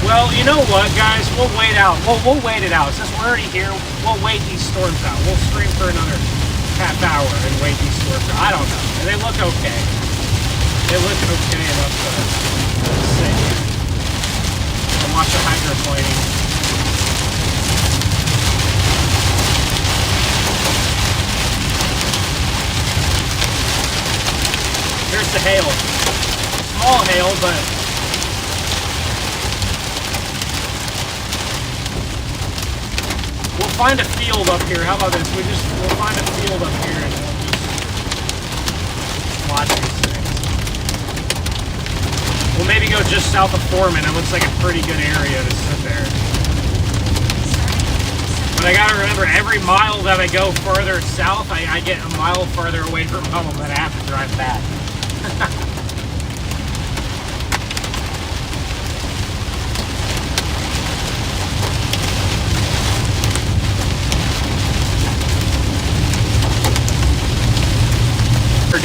Well, you know what, guys? We'll wait out. We'll wait it out. Since we're already here, we'll wait these storms out. We'll stream for another half hour and wait these storms out. I don't know. They look okay. They look okay enough to see. I'll watch the hydroplaning. Here's the hail. Small hail, but we'll find a field up here. How about this? We'll find a field up here and we'll just watch these things. We'll maybe go just south of Foreman. It looks like a pretty good area to sit there. But I gotta remember, every mile that I go further south, I get a mile further away from home and I have to drive back.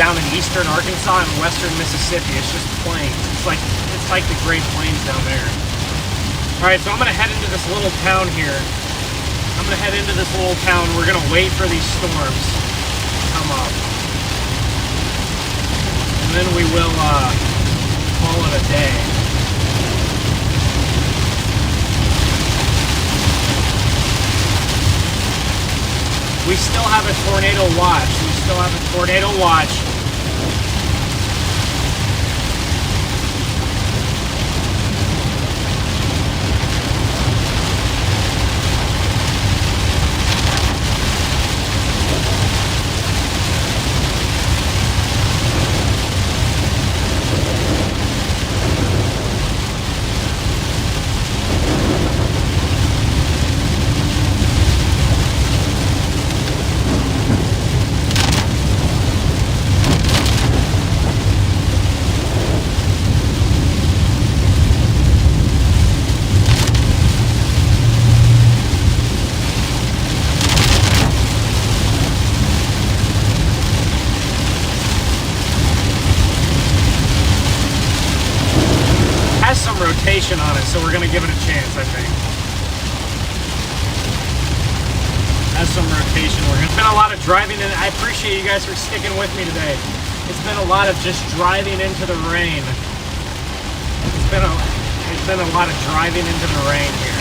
Down in eastern Arkansas and western Mississippi, it's just plains. It's like the Great Plains down there. All right, so I'm gonna head into this little town here. We're gonna wait for these storms to come up, and then we will call it a day. We still have a tornado watch. Rotation on it, so we're gonna give it a chance. I think has some rotation. It's been a lot of driving, and I appreciate you guys for sticking with me today. It's been a lot of just driving into the rain. It's been a lot of driving into the rain here.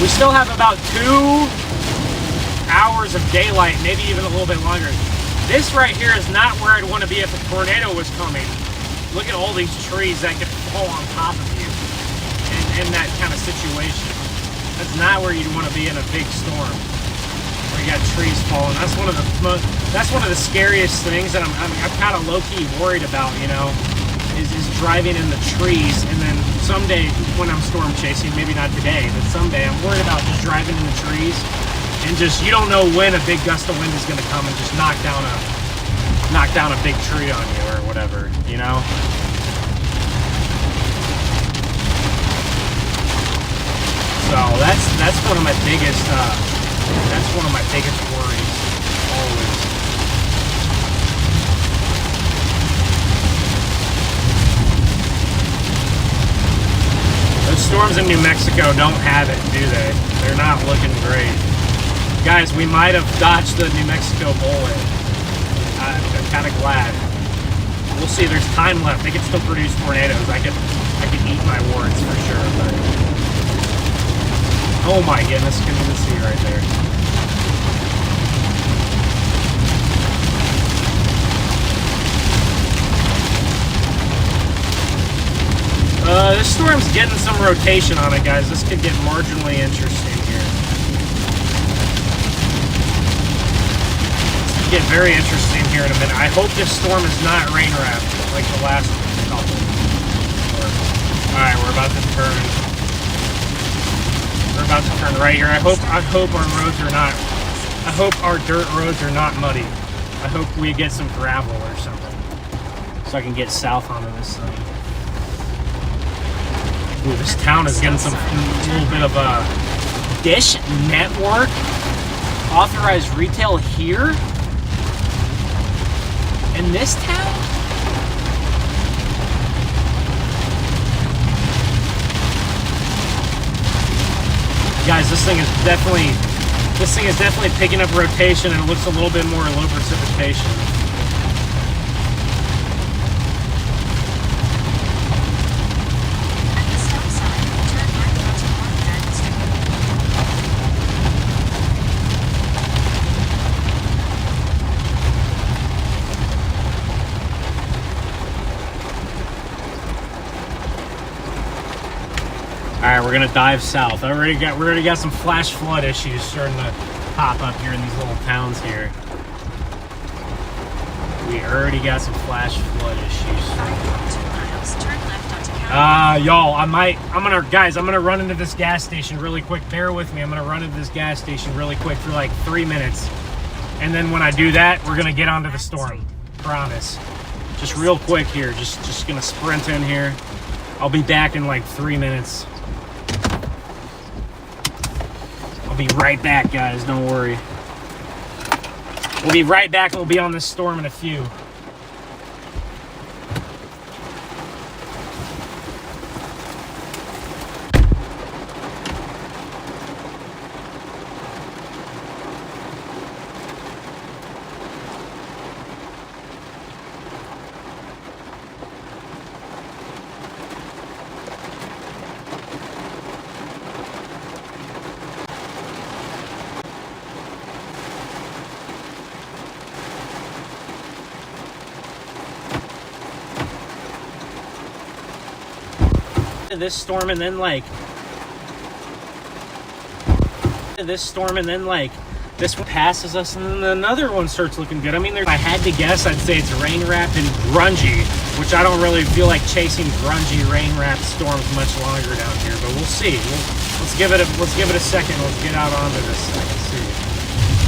We still have about 2 hours of daylight, maybe even a little bit longer. This right here is not where I'd want to be if a tornado was coming. Look at all these trees that could fall on top of you in that kind of situation. That's not where you'd want to be in a big storm, where you got trees falling. That's one of the scariest things that I'm kind of low-key worried about, you know, is driving in the trees, and then someday when I'm storm chasing, maybe not today, but someday I'm worried about just driving in the trees and just, you don't know when a big gust of wind is going to come and just knock down a big tree on you or whatever, you know? So that's one of my biggest worries always. Those storms in New Mexico don't have it, do they? They're not looking great. Guys, we might have dodged the New Mexico bullet. I'm kind of glad. We'll see. There's time left. They can still produce tornadoes. I could eat my words for sure. But oh my goodness, can you see right there? This storm's getting some rotation on it, guys. This could get marginally interesting here. This could get very interesting here in a minute. I hope this storm is not rain wrapped like the last couple. Alright, we're about to turn. We're about to turn right here. I hope our roads are not. I hope our dirt roads are not muddy. I hope we get some gravel or something, so I can get south onto this thing. Ooh, this town is getting some little bit of a Dish Network authorized retail here. in this town? Guys, this thing is definitely picking up rotation, and it looks a little bit more low precipitation. At the stop sign, turn right onto Market Street. All right, we're gonna dive south. We already got some flash flood issues starting to pop up here in these little towns here. We already got some flash flood issues. 5.2 miles, turn left onto Caddo. Y'all, I'm gonna run into this gas station really quick. Bear with me. I'm gonna run into this gas station really quick for like 3 minutes, and then when I do that, we're gonna get onto the storm. Promise. Just real quick here. Just gonna sprint in here. I'll be back in like 3 minutes. I'll be right back, guys. Don't worry. We'll be right back, and we'll be on this storm in a few. This storm, and then this one passes us, and then another one starts looking good. I mean, if I had to guess, I'd say it's rain wrapped and grungy, which I don't really feel like chasing grungy rain wrapped storms much longer down here. But we'll see. Let's give it a second. Let's get out onto this and see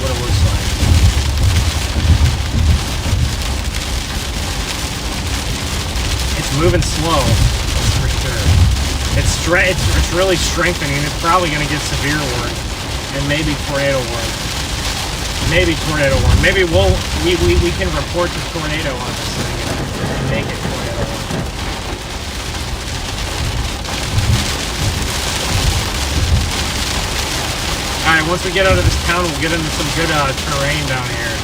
what it looks like. It's moving slow, that's for sure. It's really strengthening. It's probably going to get severe warning, and maybe tornado warning. Maybe tornado warning. Maybe we can report the tornado on this thing and make it tornado warning. All right, once we get out of this town, we'll get into some good terrain down here.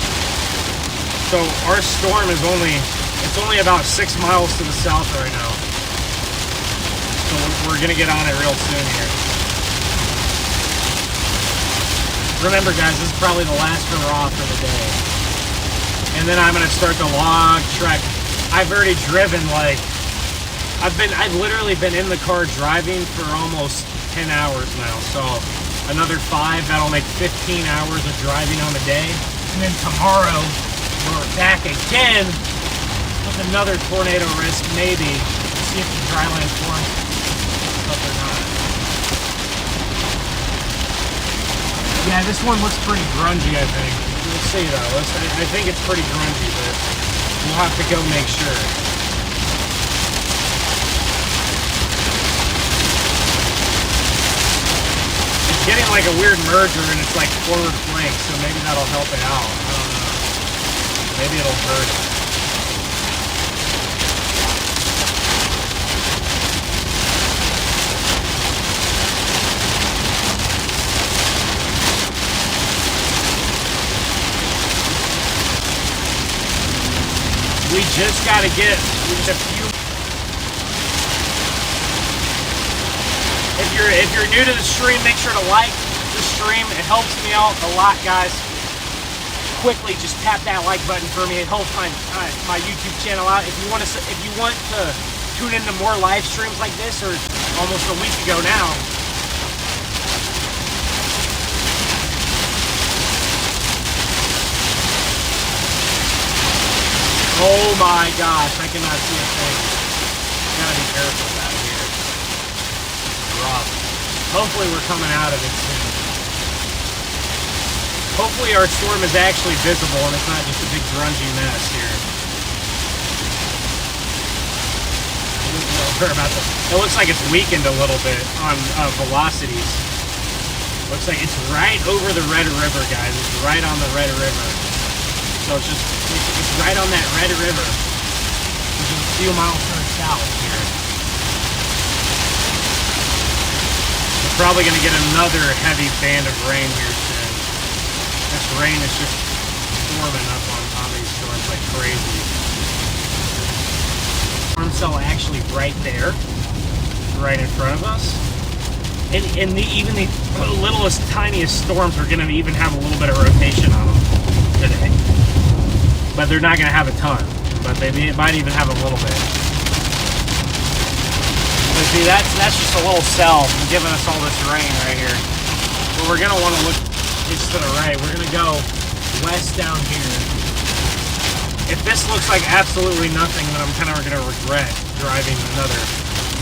So our storm is only about 6 miles to the south right now. So we're gonna get on it real soon here. Remember, guys, this is probably the last hurrah for the day. And then I'm gonna start the log trek. I've already driven I've literally been in the car driving for almost 10 hours now. So another 5, that'll make 15 hours of driving on the day. And then tomorrow, we're back again with another tornado risk, maybe. See if the dryland forms up or not. Yeah, this one looks pretty grungy, I think. We'll see though. I think it's pretty grungy, but we'll have to go make sure. It's getting like a weird merger, and it's like forward flank, so maybe that'll help it out. I don't know. Maybe it'll hurt it. We just got to get a few. If you're new to the stream, make sure to like the stream. It helps me out a lot, guys. Quickly, just tap that like button for me. It helps my YouTube channel out. If you want to tune into more live streams like this, or almost a week ago now. Oh my gosh, I cannot see a thing. Gotta be careful out here. It's rough. Hopefully we're coming out of it soon. Hopefully our storm is actually visible and it's not just a big grungy mess here. It looks like it's weakened a little bit on velocities. Looks like it's right over the Red River, guys. It's right on the Red River. So it's right on that Red River, which is a few miles further south here. We're probably going to get another heavy band of rain here soon. This rain is just storming up on these storms like crazy. Storm cell actually right there, right in front of us. And even the littlest, tiniest storms are going to even have a little bit of rotation on them today. But they're not going to have a ton. But they might even have a little bit. But see, that's just a little cell giving us all this rain right here. But we're going to want to look just to the right. We're going to go west down here. If this looks like absolutely nothing, then I'm kind of going to regret driving another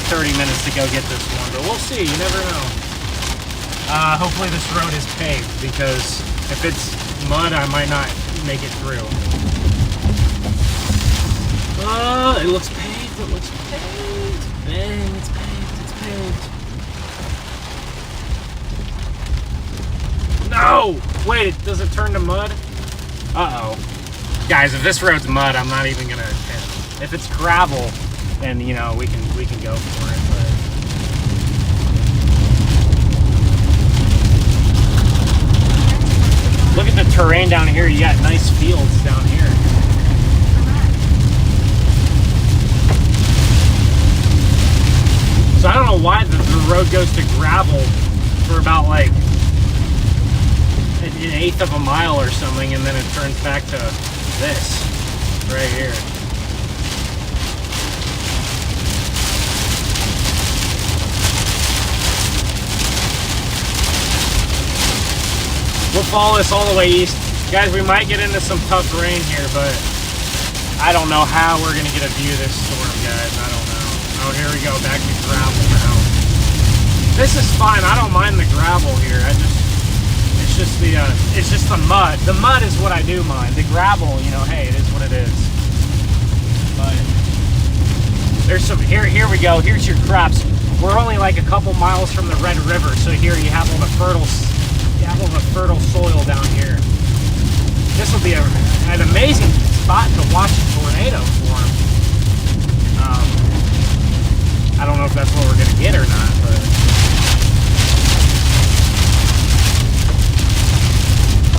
30 minutes to go get this one, but we'll see. You never know. Hopefully this road is paved, because if it's mud, I might not make it through. It looks paved. It looks paved. Bang, it's paved. It's paved. No! Wait, does it turn to mud? Uh-oh. Guys, if this road's mud, I'm not even gonna attempt. If it's gravel, then you know we can go for it. But look at the terrain down here. You got nice fields down here. So I don't know why the road goes to gravel for about like an eighth of a mile or something, and then it turns back to this right here. We'll follow this all the way east. Guys, we might get into some tough rain here, but I don't know how we're going to get a view of this storm, guys. I don't know. Oh, here we go. Back to gravel now. This is fine. I don't mind the gravel here. It's just the mud. The mud is what I do mind. The gravel, you know, hey, it is what it is. But there's some, here we go. Here's your crops. We're only like a couple miles from the Red River, so here you have all the fertile soil down here. This will be an amazing spot to watch a tornado form. I don't know if that's what we're going to get or not, but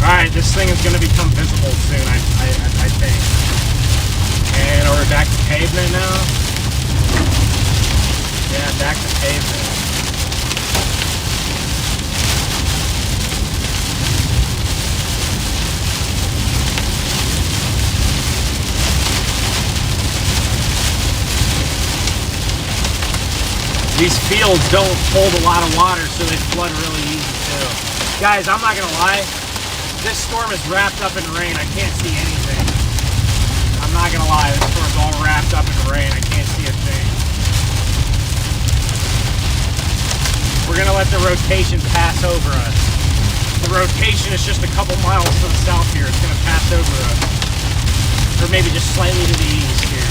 alright, this thing is going to become visible soon, I think. And we're back to pavement now. Yeah, back to pavement. These fields don't hold a lot of water, so they flood really easy too. Guys, I'm not gonna lie, this storm is wrapped up in rain. I can't see anything. I'm not gonna lie, this storm's all wrapped up in rain. I can't see a thing. We're gonna let the rotation pass over us. The rotation is just a couple miles to the south here. It's gonna pass over us. Or maybe just slightly to the east here.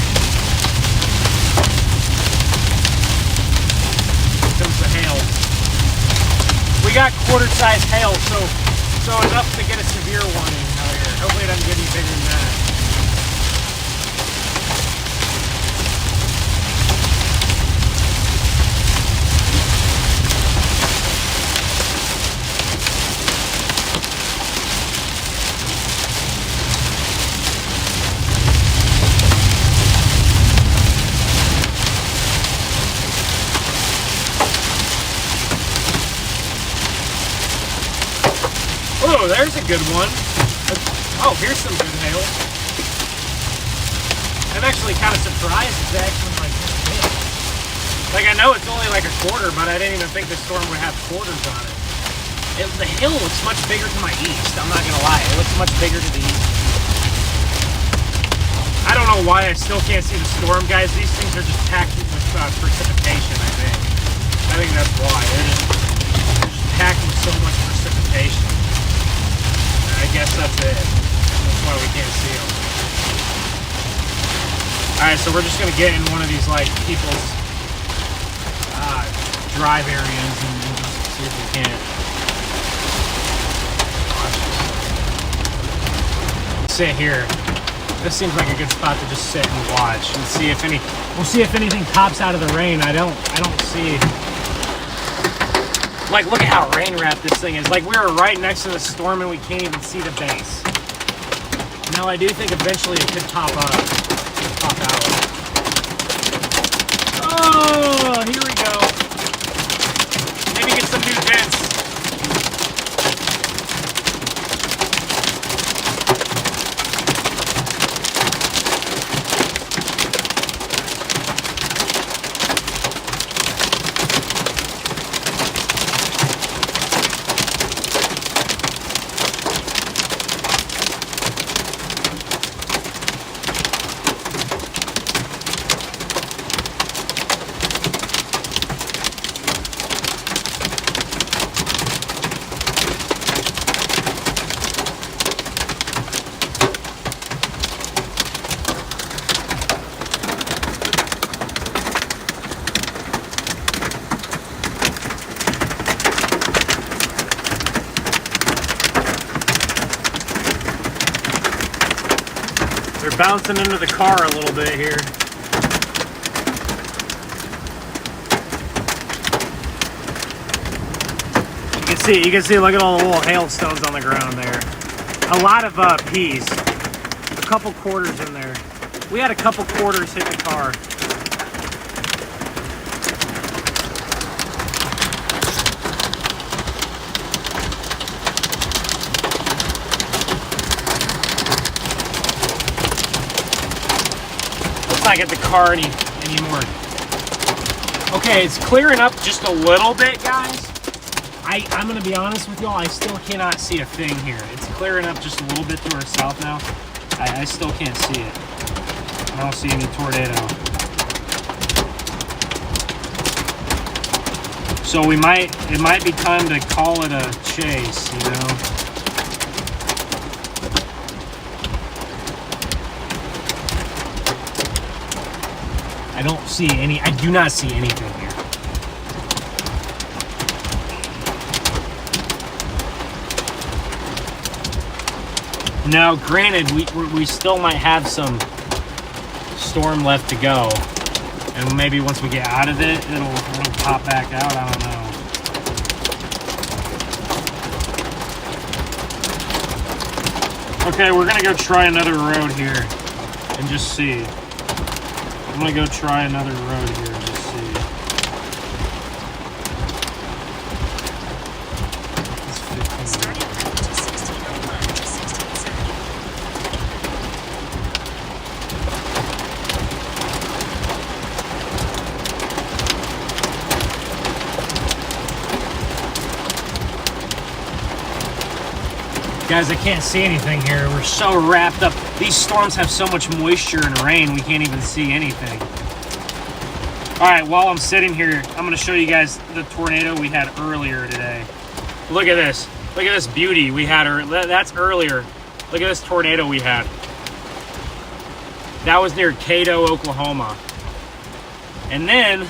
Comes the hail. We got quarter-size hail, so enough to get a severe warning out here. Hopefully it doesn't get any bigger than that. Oh, there's a good one. Oh, here's some good hail. I'm actually kind of surprised it's actually like this big. Like, I know it's only like a quarter, but I didn't even think this storm would have quarters on it. The hill looks much bigger to my east. I'm not gonna lie, it looks much bigger to the east. I don't know why I still can't see the storm, guys. These things are just packed with precipitation, I think. I think that's why. They're just packed with so much precipitation. I guess that's it. That's why we can't see them. Alright, so we're just going to get in one of these, like, people's drive areas and just see if we can. sit here. This seems like a good spot to just sit and watch and see if we'll see if anything pops out of the rain. I don't see. Like, look at how rain wrapped this thing is. Like, we were right next to the storm and we can't even see the base. Now, I do think eventually it could pop up, pop out. Oh, here we go. Maybe get some new vents. They're bouncing into the car a little bit here. You can see, look at all the little hailstones on the ground there. A lot of peas. A couple quarters in there. We had a couple quarters hit the car. Not get the car anymore. Okay, it's clearing up just a little bit, guys. I'm gonna be honest with y'all, I still cannot see a thing here. It's clearing up just a little bit to our south now. I still can't see it. I don't see any tornado. So it might be time to call it a chase, you know. I do not see anything here. Now, granted, we still might have some storm left to go, and maybe once we get out of it, it'll pop back out. I don't know. Okay, we're gonna go try another road here and just see. I'm gonna go try another road here and just see. Starting route to 1601 to 1670. Guys, I can't see anything here. We're so wrapped up. These storms have so much moisture and rain, we can't even see anything. All right, while I'm sitting here, I'm gonna show you guys the tornado we had earlier today. Look at this. Look at this beauty we had. That's earlier. Look at this tornado we had. That was near Caddo, Oklahoma. And then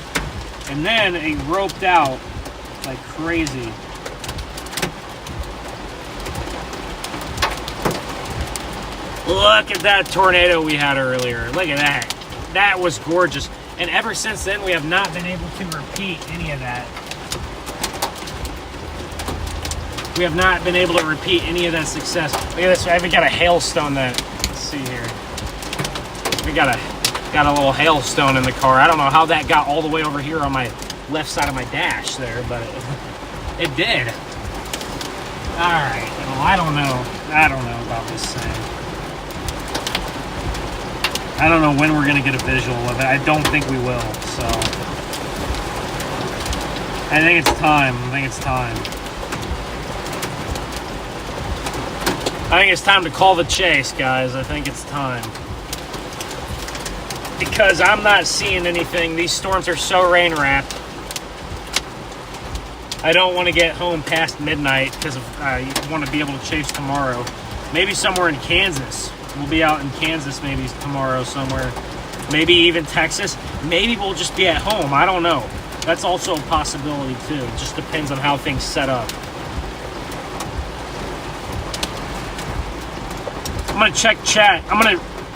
it roped out like crazy. Look at that tornado we had earlier. Look at that. That was gorgeous. And ever since then, we have not been able to repeat any of that. We have not been able to repeat any of that success. Look at this. We got a hailstone that, let's see here. We got a little hailstone in the car. I don't know how that got all the way over here on my left side of my dash there, but it did. All right. Well, I don't know about this thing. I don't know when we're going to get a visual of it. I don't think we will, so. I think it's time. I think it's time to call the chase, guys. I think it's time. Because I'm not seeing anything. These storms are so rain-wrapped. I don't want to get home past midnight because I want to be able to chase tomorrow. Maybe somewhere in Kansas. We'll be out in Kansas maybe tomorrow somewhere. Maybe even Texas. Maybe we'll just be at home. I don't know. That's also a possibility too. It just depends on how things set up. I'm gonna check chat.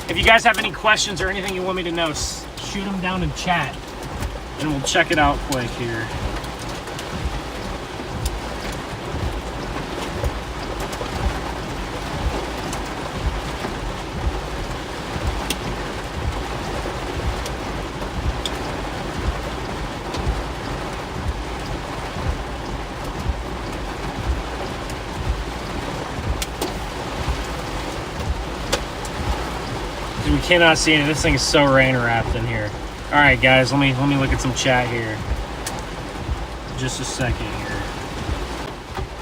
If you guys have any questions or anything you want me to know, shoot them down in chat, and we'll check it out quick here. We cannot see it. This thing is so rain wrapped in here. All right, guys, let me look at some chat here. Just a second here.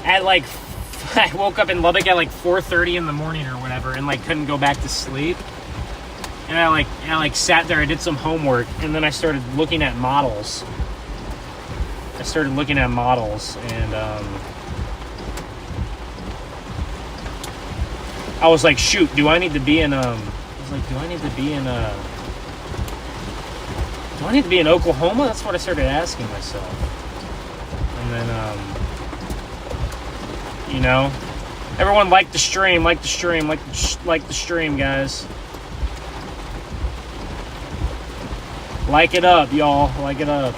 At like, I woke up in Lubbock at like 4:30 in the morning or whatever, and like couldn't go back to sleep. And I sat there. I did some homework, and then I started looking at models. And I was like, shoot, do I need to be in do I need to be in Oklahoma? That's what I started asking myself. And then, you know, everyone like the stream, like the stream, guys. Like it up, y'all. Like it up.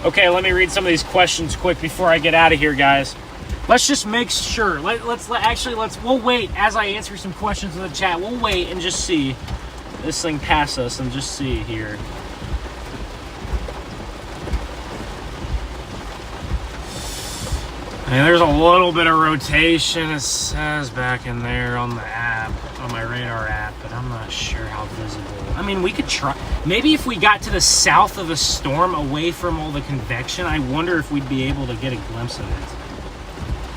Okay, let me read some of these questions quick before I get out of here, guys. Let's just make sure. We'll wait as I answer some questions in the chat. We'll wait and just see this thing pass us and just see here. And there's a little bit of rotation, it says back in there on the app, on my radar app, but I'm not sure how visible. I mean, we could try. Maybe if we got to the south of the storm, away from all the convection, I wonder if we'd be able to get a glimpse of it.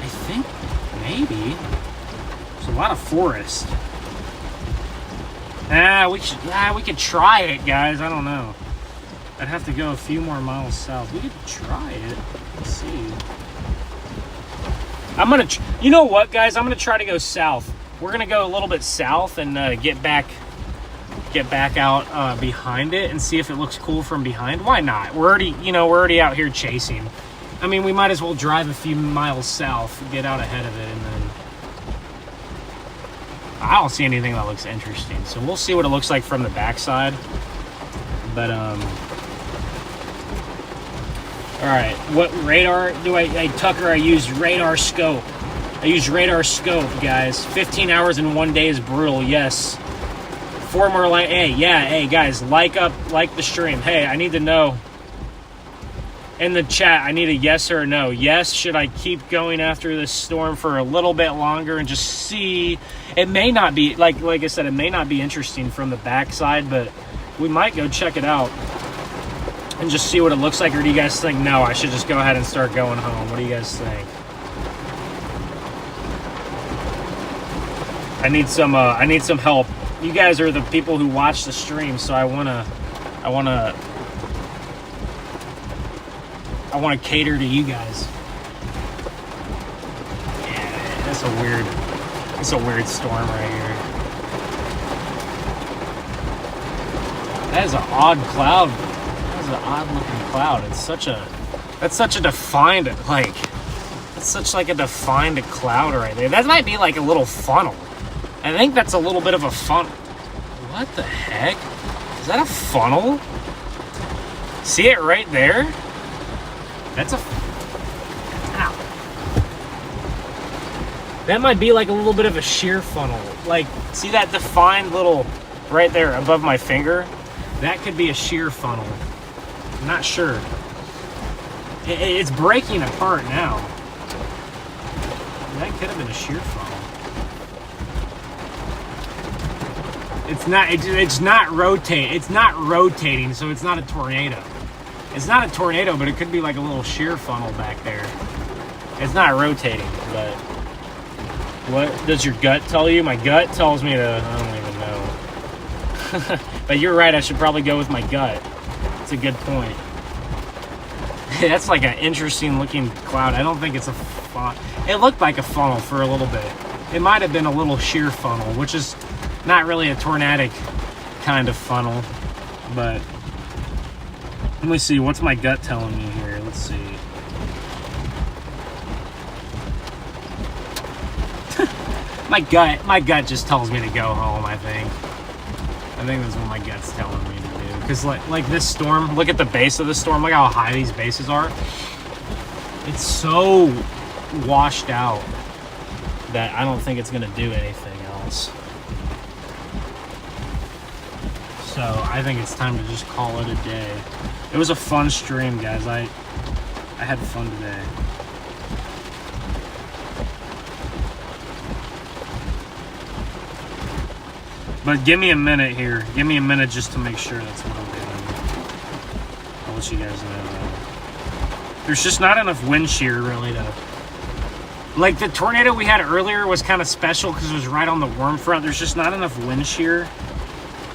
I think maybe. There's a lot of forest. We could try it, guys. I don't know. I'd have to go a few more miles south. We could try it. Let's see. You know what, guys? I'm gonna try to go south. We're gonna go a little bit south and get back out behind it and see if it looks cool from behind. Why not? We're already out here chasing. I mean, we might as well drive a few miles south, get out ahead of it, and then I don't see anything that looks interesting. So we'll see what it looks like from the backside. But all right, what radar do Tucker, I use radar scope. I use radar scope, guys. 15 hours in 1 day is brutal, yes. 4 more hey, guys, like the stream. Hey, I need to know. In the chat, I need a yes or a no. Yes, should I keep going after this storm for a little bit longer and just see? It may not be, like I said, it may not be interesting from the backside, but we might go check it out and just see what it looks like. Or do you guys think, no, I should just go ahead and start going home? What do you guys think? I need some help. You guys are the people who watch the stream, so I wanna cater to you guys. Yeah, that's a weird storm right here. That is an odd cloud. That is an odd looking cloud. That's such a defined cloud right there. That might be like a little funnel. I think that's a little bit of a funnel. What the heck? Is that a funnel? See it right there? That's ow. That might be like a little bit of a shear funnel. Like, see that defined little right there above my finger? That could be a shear funnel. I'm not sure. It's breaking apart now. That could have been a shear funnel. It's not rotating, so it's not a tornado. It's not a tornado, but it could be like a little shear funnel back there. It's not rotating, but what does your gut tell you? My gut tells me to, I don't even know. But you're right, I should probably go with my gut. That's a good point. That's like an interesting looking cloud. I don't think it's a funnel. It looked like a funnel for a little bit. It might have been a little shear funnel, which is not really a tornadic kind of funnel, but let me see, what's my gut telling me here? Let's see. My gut just tells me to go home, I think that's what my gut's telling me to do. Because like this storm, look at the base of the storm. Look how high these bases are. It's so washed out that I don't think it's going to do anything else. So I think it's time to just call it a day. It was a fun stream, guys. I had fun today. But give me a minute here. Give me a minute just to make sure that's what I'm doing. I'll let you guys know. There's just not enough wind shear really to... Like the tornado we had earlier was kind of special because it was right on the warm front. There's just not enough wind shear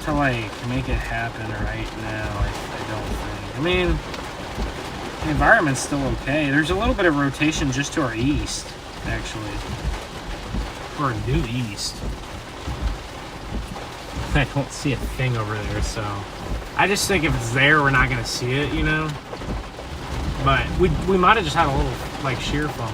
to like make it happen right now, I don't think. I mean, the environment's still okay. There's a little bit of rotation just to our east, actually. Or due east. I don't see a thing over there, so I just think if it's there, we're not going to see it, you know? But we might have just had a little, like, shear funnel.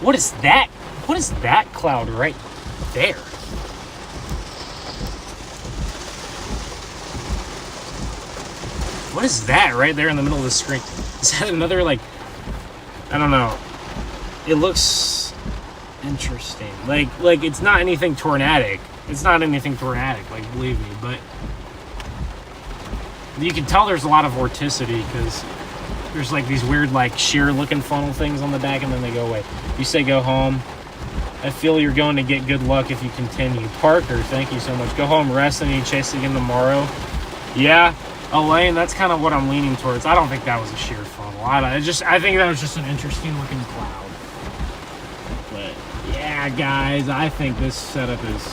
What is that? What is that cloud right there? What is that right there in the middle of the screen? Is that another, like, I don't know. It looks interesting. Like it's not anything tornadic. It's not anything tornadic, like, believe me. But you can tell there's a lot of vorticity because there's, like, these weird, like, shear-looking funnel things on the back, and then they go away. You say go home. I feel you're going to get good luck if you continue. Parker, thank you so much. Go home, rest, and you chase again tomorrow. Yeah. Elaine, that's kind of what I'm leaning towards. I don't think that was a shear funnel. I think that was just an interesting looking cloud. But yeah, guys, I think this setup's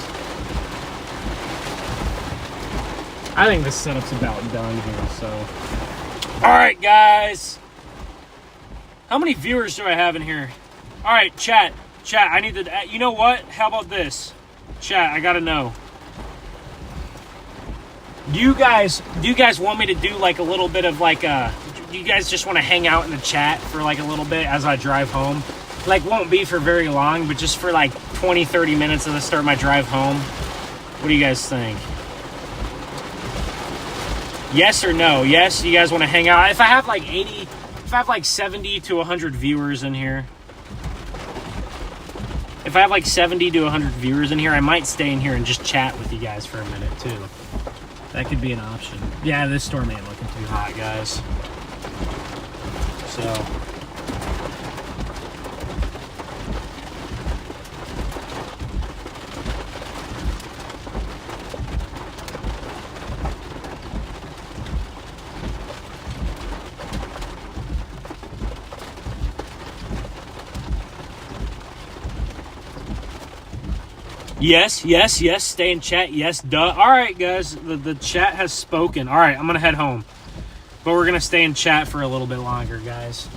about done here. So, all right, guys. How many viewers do I have in here? All right, chat. I need to. You know what? How about this, chat? I gotta know. Do you guys want me to do like a little bit of like do you guys just want to hang out in the chat for like a little bit as I drive home? Like, won't be for very long, but just for like 20-30 minutes as I start my drive home. What do you guys think? Yes or no? Yes, you guys want to hang out? If I have like 70 to 100 viewers in here. If I have like 70 to 100 viewers in here, I might stay in here and just chat with you guys for a minute too. That could be an option. Yeah, this storm ain't looking too hot, guys. So. Yes, stay in chat, yes, duh. All right, guys, the chat has spoken. All right, I'm going to head home. But we're going to stay in chat for a little bit longer, guys.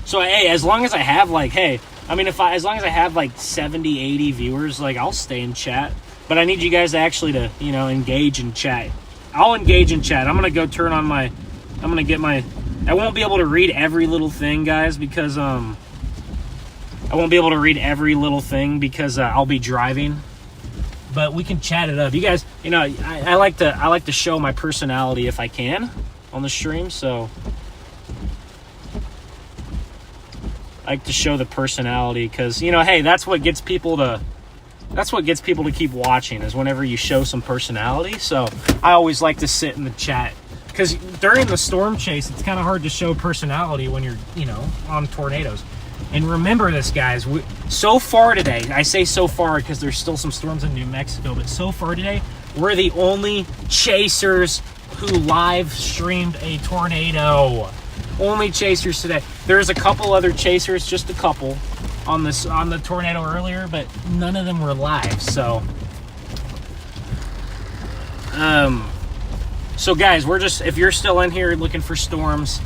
So, hey, as long as I have, like, as long as I have, like, 70, 80 viewers, like, I'll stay in chat. But I need you guys to actually to, engage in chat. I'll engage in chat. I'm going to go turn on I won't be able to read every little thing, guys, because, I'll be driving, but we can chat it up. You guys, I like to show my personality if I can on the stream. So I like to show the personality because, hey, that's what gets people to keep watching is whenever you show some personality. So I always like to sit in the chat because during the storm chase, it's kind of hard to show personality when you're, on tornadoes. And remember this, guys, so far today, I say so far because there's still some storms in New Mexico, but so far today, we're the only chasers who live streamed a tornado. Only chasers today. There's a couple other chasers, just a couple, on the tornado earlier, but none of them were live, so. So guys, if you're still in here looking for storms,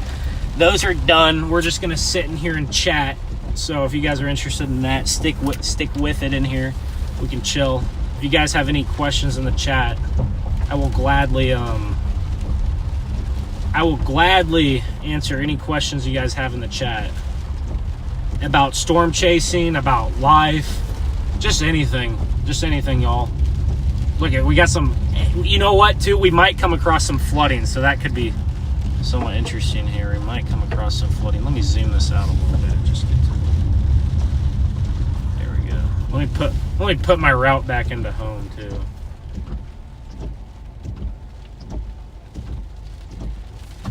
those are done. We're just gonna sit in here and chat. So if you guys are interested in that, stick with it in here. We can chill. If you guys have any questions in the chat, I will gladly answer any questions you guys have in the chat about storm chasing, about life, just anything, y'all. Look at, we got some, you know what, too? We might come across some flooding, so that could be somewhat interesting here. We might come across some flooding. Let me zoom this out a little bit. Just get to, there we go. Let me put my route back into home, too.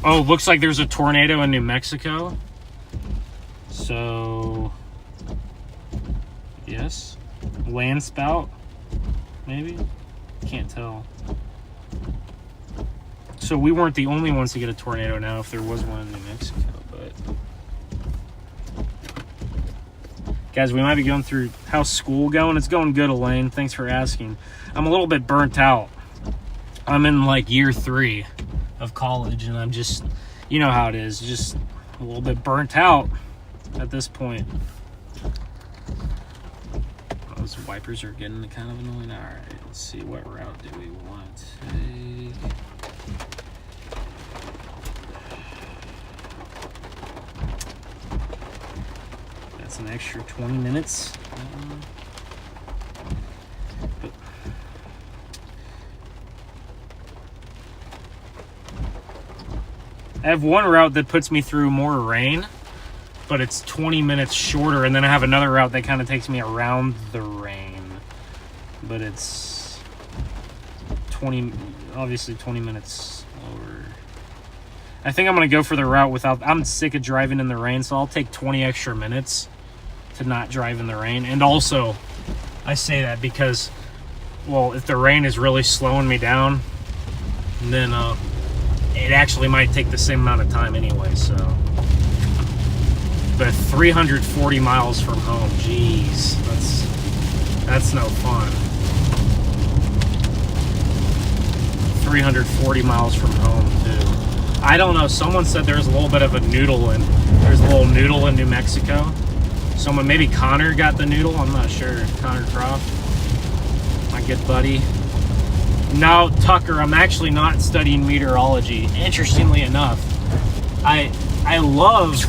Oh, looks like there's a tornado in New Mexico. So, yes. Land spout, maybe? Can't tell. So we weren't the only ones to get a tornado now if there was one in New Mexico, but... Guys, we might be going through... How's school going? It's going good, Elaine. Thanks for asking. I'm a little bit burnt out. I'm in, like, year 3 of college, and I'm just... You know how it is. Just a little bit burnt out at this point. Those wipers are getting kind of annoying. Alright, let's see. What route do we want to take? That's an extra 20 minutes. I have one route that puts me through more rain, but it's 20 minutes shorter, and then I have another route that kind of takes me around the rain, but it's 20 minutes lower. I think I'm going to go for the route without... I'm sick of driving in the rain, so I'll take 20 extra minutes to not drive in the rain. And also, I say that because, well, if the rain is really slowing me down, then it actually might take the same amount of time anyway, so... But 340 miles from home, jeez, that's no fun. 340 miles from home, too. I don't know, someone said there's a little bit of a noodle in, there's a little noodle in New Mexico. Someone, maybe Connor got the noodle, I'm not sure. Connor Croft, my good buddy. No, Tucker, I'm actually not studying meteorology. Interestingly enough, I love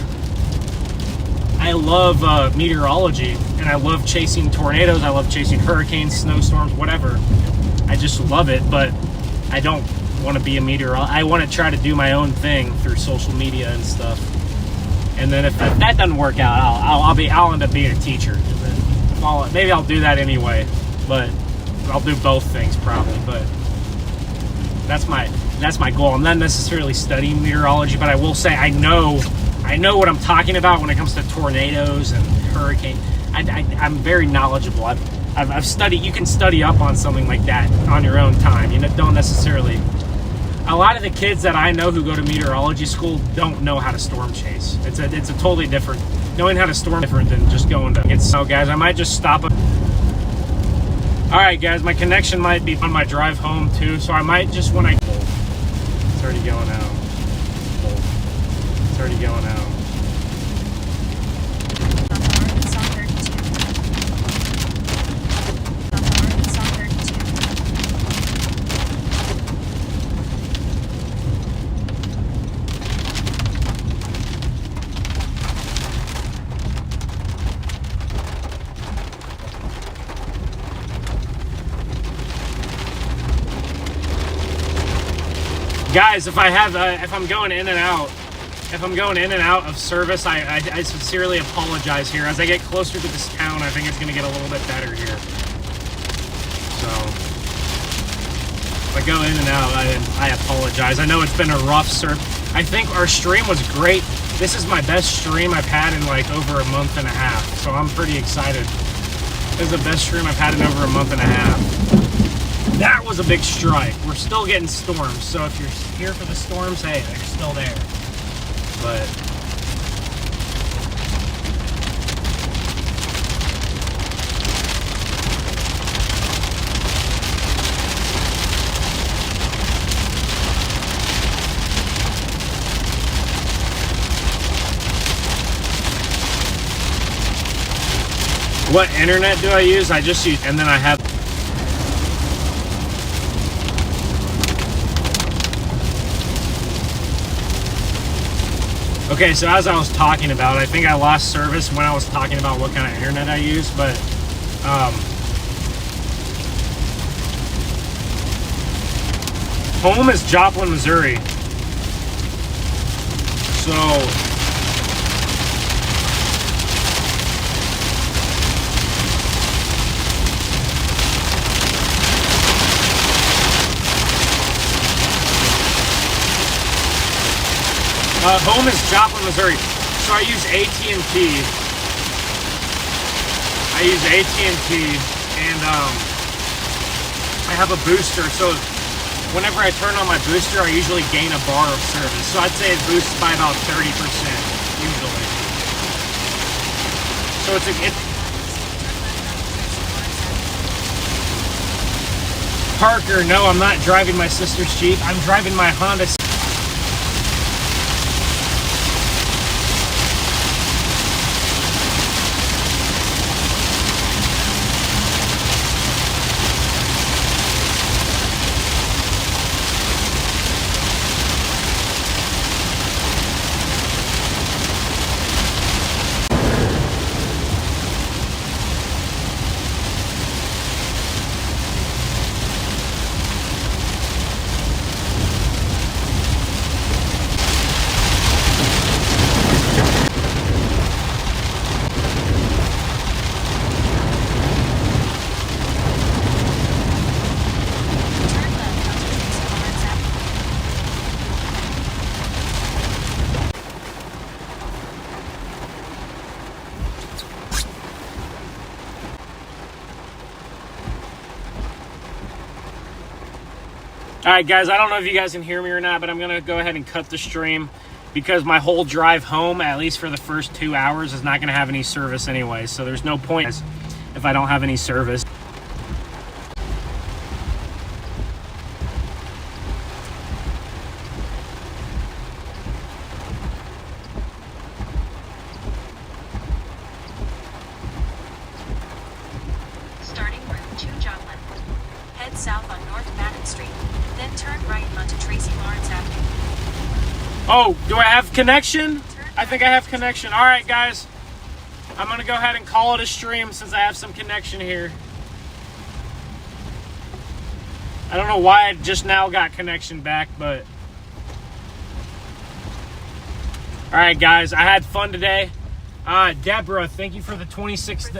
meteorology, and I love chasing tornadoes. I love chasing hurricanes, snowstorms, whatever. I just love it, but I don't want to be a meteorologist. I want to try to do my own thing through social media and stuff. And then if that doesn't work out, I'll end up being a teacher. Maybe I'll do that anyway, but I'll do both things probably. But that's my goal. I'm not necessarily studying meteorology, but I will say I know what I'm talking about when it comes to tornadoes and hurricanes. I'm very knowledgeable. I've studied. You can study up on something like that on your own time. You don't necessarily. A lot of the kids that I know who go to meteorology school don't know how to storm chase. It's a totally different. Knowing how to storm different than just going to get snow, guys. I might just stop. All right, guys. My connection might be on my drive home too, so I might just when I. It's already going out. It's already going out. Guys, if I'm going in and out of service, I sincerely apologize here. As I get closer to this town, I think it's going to get a little bit better here. So, if I go in and out, I apologize. I know it's been a rough service. I think our stream was great. This is my best stream I've had in like over a month and a half. So I'm pretty excited. This is the best stream I've had in over a month and a half. That was a big strike. We're still getting storms, so if you're here for the storms, hey, they're still there. But What internet do I use? I just use, and then I have. Okay, so as I was talking about, I think I lost service when I was talking about what kind of internet I use, but home is Joplin, Missouri. So home is Joplin, Missouri. So I use AT&T. And I have a booster. So whenever I turn on my booster, I usually gain a bar of service. So I'd say it boosts by about 30% usually. So it's Parker, no, I'm not driving my sister's Jeep. I'm driving my Honda. All right, guys, I don't know if you guys can hear me or not, but I'm going to go ahead and cut the stream because my whole drive home, at least for the first 2 hours, is not going to have any service anyway. So there's no point if I don't have any service. Starting Route 2 Joplin. Head south on North Madden Street, then turn right onto Tracy Lawrence Avenue. Oh, do I have connection? I think I have connection. All right, guys. I'm going to go ahead and call it a stream since I have some connection here. I don't know why I just now got connection back, but... All right, guys. I had fun today. Deborah, thank you for the $26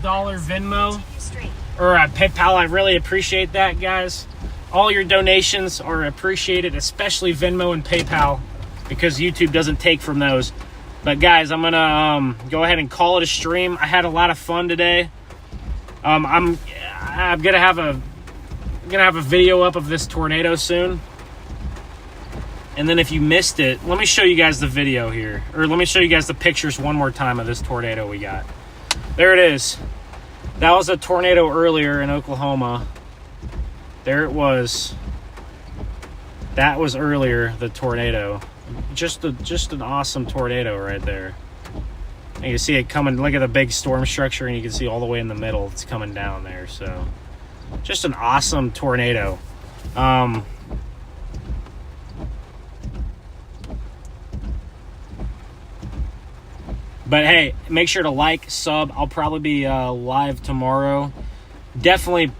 Venmo or PayPal. I really appreciate that, guys. All your donations are appreciated, especially Venmo and PayPal, because YouTube doesn't take from those. But guys, I'm gonna go ahead and call it a stream. I had a lot of fun today. I'm gonna have a video up of this tornado soon. And then if you missed it, let me show you guys the video here. Or let me show you guys the pictures one more time of this tornado we got. There it is. That was a tornado earlier in Oklahoma. There it was. That was earlier, the tornado. Just an awesome tornado right there. And you can see it coming. Look at the big storm structure, and you can see all the way in the middle. It's coming down there. So, just an awesome tornado. But hey, make sure to like, sub. I'll probably be live tomorrow. Definitely,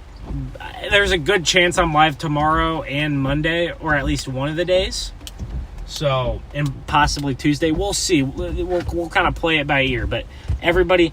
there's a good chance I'm live tomorrow and Monday, or at least one of the days. So, and possibly Tuesday. We'll see. We'll kind of play it by ear. But everybody,